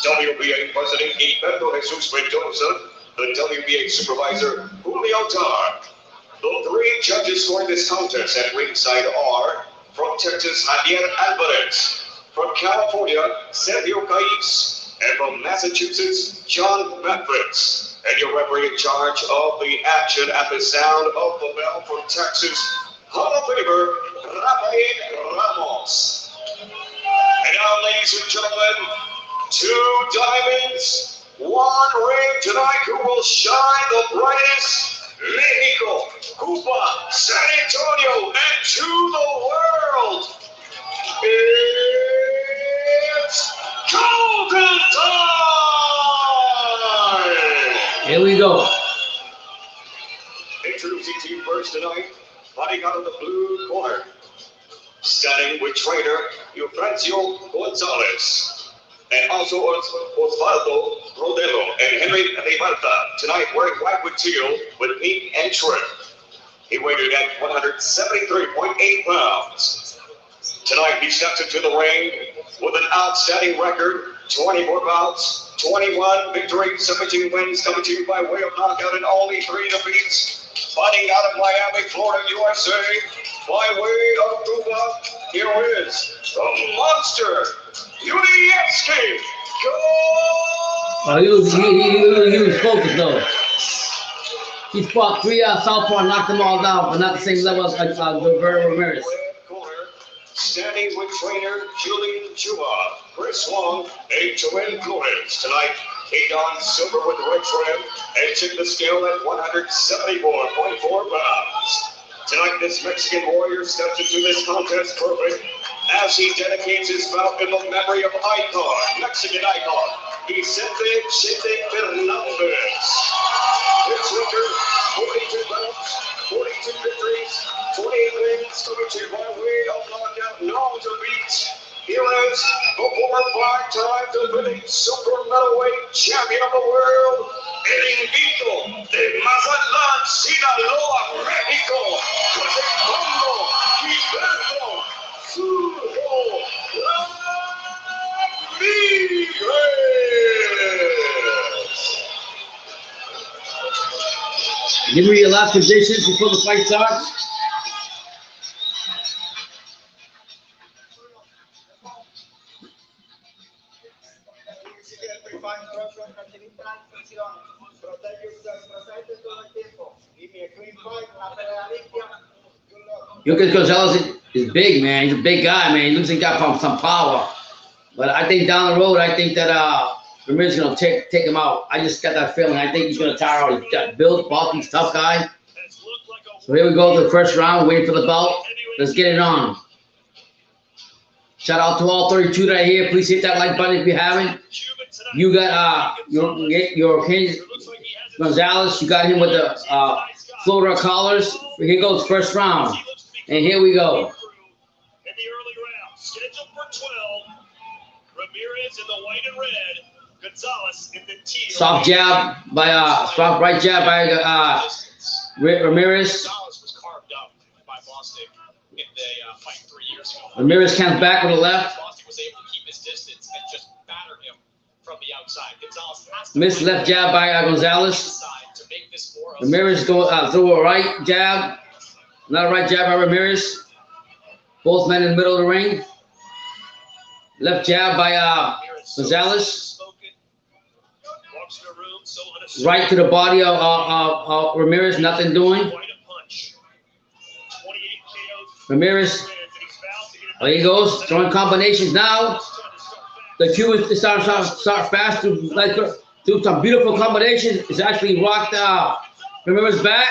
WBA President, Gilberto Jesus Mendoza. The WBA Supervisor, Julio Tar. The three judges scoring this contest at ringside are from Texas, Javier Alvarez. From California, Sergio Caiz. And from Massachusetts, John Memphis. And your referee in charge of the action at the sound of the bell from Texas, Hall of Famer, Rafael Ramos. And now, ladies and gentlemen, 2 diamonds, 1 ring tonight. Who will shine the brightest? Mexico, Cuba, San Antonio, and to the world. It's Golden Time! Here we go. Introducing to you first tonight, fighting out of the blue corner. Standing with trainer Yunieski Gonzalez. And also Osvaldo Rodelo and Henry Rivalta. Tonight wearing white with teal with pink and trim. He weighed in at 173.8 pounds. Tonight he steps into the ring with an outstanding record, 24 bouts, 21 victories, 17 wins, coming to you by way of knockout and only 3 defeats. Fighting out of Miami, Florida, USA, by way of Cuba, here is the monster, Yunieski Gonzalez. He was focused though. He fought 3 southpaw, knocked them all down, but not the same level as Zurdo Ramirez. Standing with trainer Julian Chua, Chris Wong, and Joanne Flores. Tonight, he donned silver with the red trim and took the scale at 174.4 pounds. Tonight, this Mexican warrior steps into this contest perfect as he dedicates his bout in the memory of Mexican icon, Vicente Chete Fernandez. His record, 42 bouts, 42 victories, 28 wins, coming to by way of knockout, no defeats. Here is the former 5-time defending super middleweight champion of the world, El Invicto de Mazatlán, Sinaloa, México, with the combo, Gilberto Zurdo Ramirez. Give me your last positions before the fight starts. Yunieski Gonzalez is big, man. He's a big guy, man. He looks like he got some power. But I think down the road, I think that Ramirez is going to take him out. I just got that feeling. I think he's going to tire out. He's got built, bulky, tough guy. So here we go to the first round, waiting for the belt. Let's get it on. Shout out to all 32 that are here. Please hit that like button if you haven't. You got your Gonzalez. You got him with the Florida collars. Here goes first round. And here we go. In the early round, scheduled for 12. Ramirez in the white and red. Gonzalez in the teal. Soft jab by soft right jab by Ramirez. Gonzalez was carved up by Bostic in the fight 3 years ago. Ramirez comes back with a left. Bostic was able to keep his distance and just batter him from the outside. Gonzalez has to Missed left jab by Gonzalez. to make this more Ramirez go through a right jab. Not a right jab by Ramirez. Both men in the middle of the ring. Left jab by Gonzalez. Right to the body of Ramirez. Nothing doing. Ramirez. There he goes. Throwing combinations now. The Cuban start fast to do some beautiful combinations. It's actually rocked Ramirez back.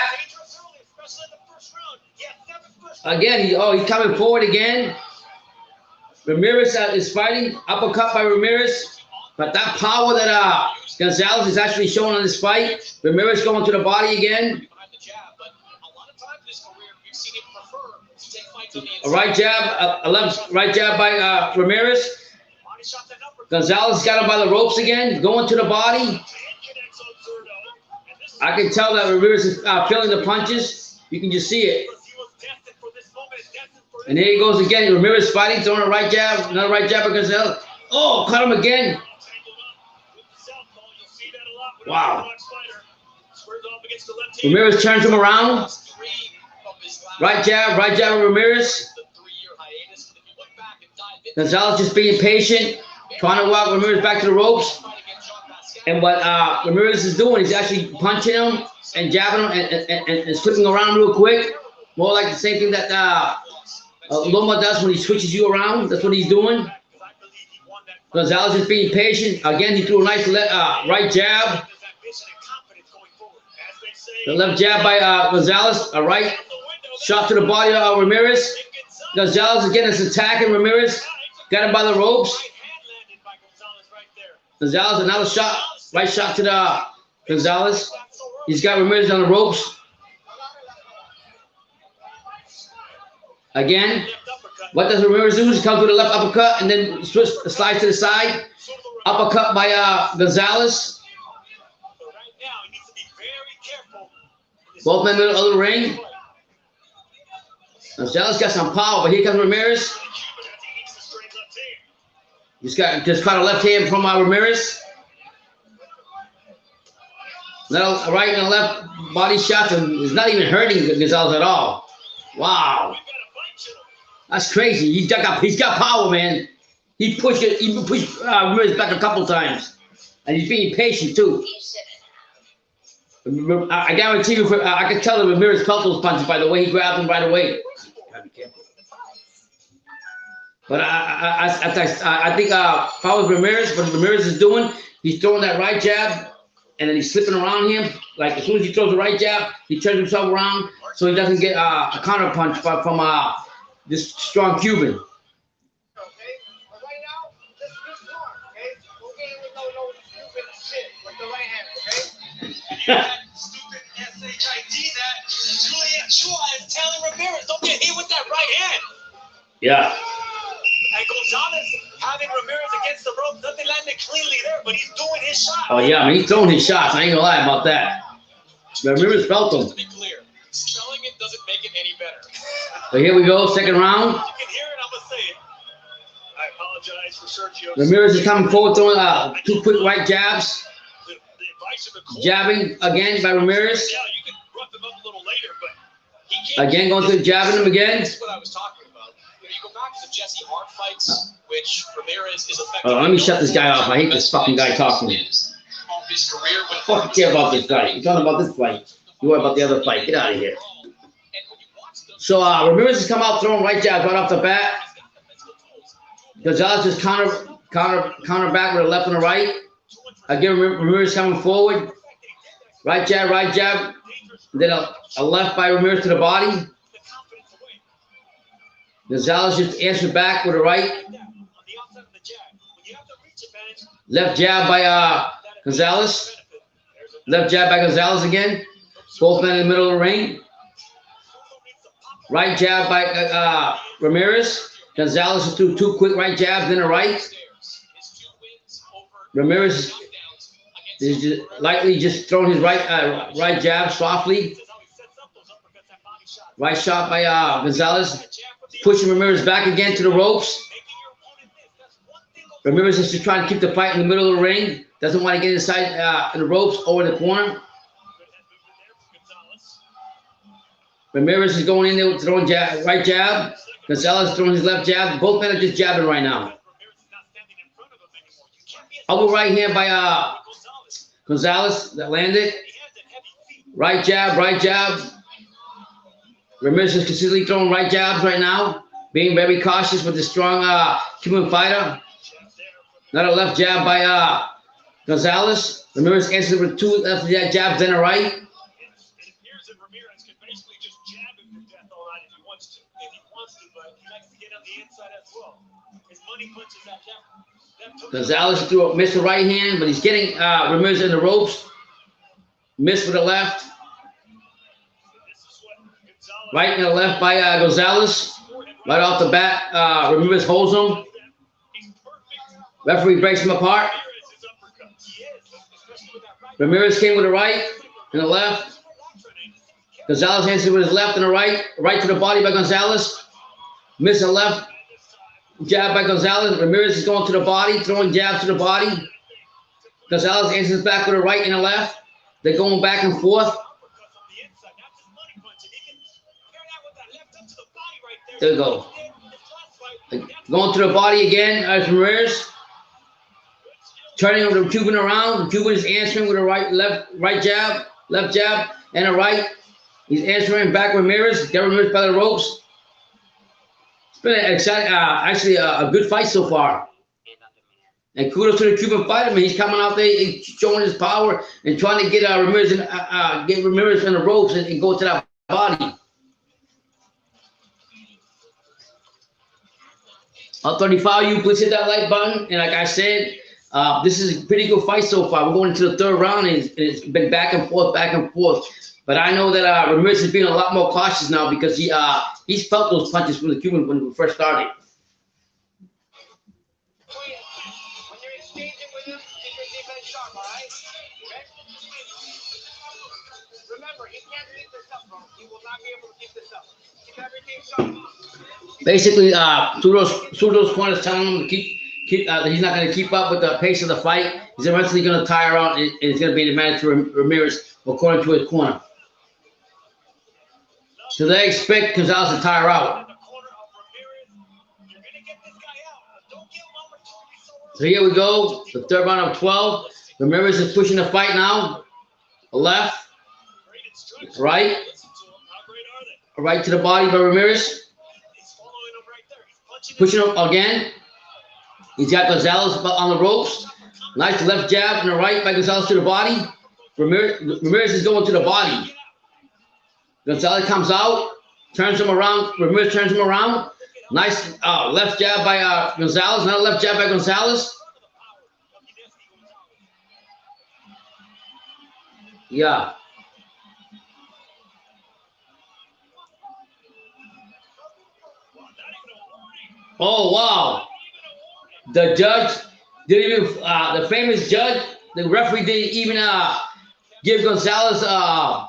Again, he's coming forward again. Ramirez is fighting, uppercut by Ramirez. But that power that Gonzalez is actually showing on this fight. Ramirez going to the body again. behind the jab, but a lot of times in his career, we've seen him A right jab, a left right jab by Ramirez. Gonzalez got him by the ropes again, going to the body. I can tell that Ramirez is feeling the punches. You can just see it. And here he goes again. Ramirez fighting, throwing a right jab, another right jab by Gonzalez. Oh, caught him again. Wow. Ramirez turns him around. Right jab of Ramirez. Gonzalez just being patient, trying to walk Ramirez back to the ropes. And what Ramirez is doing, he's actually punching him and jabbing him and flipping around real quick. More like the same thing that Loma does when he switches you around. That's what he's doing. Gonzalez is being patient. Again, he threw a nice right jab. The left jab by Gonzalez. A right shot to the body of Ramirez. Gonzalez again is attacking Ramirez. Got him by the ropes. Gonzalez, another shot. Right shot to the Gonzalez. He's got Ramirez on the ropes. Again, what does Ramirez do? He comes with a left uppercut and then slides to the side. Uppercut by Gonzalez. Both men in the middle of the ring. Gonzalez got some power, but here comes Ramirez. He's got just caught a left hand from Ramirez. A right and a left body shots, and it's not even hurting Gonzalez at all. Wow, that's crazy. He's got power, man. He pushed Ramirez back a couple times, and he's being patient too. I guarantee you, I can tell that Ramirez felt those punches by the way he grabbed them right away. Gotta be careful. But I think if I was Ramirez, what Ramirez is doing, he's throwing that right jab, and then he's slipping around him. Like as soon as he throws the right jab, he turns himself around so he doesn't get a counter punch from this strong Cuban. Stupid SHID that Julian Chua is telling Ramirez, don't get hit with that right hand. Yeah. And Gonzalez having Ramirez against the rope, nothing landed cleanly there, but he's doing his shot. Oh yeah, I mean he's throwing his shots. I ain't gonna lie about that. Ramirez felt them. To be clear, spelling it doesn't make it any better. So here we go, second round. You can hear it, I'm gonna say it. I apologize for Sergio. Ramirez is coming forward, throwing two quick right jabs. Jabbing again by Ramirez. Yeah, you can rough him up a little later, but he can't. Again, going through jabbing him again. That's what I was talking about. You go back to the Jesse Hart fights, which Ramirez is effective. Let me shut this guy off. I hate this fucking guy talking. I fucking care about this guy. You're talking about this fight. You worry about the other fight. Get out of here. So Ramirez has come out throwing right jabs right off the bat. Gonzalez just counter back with a left and a right. Again, Ramirez coming forward. Right jab. Then a left by Ramirez to the body. Gonzalez just answered back with a right. Left jab by Gonzalez. Left jab by Gonzalez again. Both men in the middle of the ring. Right jab by Ramirez. Gonzalez threw two quick right jabs, then a right. Ramirez is likely just throwing his right jab softly. Right shot by Gonzalez. Pushing Ramirez back again to the ropes. Ramirez is just trying to keep the fight in the middle of the ring. Doesn't want to get inside the ropes or in the corner. Ramirez is going in there throwing right jab. Gonzalez throwing his left jab. Both men are just jabbing right now. Elbow right hand by Gonzalez that landed. Right jab. Ramirez is consistently throwing right jabs right now. Being very cautious with the strong Cuban fighter. Another left jab by Gonzalez. Ramirez answered with two left jabs, then a right. Gonzalez missed the right hand, but he's getting Ramirez in the ropes. Missed with the left. Right and the left by Gonzalez. Right off the bat, Ramirez holds him. Referee breaks him apart. Ramirez came with the right and the left. Gonzalez answered with his left and the right. Right to the body by Gonzalez. Miss a left jab by Gonzalez. Ramirez is going to the body, throwing jabs to the body. Gonzalez answers back with the right and the left. They're going back and forth. There we go. Going to the body again as Ramirez. Turning the Cuban around. The Cuban is answering with a right jab, left jab, and a right. He's answering back Ramirez. Get Ramirez by the ropes. It's been an exciting, actually a good fight so far. And kudos to the Cuban fighter. I mean, he's coming out there, he's showing his power and trying to get Ramirez in the ropes and go to that body. Up 35, you please hit that like button. And like I said, this is a pretty good fight so far. We're going into the third round, and it's been back and forth, back and forth. But I know that Ramirez is being a lot more cautious now because he's felt those punches from the Cuban when we first started. When you're exchanging with him, keep your defense sharp, all right? Okay? Remember, he can't keep this up, bro. He will not be able to keep this up. Keep everything sharp. Basically, Zurdo's corners telling him to keep he's not going to keep up with the pace of the fight. He's eventually going to tire out, and it's going to be the advantage to Ramirez according to his corner. So they expect Gonzalez to tire out. So here we go, the third round of 12. Ramirez is pushing the fight now. Left, right to the body by Ramirez. Pushing him again. He's got Gonzalez on the ropes. Nice left jab and the right by Gonzalez to the body. Ramirez is going to the body. Gonzalez comes out, turns him around. Ramirez turns him around. Nice left jab by Gonzalez. Another left jab by Gonzalez. Yeah. Oh, wow. The judge didn't even, the famous judge, the referee didn't even give Gonzalez a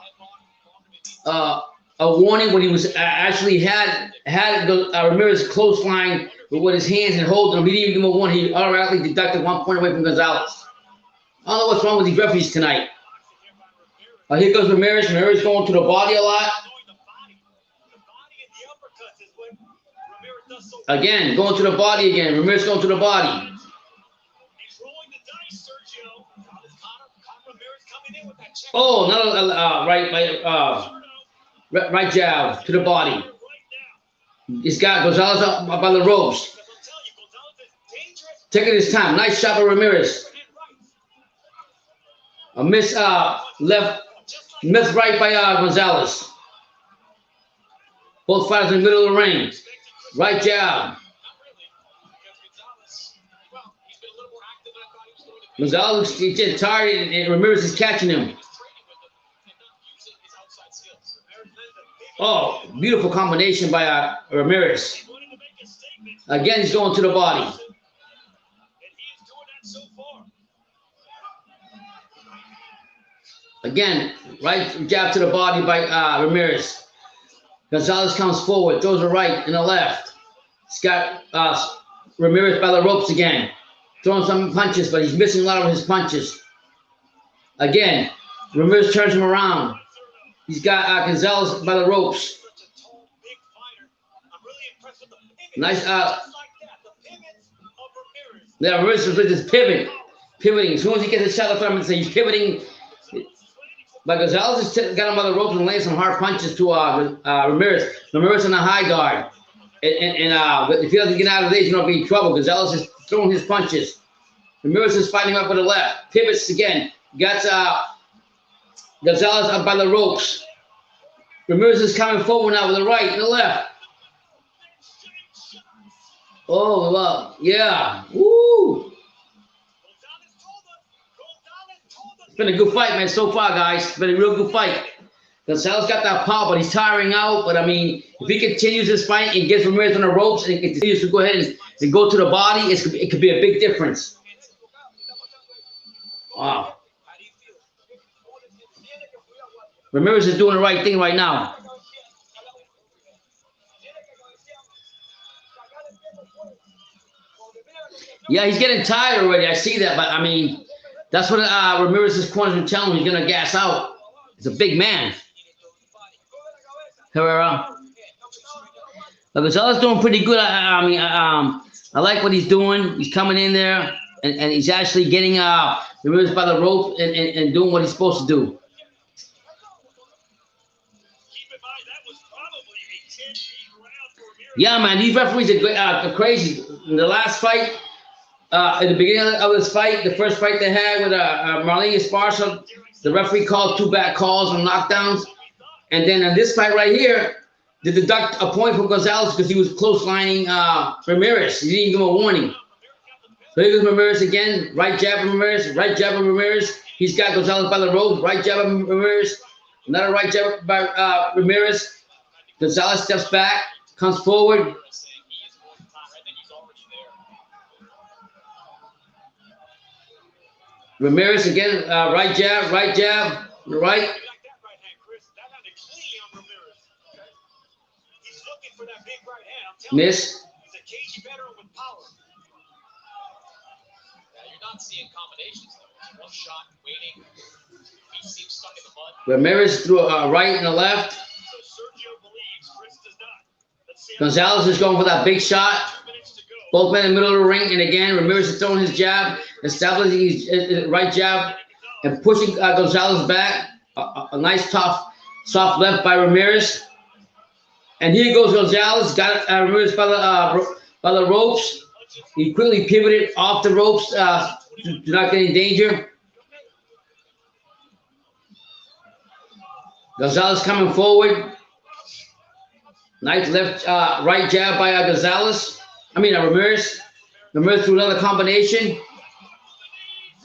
warning when he was actually had Ramirez clothesline with his hands and holding him. He didn't even give him a warning. He automatically deducted 1 point away from Gonzalez. I don't know what's wrong with these referees tonight. Here goes Ramirez. Ramirez going to the body a lot. Again, going to the body again. Ramirez going to the body. Oh, another right jab to the body. He's got Gonzalez up by the ropes. Taking his time. Nice shot by Ramirez. A miss right by Gonzalez. Both fighters in the middle of the ring. Right jab. Gonzalez is getting tired and Ramirez is catching him. Oh, beautiful combination by Ramirez. Again, he's going to the body. Again, right jab to the body by Ramirez. Gonzalez comes forward, throws a right and a left. He's got Ramirez by the ropes again. Throwing some punches, but he's missing a lot of his punches. Again, Ramirez turns him around. He's got Gonzalez by the ropes. Nice. Yeah, Ramirez with his pivoting. As soon as he gets a shot, that's what I'm going to say. He's pivoting. But Gonzalez has got him by the ropes and laying some hard punches to Ramirez. Ramirez on the high guard. And if he doesn't get out of this, he's going to be in trouble. Gonzalez is throwing his punches. Ramirez is fighting up with the left. Pivots again. Got Gonzalez up by the ropes. Ramirez is coming forward now with the right and the left. Oh, well, yeah. Woo! It's been a good fight, man, so far, guys. It's been a real good fight. Gonzalez got that power, but he's tiring out. But I mean, if he continues this fight and gets Ramirez on the ropes and continues to go ahead and go to the body, it could be a big difference. Wow. Ramirez is doing the right thing right now. Yeah, he's getting tired already. I see that, but I mean, that's what Ramirez's corners are telling him. He's gonna gas out. He's a big man. Herrera. Gonzalez doing pretty good. I mean, I like what he's doing. He's coming in there and he's actually getting Ramirez by the rope and doing what he's supposed to do. Yeah, man, these referees are crazy. In the last fight, at the beginning of this fight, the first fight they had with Marlene Esparza, the referee called 2 bad calls on knockdowns. And then in this fight right here, they deduct a point from Gonzalez because he was close lining Ramirez. He didn't give him a warning. So here goes Ramirez again. Right jab of Ramirez. Right jab of Ramirez. He's got Gonzalez by the ropes. Right jab of Ramirez. Another right jab by Ramirez. Gonzalez steps back, comes forward. Ramirez again, right jab, right. Miss. You're not seeing combinations though. One shot, waiting. He seems stuck in the mud. Ramirez threw a right and a left. Gonzalez is going for that big shot. Both men in the middle of the ring, and again, Ramirez is throwing his jab, establishing his right jab, and pushing Gonzalez back. A nice, tough, soft left by Ramirez. And here goes Gonzalez, got Ramirez by the ropes. He quickly pivoted off the ropes to not get in danger. Gonzalez coming forward. Nice left, right jab by Gonzalez. Ramirez. Ramirez threw another combination.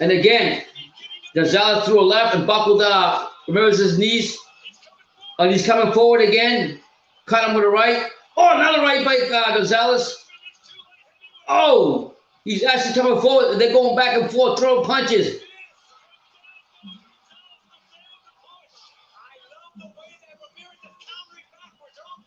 And again, Gonzalez threw a left and buckled Ramirez's knees. And he's coming forward again. Cut him with a right. Oh, another right by Gonzalez. Oh, he's actually coming forward. They're going back and forth, throwing punches.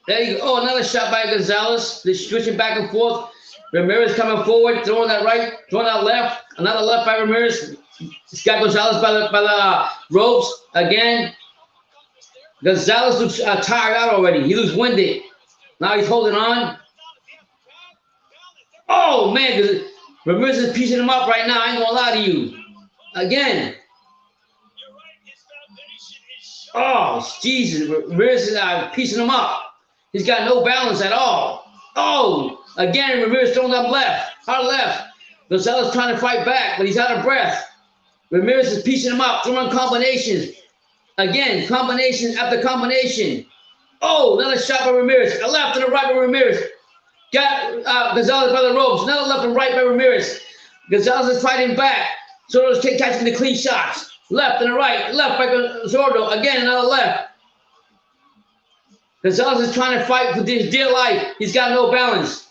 There you go. Oh, another shot by Gonzalez. They're switching back and forth. Ramirez coming forward, throwing that right, throwing that left. Another left by Ramirez. He's got Gonzalez by the ropes again. Gonzalez looks tired out already. He looks winded. Now he's holding on. Oh, man. Ramirez is piecing him up right now. I ain't going to lie to you. Again. Oh, Jesus. Ramirez is piecing him up. He's got no balance at all. Oh, again, Ramirez throwing up left. Hard left. Gonzalez trying to fight back, but he's out of breath. Ramirez is piecing him up, throwing combinations. Again, combination after combination. Oh, another shot by Ramirez. A left and a right by Ramirez. Got Gonzalez by the ropes. Another left and right by Ramirez. Gonzalez is fighting back. Zurdo's catching the clean shots. Left and a right. Left by Zurdo. Again, another left. Gonzalez is trying to fight for his dear life. He's got no balance.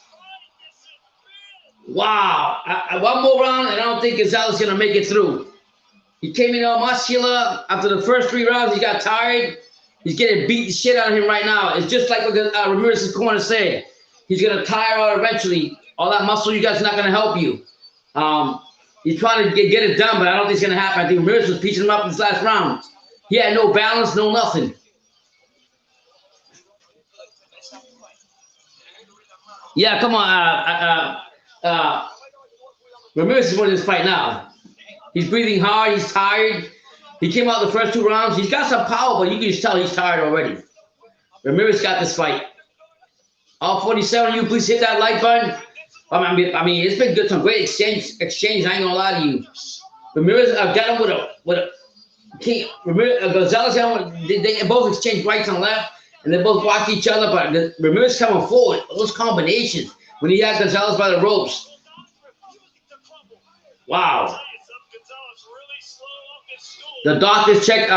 Wow. One more round, and I don't think Gonzalez is going to make it through. He came in all muscular. After the first 3 rounds, he got tired. He's getting beat the shit out of him right now. It's just like what Ramirez's corner said. He's going to tire out eventually. All that muscle you got is not going to help you. He's trying to get it done, but I don't think it's going to happen. I think Ramirez was piecing him up in this last round. He had no balance, no nothing. Yeah, come on. Ramirez is winning this fight now. He's breathing hard. He's tired. He came out the first 2 rounds. He's got some power, but you can just tell he's tired already. Ramirez got this fight. All 47 of you, please hit that like button. I mean, it's been good. Some great exchange. I ain't gonna lie to you. Ramirez got him with a king. Gonzalez got him. They both exchanged rights and left, and they both watched each other. But Ramirez coming forward. Those combinations when he had Gonzalez by the ropes. Wow. The doctors check.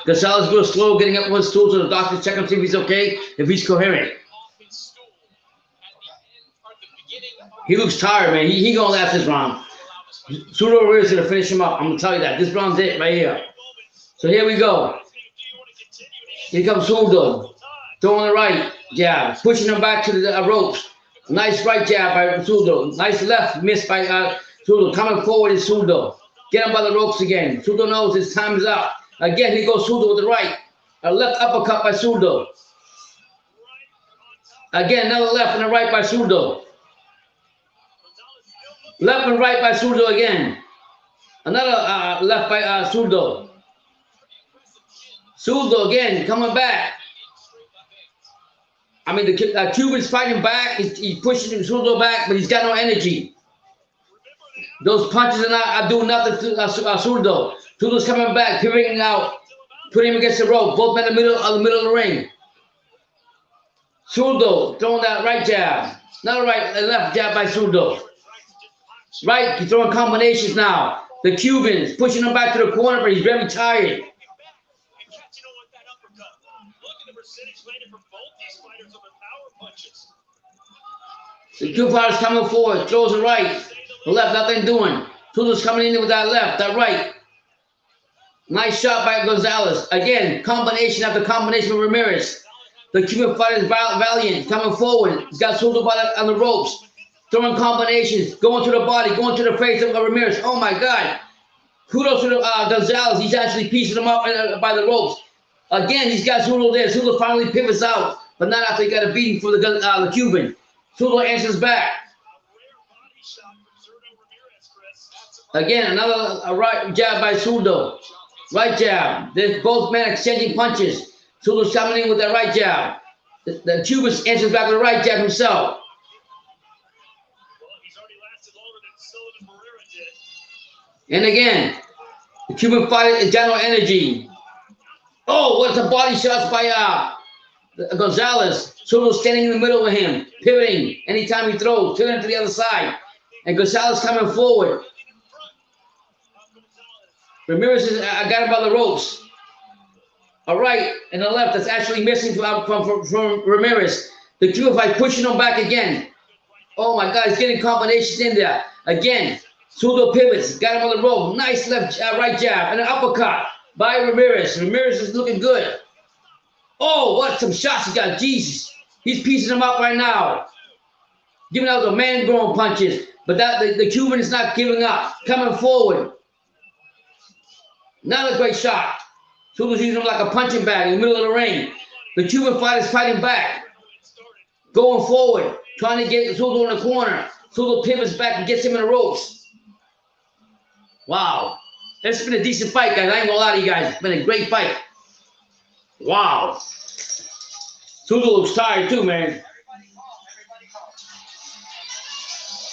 Gonzalez real slow getting up on his stool, so the doctors check him, see if he's okay, if he's coherent. He looks tired, man. He gonna last this round. Zurdo Ramirez is gonna finish him up. I'm gonna tell you that. This round's it right here. So here we go. Here comes Zurdo. Throwing the right jab, pushing him back to the ropes. Nice right jab by Zurdo. Nice left miss by Zurdo. Coming forward is Zurdo. Get him by the ropes again. Zurdo knows his time is up. Again, he goes Zurdo with the right. A left uppercut by Zurdo. Again, another left and a right by Zurdo. Left and right by Zurdo again. Another left by Zurdo. Zurdo again, coming back. I mean, the Cuban's fighting back. He's pushing Zurdo back, but he's got no energy. Those punches are doing nothing to Zurdo. Zurdo's coming back, pivoting out, putting him against the rope. Both men in the middle of the ring. Zurdo throwing that right jab. Not a right, a left jab by Zurdo. Right, he's throwing combinations now. The Cubans pushing him back to the corner, but he's very tired. The Cuban fighter's coming forward, throws it right. The left, nothing doing. Zurdo's coming in with that left, that right. Nice shot by Gonzalez. Again, combination after combination with Ramirez. The Cuban fighter is valiant, coming forward. He's got Zurdo on the ropes. Throwing combinations, going to the body, going to the face of Ramirez. Oh my God. Kudos to Gonzalez. He's actually piecing him up by the ropes. Again, he's got Zurdo there. Zurdo finally pivots out, but not after he got a beating for the Cuban. Zurdo answers back. Again, another right jab by Zurdo. Right jab. There's both men exchanging punches. Zurdo's coming in with that right jab. The Cuban answers back with the right jab himself. And again, the Cuban fighter is got no energy. Oh, what's a body shots by Gonzalez. Zurdo standing in the middle of him, pivoting anytime he throws, pivoting to the other side. And Gonzalez coming forward. Ramirez is, got him by the ropes. A right and a left that's actually missing from Ramirez. The Cuban fighter pushing him back again. Oh my God, he's getting combinations in there. Again, Zurdo pivots, got him on the rope. Nice left, right jab, and an uppercut by Ramirez. Ramirez is looking good. Oh, what some shots he got. Jesus. He's piecing him up right now. Giving out the man-grown punches. But the Cuban is not giving up. Coming forward. Another great shot. Zurdo's using him like a punching bag in the middle of the ring. The Cuban fighter's fighting back. Going forward. Trying to get Zurdo in the corner. Zurdo pivots back and gets him in the ropes. Wow. It's been a decent fight, guys. I ain't gonna lie to you guys. It's been a great fight. Wow. Zurdo looks tired too, man.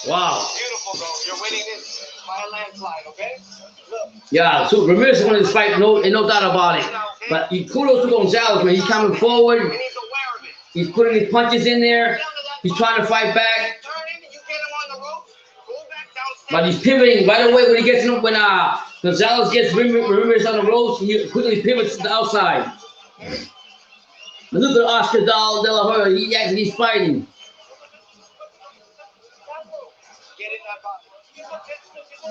Wow. Beautiful, though. You're winning this by a landslide, okay? Look. Yeah, so Ramirez is winning this fight, no doubt about it. But kudos to Gonzalez, man. He's coming forward. He's putting his punches in there. He's trying to fight back. But he's pivoting right away when he gets in. When Gonzalez gets Ramirez on the ropes, he quickly pivots to the outside. Look at Oscar De La Hoya. He's fighting.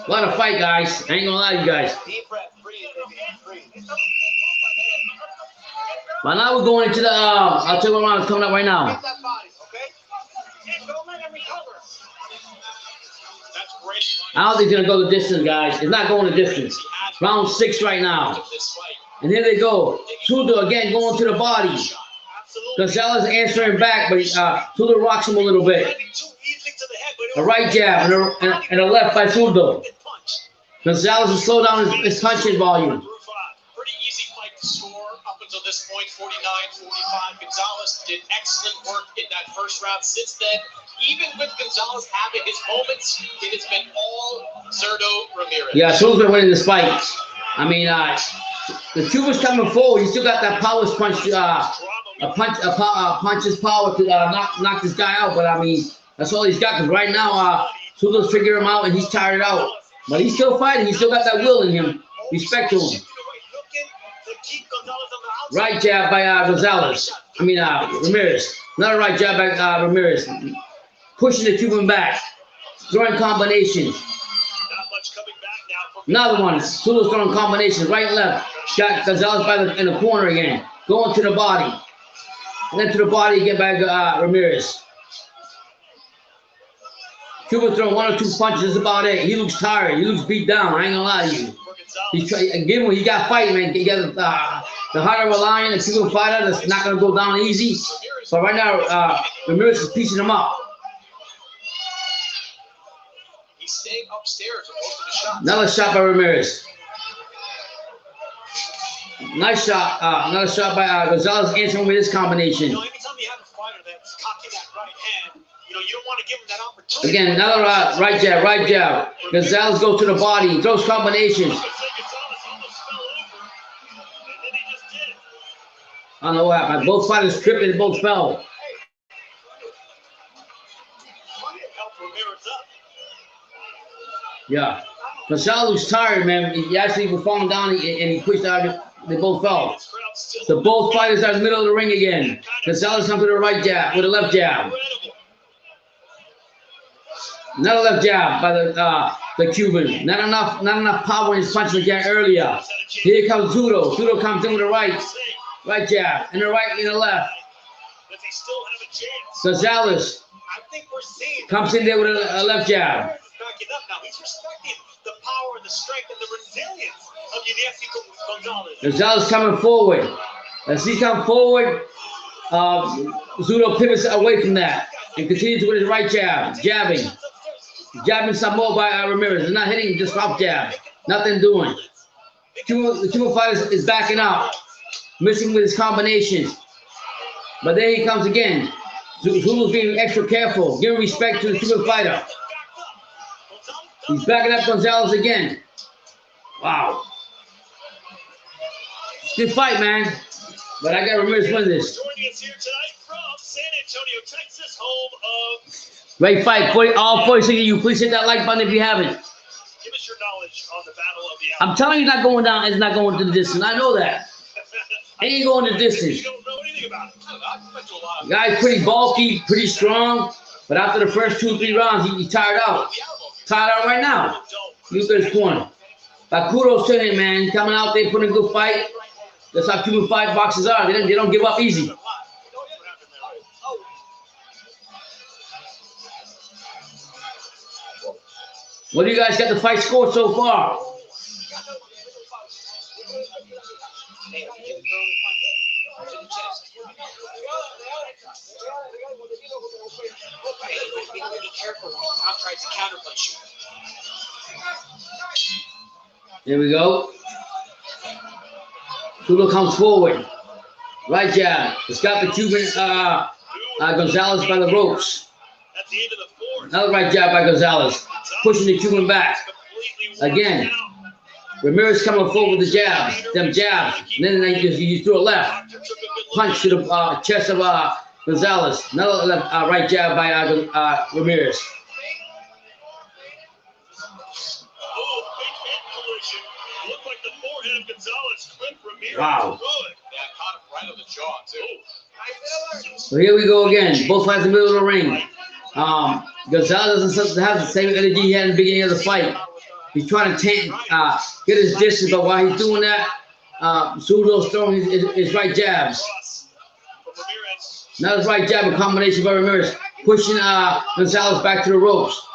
What a fight, guys. I ain't gonna lie to you guys. But now we're going into the, I'll tell you what round is coming up right now. I don't think he's going to go the distance, guys. It's not going the distance. Round 6 right now. And here they go. Zurdo again going to the body. Gonzalez answering back, but Zurdo rocks him a little bit. A right jab and a left by Zurdo. Gonzalez will slow down his punching volume. Pretty easy fight to score up until this point, 49-45. Gonzalez did excellent work in that first round. Since then, even with Gonzalez having his moments, it has been all Zurdo Ramirez. Yeah, Zurdo's been winning this fight. I mean, the Cuban's coming forward. He still got that power punch, punch's power to knock this guy out. But I mean, that's all he's got. Because right now, Zurdo's figuring him out, and he's tired out. But he's still fighting. He's still got that will in him. Respect to him. keep Gonzalez on the outside. Right jab by Gonzalez. I mean, Ramirez. Another right jab by Ramirez. Pushing the Cuban back. Throwing combinations. Not much coming back now. For Another one. Zurdo's throwing combinations. Right and left. Got Gonzalez in the corner again. Going to the body. And then to the body again by Ramirez. Cuban throwing 1 or 2 punches. That's about it. He looks tired. He looks beat down. I ain't gonna lie to you. He got fighting, man. He got the heart of a lion, a Cuban fighter that's not gonna go down easy. But right now, Ramirez is piecing him up. He's staying upstairs with most of the shots. Another shot by Ramirez. Nice shot. Another shot by Gonzalez answering with his combination. You know, anytime you have a fighter that's cocking that right hand, you know, you don't want to give him that opportunity. Again, another right jab, right jab. Gonzalez goes to the body, throws combinations. I don't know what happened. Both fighters tripped and both fell. Yeah. Gonzalez was tired, man. He actually was falling down and he pushed out. They both fell. So both fighters are in the middle of the ring again. Gonzalez comes to the right jab with a left jab. Another left jab by the Cuban. Not enough power in his punch again earlier. Here comes Zurdo. Zurdo comes in with a right jab, and the right and the left. Gonzalez comes in there with a left jab. He's respecting the power and the strength and the resilience of Yunieski Gonzalez. Gonzalez coming forward. As he comes forward, Zurdo pivots away from that and continues with his right jab, jabbing some more by Ramirez. They're not hitting, just off jab. Nothing doing. The Cuban fighter is backing out, missing with his combinations. But there he comes again. Zurdo's being extra careful, giving respect to the Cuban fighter. He's backing up Gonzalez again. Wow. Good fight, man. But I got Ramirez win this. Joining us here tonight from San Antonio, Texas, home of... Great fight. All 46 of you, please hit that like button if you haven't. Give us your knowledge on the Battle of the Hour. I'm telling you, not going down. It's not going to the distance. I know that. It ain't going to the distance. You don't know anything about it. The guy's pretty bulky, pretty strong. But after the first 2 or 3 rounds, he's tired out. Tired out right now. Look at his corner. But kudos to him, man. Coming out there, putting a good fight. That's how Cuban fight boxers are. They don't give up easy. What do you guys got the fight score so far? Be careful when Tom tries to counterpunch you. There we go. Zurdo comes forward. Right jab. It's got the Cuban Gonzalez by the ropes. At the end of the 4th. Another right jab by Gonzalez. Pushing the Cuban back. Again. Ramirez coming forward with the jabs. Them jabs. And then you throw a left. Punch to the chest of Gonzalez. Another left, right jab by Ramirez. Wow. Right on the jaw, too. So here we go again. Both fights in the middle of the ring. Gonzalez doesn't have the same energy he had in the beginning of the fight. He's trying to get his distance, but while he's doing that, Zurdo's throwing his right jabs. Now his right jab, a combination by Ramirez, pushing Gonzalez back to the ropes.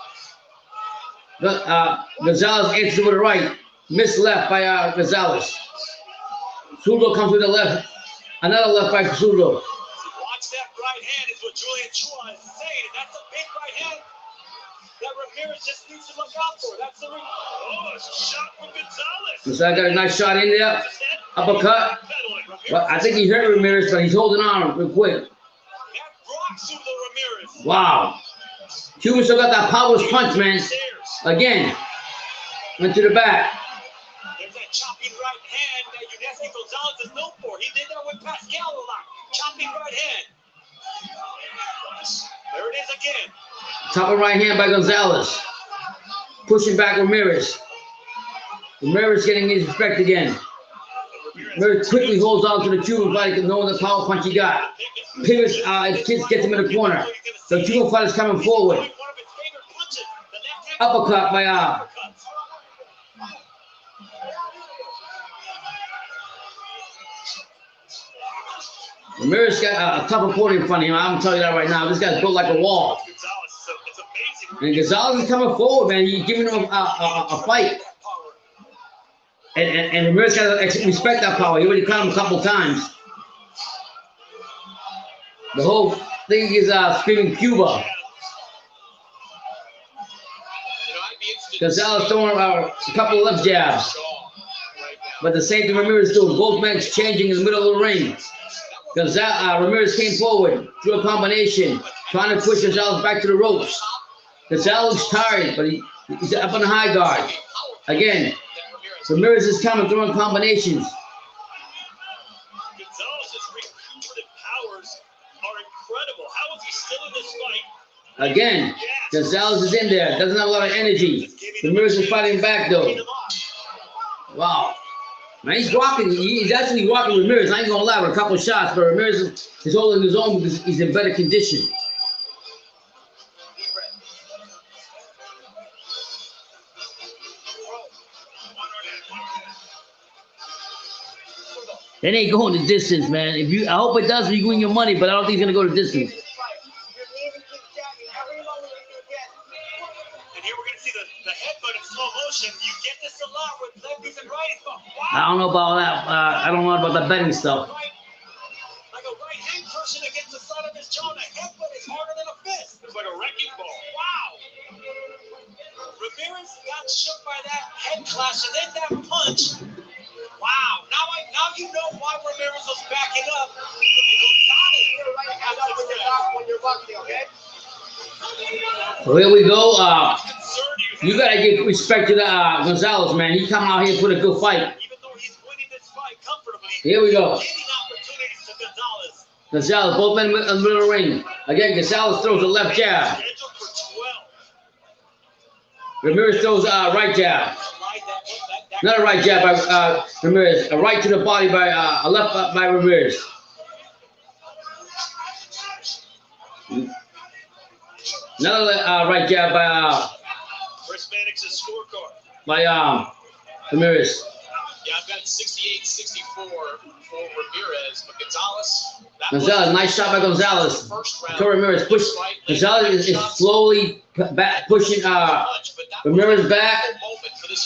Gonzalez answers with the right, missed left by Gonzalez. Zurdo comes with the left, another left by Zurdo. Watch that right hand is what Julian Chua is saying, and that's a big right hand that Ramirez just needs to look out for. That's the shot from Gonzalez. Gonzalez got a nice shot in there, uppercut. Well, I think he hurt Ramirez, but he's holding on real quick. Wow. Cuban still got that powerless punch, man. Again. Went to the back. There's that chopping right hand that Yunieski Gonzalez is known for. He did that with Pascal a lot. Chopping right hand. There it is again. Chopping right hand by Gonzalez. Pushing back Ramirez. Ramirez getting his respect again. Ramirez quickly holds on to the Cuban fighter, knowing the power punch he got. Pivots, gets him in the corner. The Cuban fighter's coming forward. Uppercut by Ramirez got a tough opponent in front of him. I'm telling you that right now. This guy's built like a wall. And Gonzalez is coming forward, man. He's giving him a fight. And Ramirez got to respect that power. He already caught him a couple times. The whole thing is screaming Cuba. Gonzalez throwing a couple of left jabs. But the same thing Ramirez doing. Both men exchanging in the middle of the ring. Ramirez came forward, threw a combination, trying to push Gonzalez back to the ropes. Gonzalez tired, but he's up on the high guard. Again, Ramirez is coming, throwing combinations. Gonzalez's recuperative powers are incredible. How is he still in this fight? Again, Gonzalez is in there, doesn't have a lot of energy. Ramirez is fighting back though. Wow. Man, he's rocking. He's actually rocking Ramirez. I ain't gonna lie with a couple of shots, but Ramirez is holding his own because he's in better condition. It ain't going the distance, man. I hope it does if you win your money, but I don't think it's gonna go the distance. And here we're gonna see the headbutt in slow motion. You get this a lot with lefties and righties, but wow. I don't know about that. I don't know about the betting stuff. Like a right hand person against the side of his jaw, and a headbutt is harder than a fist. It's like a wrecking ball. Wow. Ramirez got shook by that head clash and then that punch. Wow. Now you know why Ramirez was backing up. Well, here we go. You gotta give respect to the Gonzalez, man. He come out here and put a good fight. Even though he's winning this fight comfortably, Here we go. giving opportunities to Gonzalez. Gonzalez, both men in the middle of the ring. Again, Gonzalez throws a left jab. Scheduled for 12. Ramirez throws a right jab. Not a right jab by Ramirez. A right to the body by a left by Ramirez. Another right jab by Chris Mannix's scorecard. Ramirez. Yeah, I've got 68-64 for Ramirez, but Gonzalez, nice shot by Gonzalez. First round. To Ramirez, push. Gonzalez is slowly back, pushing Ramirez back.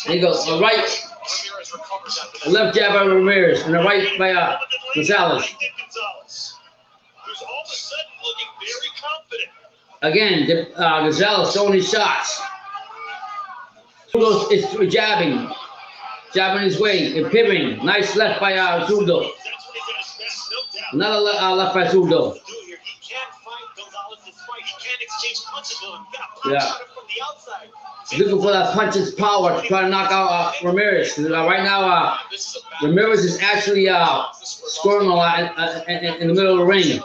And he goes a right, Ramirez recovers after a left jab by Ramirez, and a right by Gonzalez. Who's all of a sudden looking very confident. Again, Gonzalez throwing his shots. Zurdo is jabbing his way and pivoting. Nice left by Zurdo. Another left by Zurdo. He can't fight Gonzalez's fight. He can't exchange punches with him. Got Yeah. shot him from the outside. Looking for that punch's power to try to knock out Ramirez. Right now, Ramirez is actually scoring a lot in the middle of the ring. He's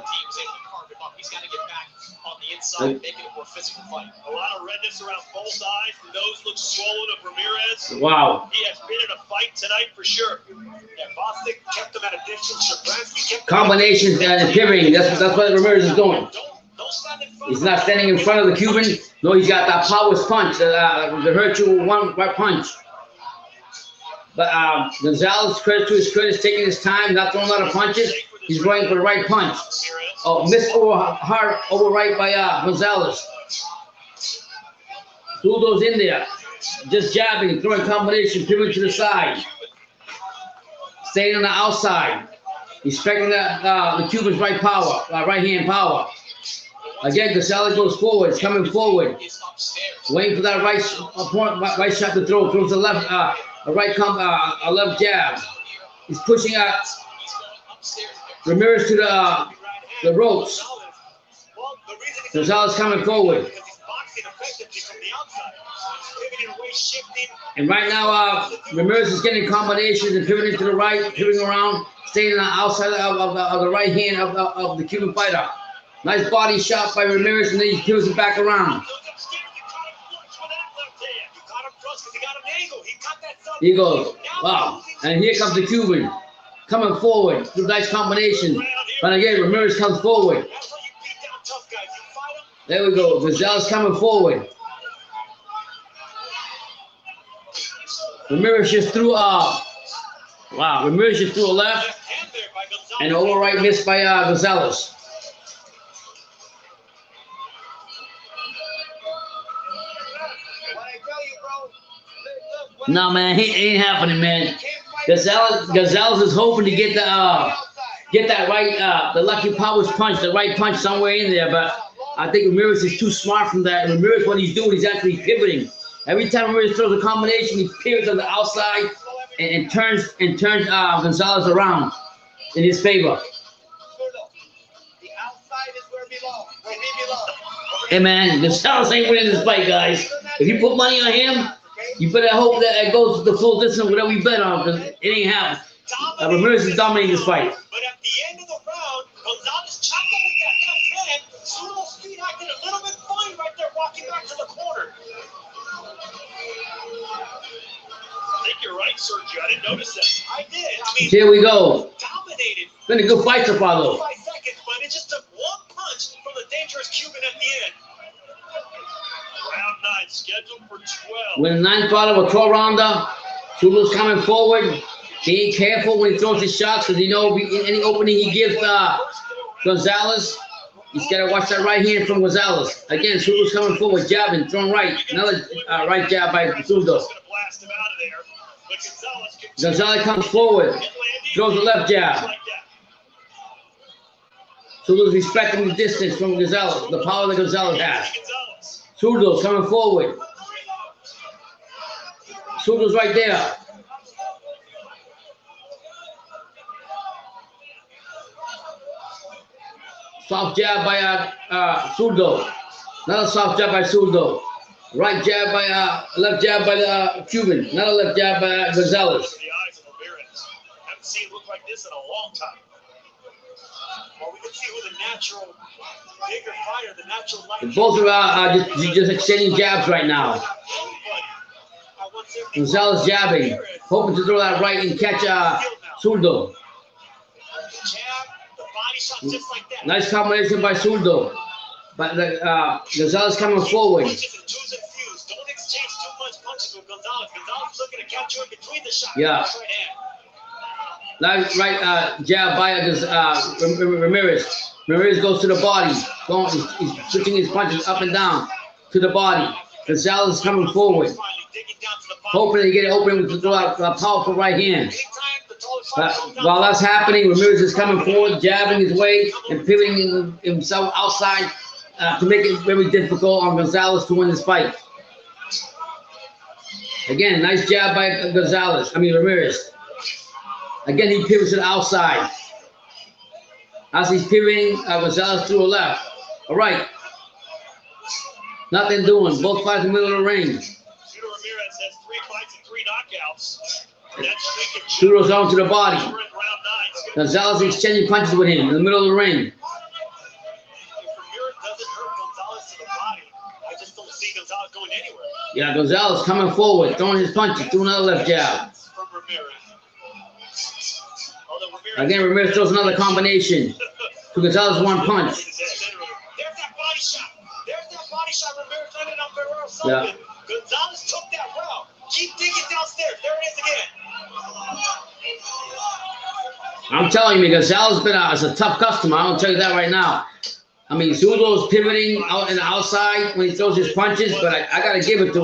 got to get back on the inside and make it a more physical fight. A lot of redness around both eyes. The nose looks swollen of Ramirez. Wow. He has been in a fight tonight for sure. Yeah, Bostic kept him at a distance. Shabransky kept Combinations and pivoting. That's what Ramirez is doing. Don't stand in front He's not standing in front of the Cuban. No, he's got that power punch that hurt you with one right punch. But Gonzalez, credit to his credit, is taking his time, not throwing a lot of punches. He's running for the right punch. Oh, missed hard over right by Gonzalez. Zurdo's in there, just jabbing, throwing combination, pivoting to the side, staying on the outside, respecting the Cuban's right hand power. Again, Gonzalez goes forward, he's coming forward, waiting for that right shot to throw. Throws a left, a left jab. He's pushing out Ramirez to the ropes. Gonzalez coming forward. And right now, Ramirez is getting combinations and pivoting to the right, pivoting around, staying on the outside of the right hand of the Cuban fighter. Nice body shot by Ramirez, and then he pivots it back around. He goes, wow. And here comes the Cuban. coming forward. Nice combination. But again, Ramirez comes forward. There we go. Gonzalez coming forward. Ramirez just threw Ramirez just threw a left and an over right miss by Gonzalez. No, man, it ain't happening, man. Gonzalez is hoping to get that right, the lucky powers punch, the right punch somewhere in there, but I think Ramirez is too smart from that. And Ramirez, what he's doing, he's actually pivoting. Every time Ramirez throws a combination, he pivots on the outside and turns Gonzalez around in his favor. The outside is where he belongs. Hey, man, Gonzalez ain't winning this fight, guys. If you put money on him, you better hope that it goes the full distance, whatever we bet on, because it ain't happening. Ramirez is dominating this fight. But at the end of the round, Gonzalez chopped up with that left hand. Zurdo's feet acted a little bit funny right there, walking back to the corner. I think you're right, Sergio. I didn't notice that. I did. I mean, here we go. Dominated. Been a good fight so far, though. 5 seconds, but it just took one punch from the dangerous Cuban at the end. Round 9 scheduled for 12. With a 9th fight of a 12-rounder, Zurdo's coming forward. Being careful when he throws his shots, because you know in any opening he gives Gonzalez, he's got to watch that right hand from Gonzalez. Again, Zurdo's coming forward, jabbing, throwing right. Another right jab by Zurdo. Gonzalez comes forward, throws the left jab. Zurdo's respecting the distance from Gonzalez, the power that Gonzalez has. Zurdo's coming forward. Zurdo's right there. Soft jab by Zurdo. Another soft jab by Zurdo. Right jab by left jab by the Cuban. Another left jab by Gonzalez. The eyes of Ramirez. Haven't seen it look like this in a long time. Well, we can see who the natural bigger fighter, the natural light. Both are just extending jabs right now. Gonzalez jabbing, hoping to throw that right and catch Zurdo. Nice combination by Zurdo. But Gonzalez coming forward. Don't exchange too much punches with Gonzalez. Gonzalez looking to catch you in between the shots. Yeah. Nice right jab by Ramirez. Ramirez goes to the body. He's switching his punches up and down to the body. Gonzalez is coming forward. Hoping to get it open to throw out a powerful right hand. While that's happening, Ramirez is coming forward, jabbing his way and pivoting himself outside to make it very difficult on Gonzalez to win this fight. Again, nice jab by Ramirez. Again, he pivots to the outside. As he's pivoting, Gonzalez threw a left. All right. Nothing doing. Both fights in the middle of the ring. Zurdo Ramirez has 3 fights and 3 knockouts. Zurdo's on to the body. Gonzalez is exchanging punches with him in the middle of the ring. Yeah, Gonzalez coming forward, throwing his punches, doing another left jab. Again, Ramirez throws another combination to Gonzalez one punch. There's that body shot. There's that body shot. Ramirez landed on Ferrero. Yeah. Gonzalez took that round. Keep digging downstairs. There it is again. I'm telling you, Gonzalez has been a tough customer. I'm gonna tell you that right now. I mean, Zurdo's pivoting out and outside when he throws his punches, but I gotta give it to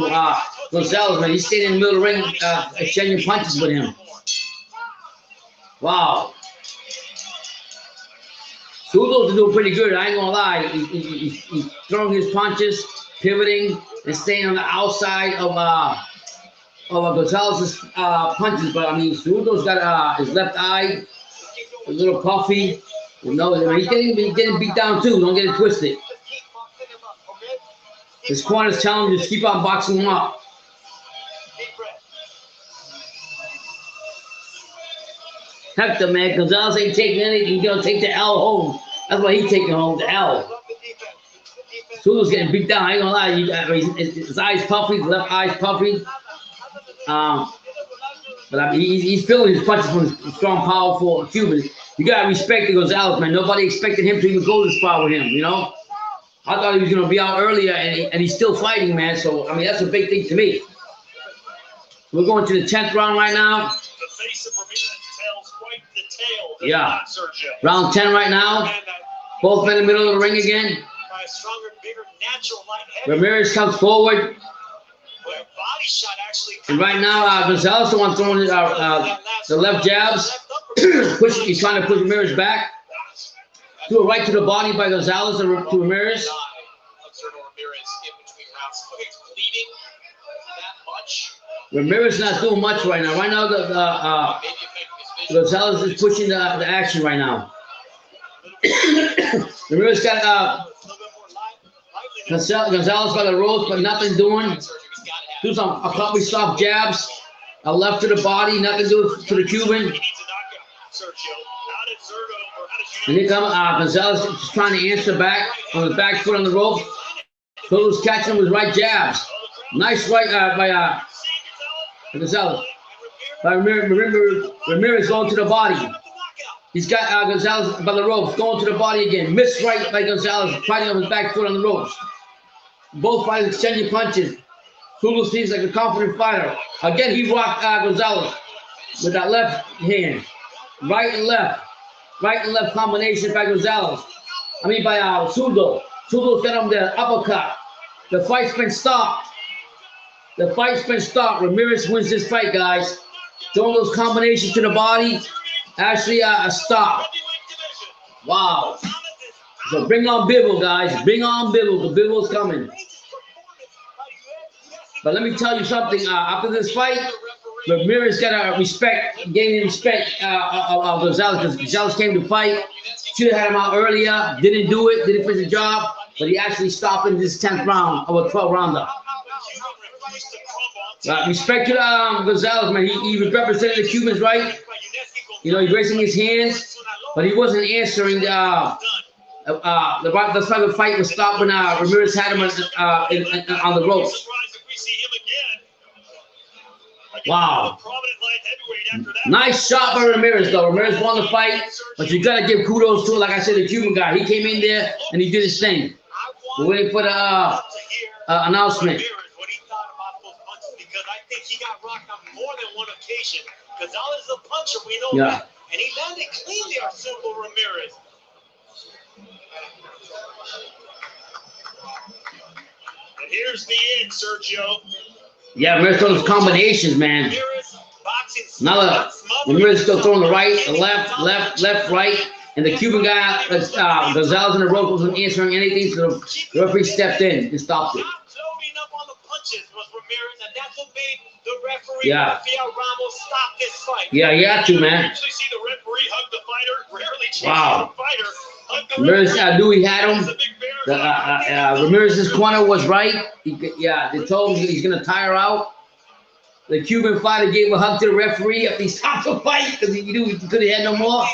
Gonzalez, man. He's staying in the middle of the ring, exchanging punches with him. Wow. Zurdo's doing pretty good. I ain't gonna lie. He's throwing his punches, pivoting, and staying on the outside of Gonzalez's punches. But I mean, Zurdo's got his left eye a little puffy. You know, he's getting beat down too. Don't get it twisted. His corner's telling him to keep on boxing him up. Hector, man, Gonzalez ain't taking anything. He's gonna take the L home. That's what he's taking home, the L. Zurdo's getting beat down. I ain't gonna lie. His eye's puffy, his left eye's puffy. But I mean, he's feeling his punches from strong, powerful Cuban. You gotta respect the Gonzalez, man. Nobody expected him to even go this far with him, you know? I thought he was gonna be out earlier, and he's still fighting, man. So, I mean, that's a big thing to me. We're going to the 10th round right now. The face of Ramirez tells quite the tale. Yeah. Round 10 right now. Both men in the middle of the ring again. By a stronger, bigger, natural light heavy. Ramirez comes forward. Body shot actually. And right now, Gonzalez the one throwing the left jabs. He's trying to push Ramirez back. Threw it right to the body by Gonzalez to Ramirez. Zurdo Ramirez in between rounds. Okay, he's bleeding that much. Ramirez not doing much right now. Right now, Gonzalez is pushing the action right now. Ramirez got Gonzalez by the ropes, but nothing doing. Do some a couple soft jabs, a left to the body, nothing to the Cuban. And here comes Gonzalez just trying to answer back on the back foot on the rope. Zurdo's catching with right jabs. Nice right by Gonzalez. By Ramirez going to the body. He's got Gonzalez by the ropes, going to the body again. Missed right by Gonzalez, fighting on his back foot on the ropes. Both fighters exchanging punches. Zurdo seems like a confident fighter. Again, he rocked Gonzalez with that left hand. Right and left. Right and left combination by Gonzalez. I mean by Zurdo. Zurdo's got him the uppercut. The fight's been stopped. The fight's been stopped. Ramirez wins this fight, guys. Throwing those combinations to the body. Actually, a stop. Wow. So bring on Bivol, guys. Bring on Bivol. The Bivol's coming. But let me tell you something. After this fight, Ramirez got to gain respect of Gonzalez, because Gonzalez came to fight. Should have had him out earlier. Didn't do it. Didn't finish the job. But he actually stopped in this 10th round of a 12 rounder. Respect to Gonzalez, man. He represented the Cubans, right? You know, he's raising his hands, but he wasn't answering. That's why the fight was stopped when Ramirez had him on the ropes. Wow. Nice shot by Ramirez, though. Ramirez won the fight, but you got to give kudos to, like I said, the Cuban guy. He came in there and he did his thing. We're waiting for the announcement. Because I think he got rocked on more than one occasion. Gonzalez is a puncher, we know that. And he landed cleanly on Zurdo Ramirez. And here's the end, Sergio. Yeah, Ramirez throwing those combinations, man. Now Ramirez still throwing the right, the left, right. And the Cuban guy, Gonzalez in the rope, wasn't answering anything, so the referee stepped in and stopped it. And that's what made the referee Rafael Ramos stop this fight. Yeah, you have to, man. Usually see the referee hug the fighter, rarely chase the fighter. Ramirez, knew he had him. Ramirez's corner was right. They told him he's gonna tire out. The Cuban fighter gave a hug to the referee after he stopped the fight because he knew he could have had no more.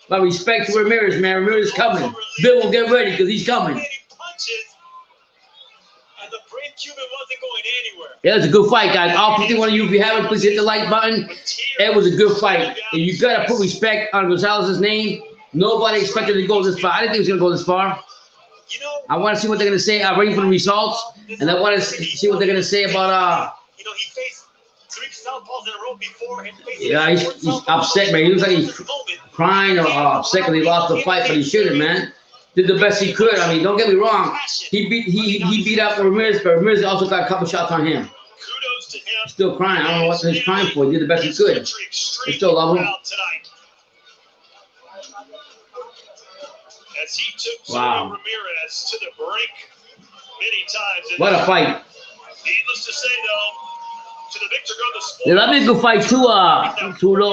But respect to Ramirez, man. Ramirez is coming. Bill will get ready because he's coming. The brave Cuban wasn't going anywhere. Yeah, it was a good fight, guys. All 51 of you, if you haven't, please hit the like button. It was a good fight. And you got to put respect on Gonzalez's name. Nobody expected to go this far. I didn't think he was going to go this far. I want to see what they're going to say. I'm waiting for the results. And I want to see what they're going to say about... he faced 3 southpaws in a row before. He's upset, man. He looks like he's crying or upset because he lost the fight, but he shouldn't, man. Did the best he could. I mean, don't get me wrong. He beat up Ramirez, but Ramirez also got a couple shots on him. He's still crying. I don't know what he's crying for. He did the best he could. I still love him. As he took Zurdo Ramirez to the brink many times. What a fight. Needless to say, though, to the victor go the sport. That'd be a good fight too, Zurdo,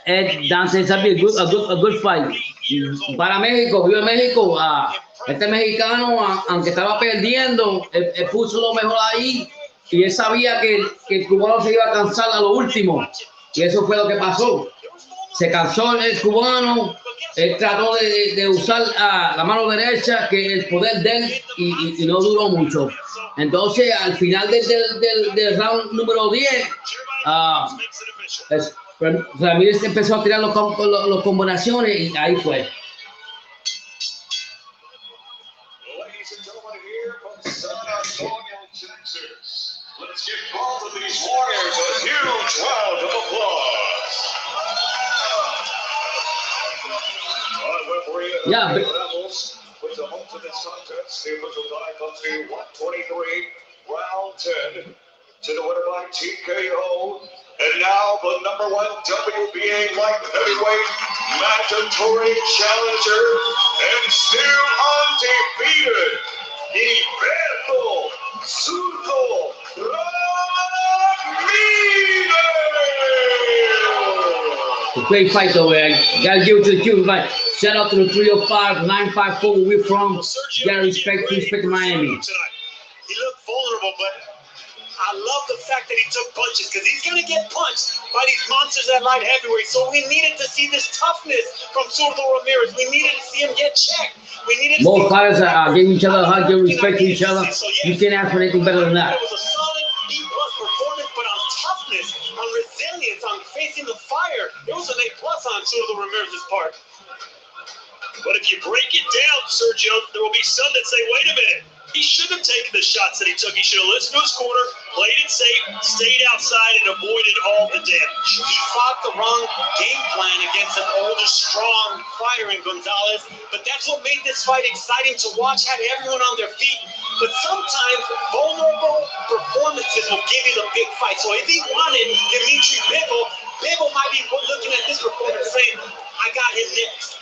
Ed Dante. That'd be a good fight. Para México, viva México. Este mexicano, aunque estaba perdiendo, él puso lo mejor ahí y él sabía que el cubano se iba a cansar a lo último. Y eso fue lo que pasó. Se cansó el cubano, él trató de usar la mano derecha, que el poder de él, y no duró mucho. Entonces, al final del round número 10, Ramírez empezó a tirar los combinaciones y ahí fue. Ladies and gentlemen, here from San Antonio, Texas. Let's give both of these warriors a huge round of applause. Our referee, Yeah, but Ramos, with the home to this contest. The official time comes to 123, round 10, to the winner by TKO. And now the #1 WBA light heavyweight mandatory challenger and still undefeated, Gilberto Zurdo Ramirez. a great fight though, man. Gotta give it to the Cuban fight. Shout out to the 305, 954 where we're from. Gotta respect Miami. He looked vulnerable, but I love the fact that he took punches because he's going to get punched by these monsters at light heavyweight. So we needed to see this toughness from Zurdo Ramirez. We needed to see him get checked. We needed Both fighters are giving each other a hug, giving respect to each other. You can't ask for anything better than that. It was a solid B+ performance, but on toughness, on resilience, on facing the fire, it was an A+ on Zurdo Ramirez's part. But if you break it down, Sergio, there will be some that say, wait a minute. He shouldn't have taken the shots that he took. He should have listened to his corner, played it safe, stayed outside, and avoided all the damage. He fought the wrong game plan against an older, strong fighter in Gonzalez, but that's what made this fight exciting to watch, had everyone on their feet. But sometimes vulnerable performances will give you the big fight. So if he wanted Dimitri Bivol might be looking at this performance saying, I got him next.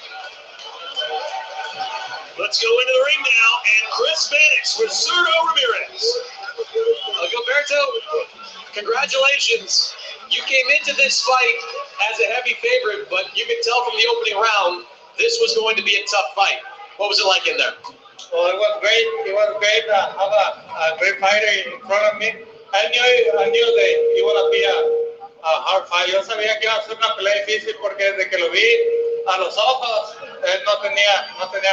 Let's go into the ring now, and Chris Mannix with Zurdo Ramirez. Gilberto, congratulations. You came into this fight as a heavy favorite, but you could tell from the opening round, this was going to be a tough fight. What was it like in there? Well, it was great. It was great to have a great fighter in front of me. I knew that it would be a hard fight. Yo sabía que iba a ser una pelea difícil porque desde que lo vi a los ojos, él no tenía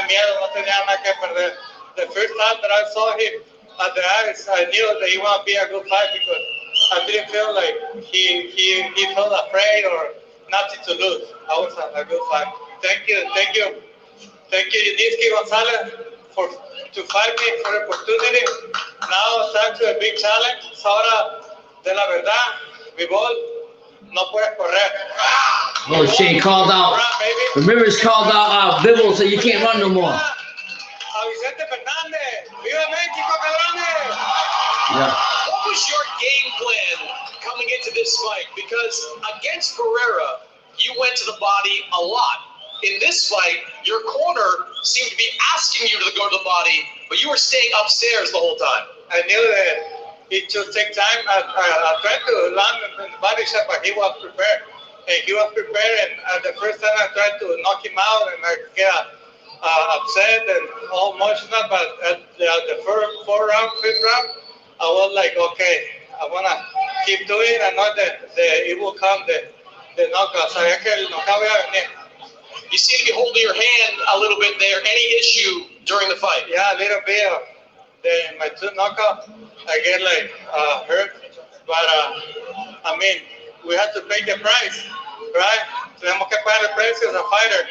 miedo, no tenía nada que perder. The first time that I saw him at the eyes, I knew that he would be a good fight because I didn't feel like he felt afraid or nothing to lose. I was a good fight. Thank you, Yunieski Gonzalez, to fight me for the opportunity. Now it's time to a big challenge. Es hora de la verdad. Bivol, no puedes correr. Oh shit, called out. Ramirez called out Bivol, so you can't run no more. Vicente Fernández, viva México, cabrones! Yeah. What was your game plan coming into this fight? Because against Pereira, you went to the body a lot. In this fight, your corner seemed to be asking you to go to the body, but you were staying upstairs the whole time. I knew that it should take time. I tried to land in the body shot, but he was prepared. And he was prepared, and the first time I tried to knock him out, and I got upset and all emotional, but at the fourth round, fifth round, I was like, okay, I want to keep doing it. I know that it will come, the knockout. Sabía que el knockout iba a venir. You seem to be holding your hand a little bit there. Any issue during the fight? Yeah, a little bit. My two knockouts, I get like hurt, but I mean, we have to pay the price, right? Tenemos que pagar el precio as a fighter.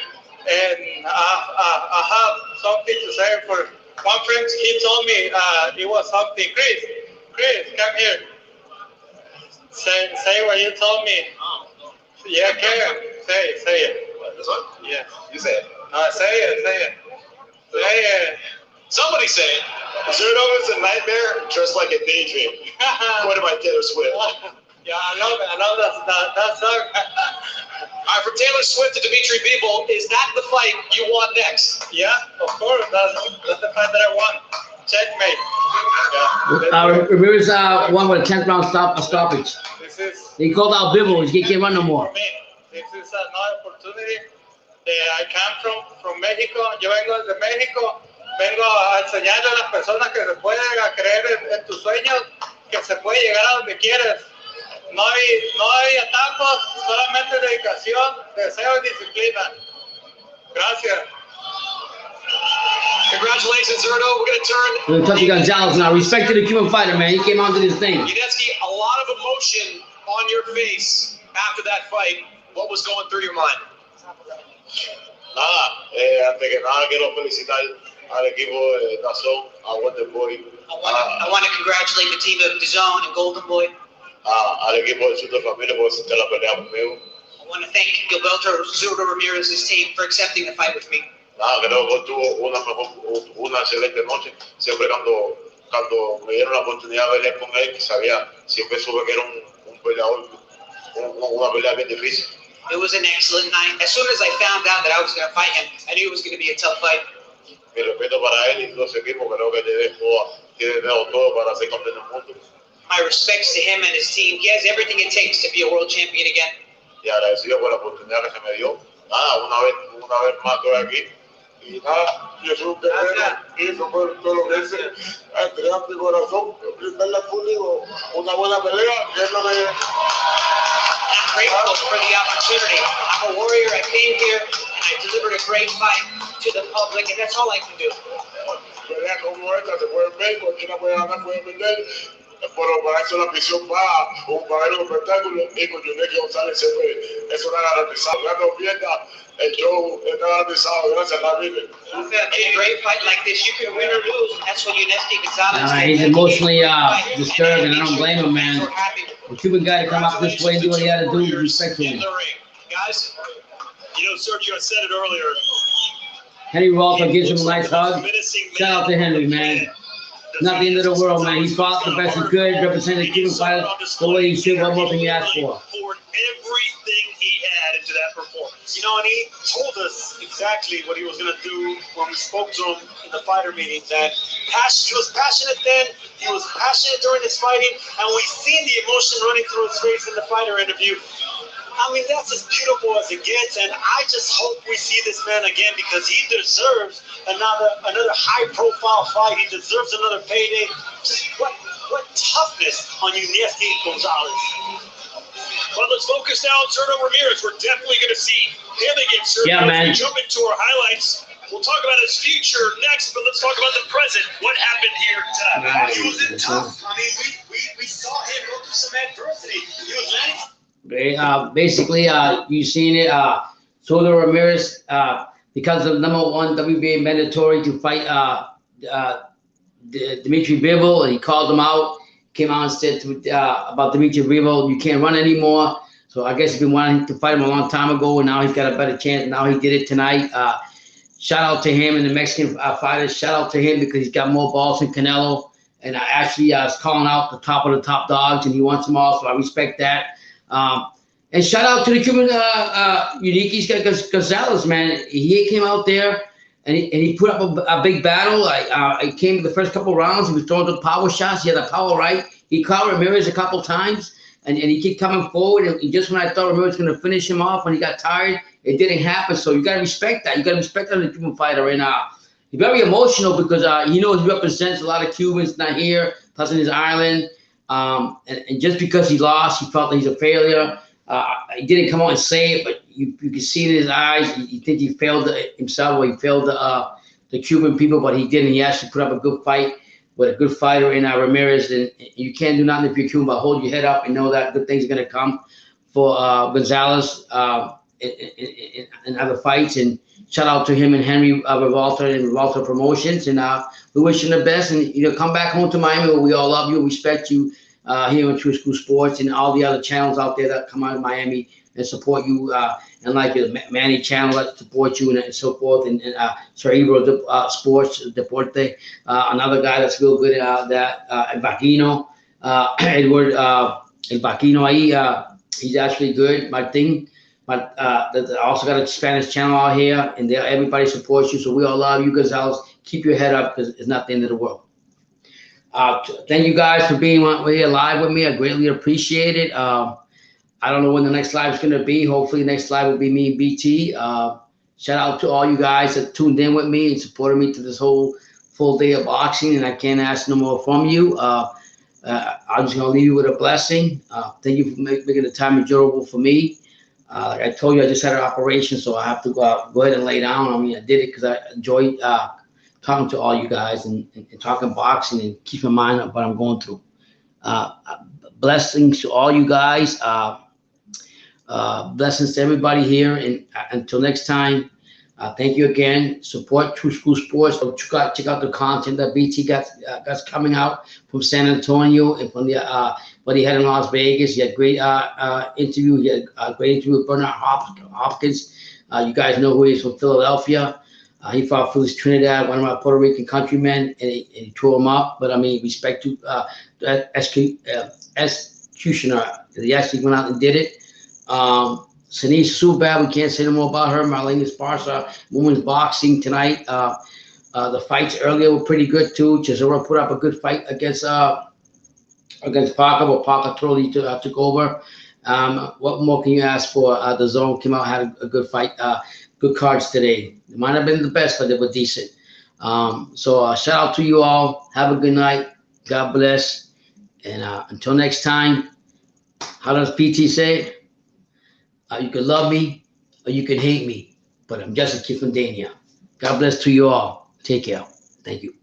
And I have something to say for one friend. He told me it was something. Chris, come here. Say what you told me. Yeah, Karen, say it. This one? Yeah. You say it. No, say it. Say it. Somebody say it. Zurdo is a nightmare, just like a daydream. Quoted by Taylor Swift. Yeah, I know that song. All right, from Taylor Swift to Dimitri Bivol, is that the fight you want next? Yeah, of course. That's the fight that I want. Checkmate. Yeah. Ramirez won with a 10th round stoppage. He called out Bivol. He can't run no more. This is another opportunity. I come from Mexico. Yo vengo de México. Vengo a enseñarle a las personas que se pueden creer en tus sueños, que se puede llegar a donde quieres. No hay atajos, solamente dedicación, deseo y disciplina. Gracias. Congratulations, Zurdo. We're going to turn. Yunieski Gonzalez now. Respect to the Cuban fighter, man. He came onto this thing. Yunieski, a lot of emotion on your face after that fight. What was going through your mind? Nada, antes que nada quiero felicitar al equipo de DAZN, a Golden Boy, I want to congratulate the team of DAZN and Golden Boy. al equipo de Zurdo Ramirez por aceptar la pelea conmigo. I want to thank Gilberto Ramirez's team for accepting the fight with me. Nada, creo que tuvo una excelente noche. Siempre cuando me dieron la oportunidad de pelear con él, siempre supe que era un peleador, una pelea bien difícil. It was an excellent night. As soon as I found out that I was going to fight him, I knew it was going to be a tough fight. Mi respeto para él y todo ese equipo, creo que tiene todo para ser campeón del mundo. My respects to him and his team. He has everything it takes to be a world champion again. Y agradecido por la oportunidad que se me dio. Nada, una vez más estoy aquí. Y nada, yo soy un guerrero y eso fue todo lo que hice. Entregar mi corazón, brindarle al público una buena pelea, que es lo que... I'm grateful for the opportunity. I'm a warrior. I came here and I delivered a great fight to the public, and that's all I can do. Peleas como esta se pueden ver, cualquiera puede ganar, puede perder. Pero para eso la prisión va para ver un espectáculo y con Yunieski Gonzalez siempre eso está garantizado. Gana o pierda, el show está garantizado, gracias a la vida. In a great fight like this, you can win or lose, and that's what Yunieski Gonzalez did. He's emotionally disturbed, and I don't blame him, man. The Cuban guy to come out this way and do what he had to do, respect to him. Guys, you know, Sergio, I said it earlier. Henry Walter gives him a nice hug. Shout out to Henry, man. Not the end of the world, man. He fought the best he could, represented the Cuban fighters the way he should. What more can you ask for? Poured everything he had into that performance. You know, and he told us exactly what he was going to do when we spoke to him in the fighter meeting. That he was passionate then, he was passionate during his fighting, and we've seen the emotion running through his face in the fighter interview. I mean, that's as beautiful as it gets, and I just hope we see this man again because he deserves another high-profile fight. He deserves another payday. Just what toughness on Yunieski Gonzalez. But let's focus now on Zurdo Ramirez. We're definitely going to see him again, Sergio. Yeah, man. As we jump into our highlights, we'll talk about his future next, but let's talk about the present. What happened here tonight? He was in tough. I mean, we saw him go through some adversity. He was landing. Basically, you've seen it. Zurdo Ramirez, because of #1 WBA mandatory to fight Dimitri Bivol, and he called him out. Came out and said about Dimitri Bivol, you can't run anymore. So I guess he's been wanting to fight him a long time ago, and now he's got a better chance. Now he did it tonight. Shout out to him and the Mexican fighters. Shout out to him because he's got more balls than Canelo. And I actually was calling out the top of the top dogs, and he wants them all, so I respect that. And shout out to the Cuban Yunieski Gonzalez, man. He came out there and he put up a big battle. I came the first couple rounds. He was throwing the power shots. He had a power right. He caught Ramirez a couple times, and he kept coming forward. And just when I thought Ramirez was going to finish him off, when he got tired, it didn't happen. So you got to respect that. You got to respect that in a Cuban fighter. And he's very emotional because he knows he represents a lot of Cubans not here, plus in his island. And just because he lost, he felt that he's a failure. He didn't come out and say it, but you can see in his eyes. You think he failed himself, or he failed the Cuban people, but he didn't. He actually put up a good fight with a good fighter in Ramirez. And you can't do nothing if you're Cuban, but hold your head up and know that good things are going to come for Gonzalez in other fights. And shout out to him and Henry Revolta and Revolta Promotions. And we wish him the best. And come back home to Miami, where we all love you, respect you. Here on True School Sports and all the other channels out there that come out of Miami and support you, and like the Manny channel that supports you and so forth, and Cerebro Sports Deporte, another guy that's real good at that, El Bacino, Edward El Bacino ahí, he's actually good, my thing. But I also got a Spanish channel out here, and everybody supports you, so we all love you, Gonzalez. Keep your head up because it's not the end of the world. Thank you guys for being here live with me. I greatly appreciate it. I don't know when the next live is going to be. Hopefully the next live will be me and BT. Shout out to all you guys that tuned in with me and supported me to this whole full day of boxing, and I can't ask no more from you. I'm just going to leave you with a blessing. Thank you for making the time enjoyable for me. Like I told you, I just had an operation, so I have to go ahead and lay down. I mean, I did it because I enjoy talking to all you guys and talking boxing and keep my mind up what I'm going through. blessings to all you guys. Blessings to everybody here. And until next time, thank you again. Support True School Sports. Check out the content that BT got coming out from San Antonio and from what he had in Las Vegas. He had a great interview. He had a great interview with Bernard Hopkins. You guys know who he is, from Philadelphia. He fought Feliz Trinidad, one of my Puerto Rican countrymen, and he tore him up. But I mean, respect to the executioner. He actually went out and did it. Seniesa, so bad we can't say no more about her. Marlene Esparza, women's boxing tonight. The fights earlier were pretty good too. Chisora put up a good fight against Parker, but Parker totally took over. What more can you ask for? The Zone came out, had a good fight. Good cards today. It might have been the best, but they were decent. So shout out to you all. Have a good night. God bless. And until next time, how does PT say? You can love me or you can hate me, but I'm just a kid from Dania. God bless to you all. Take care. Thank you.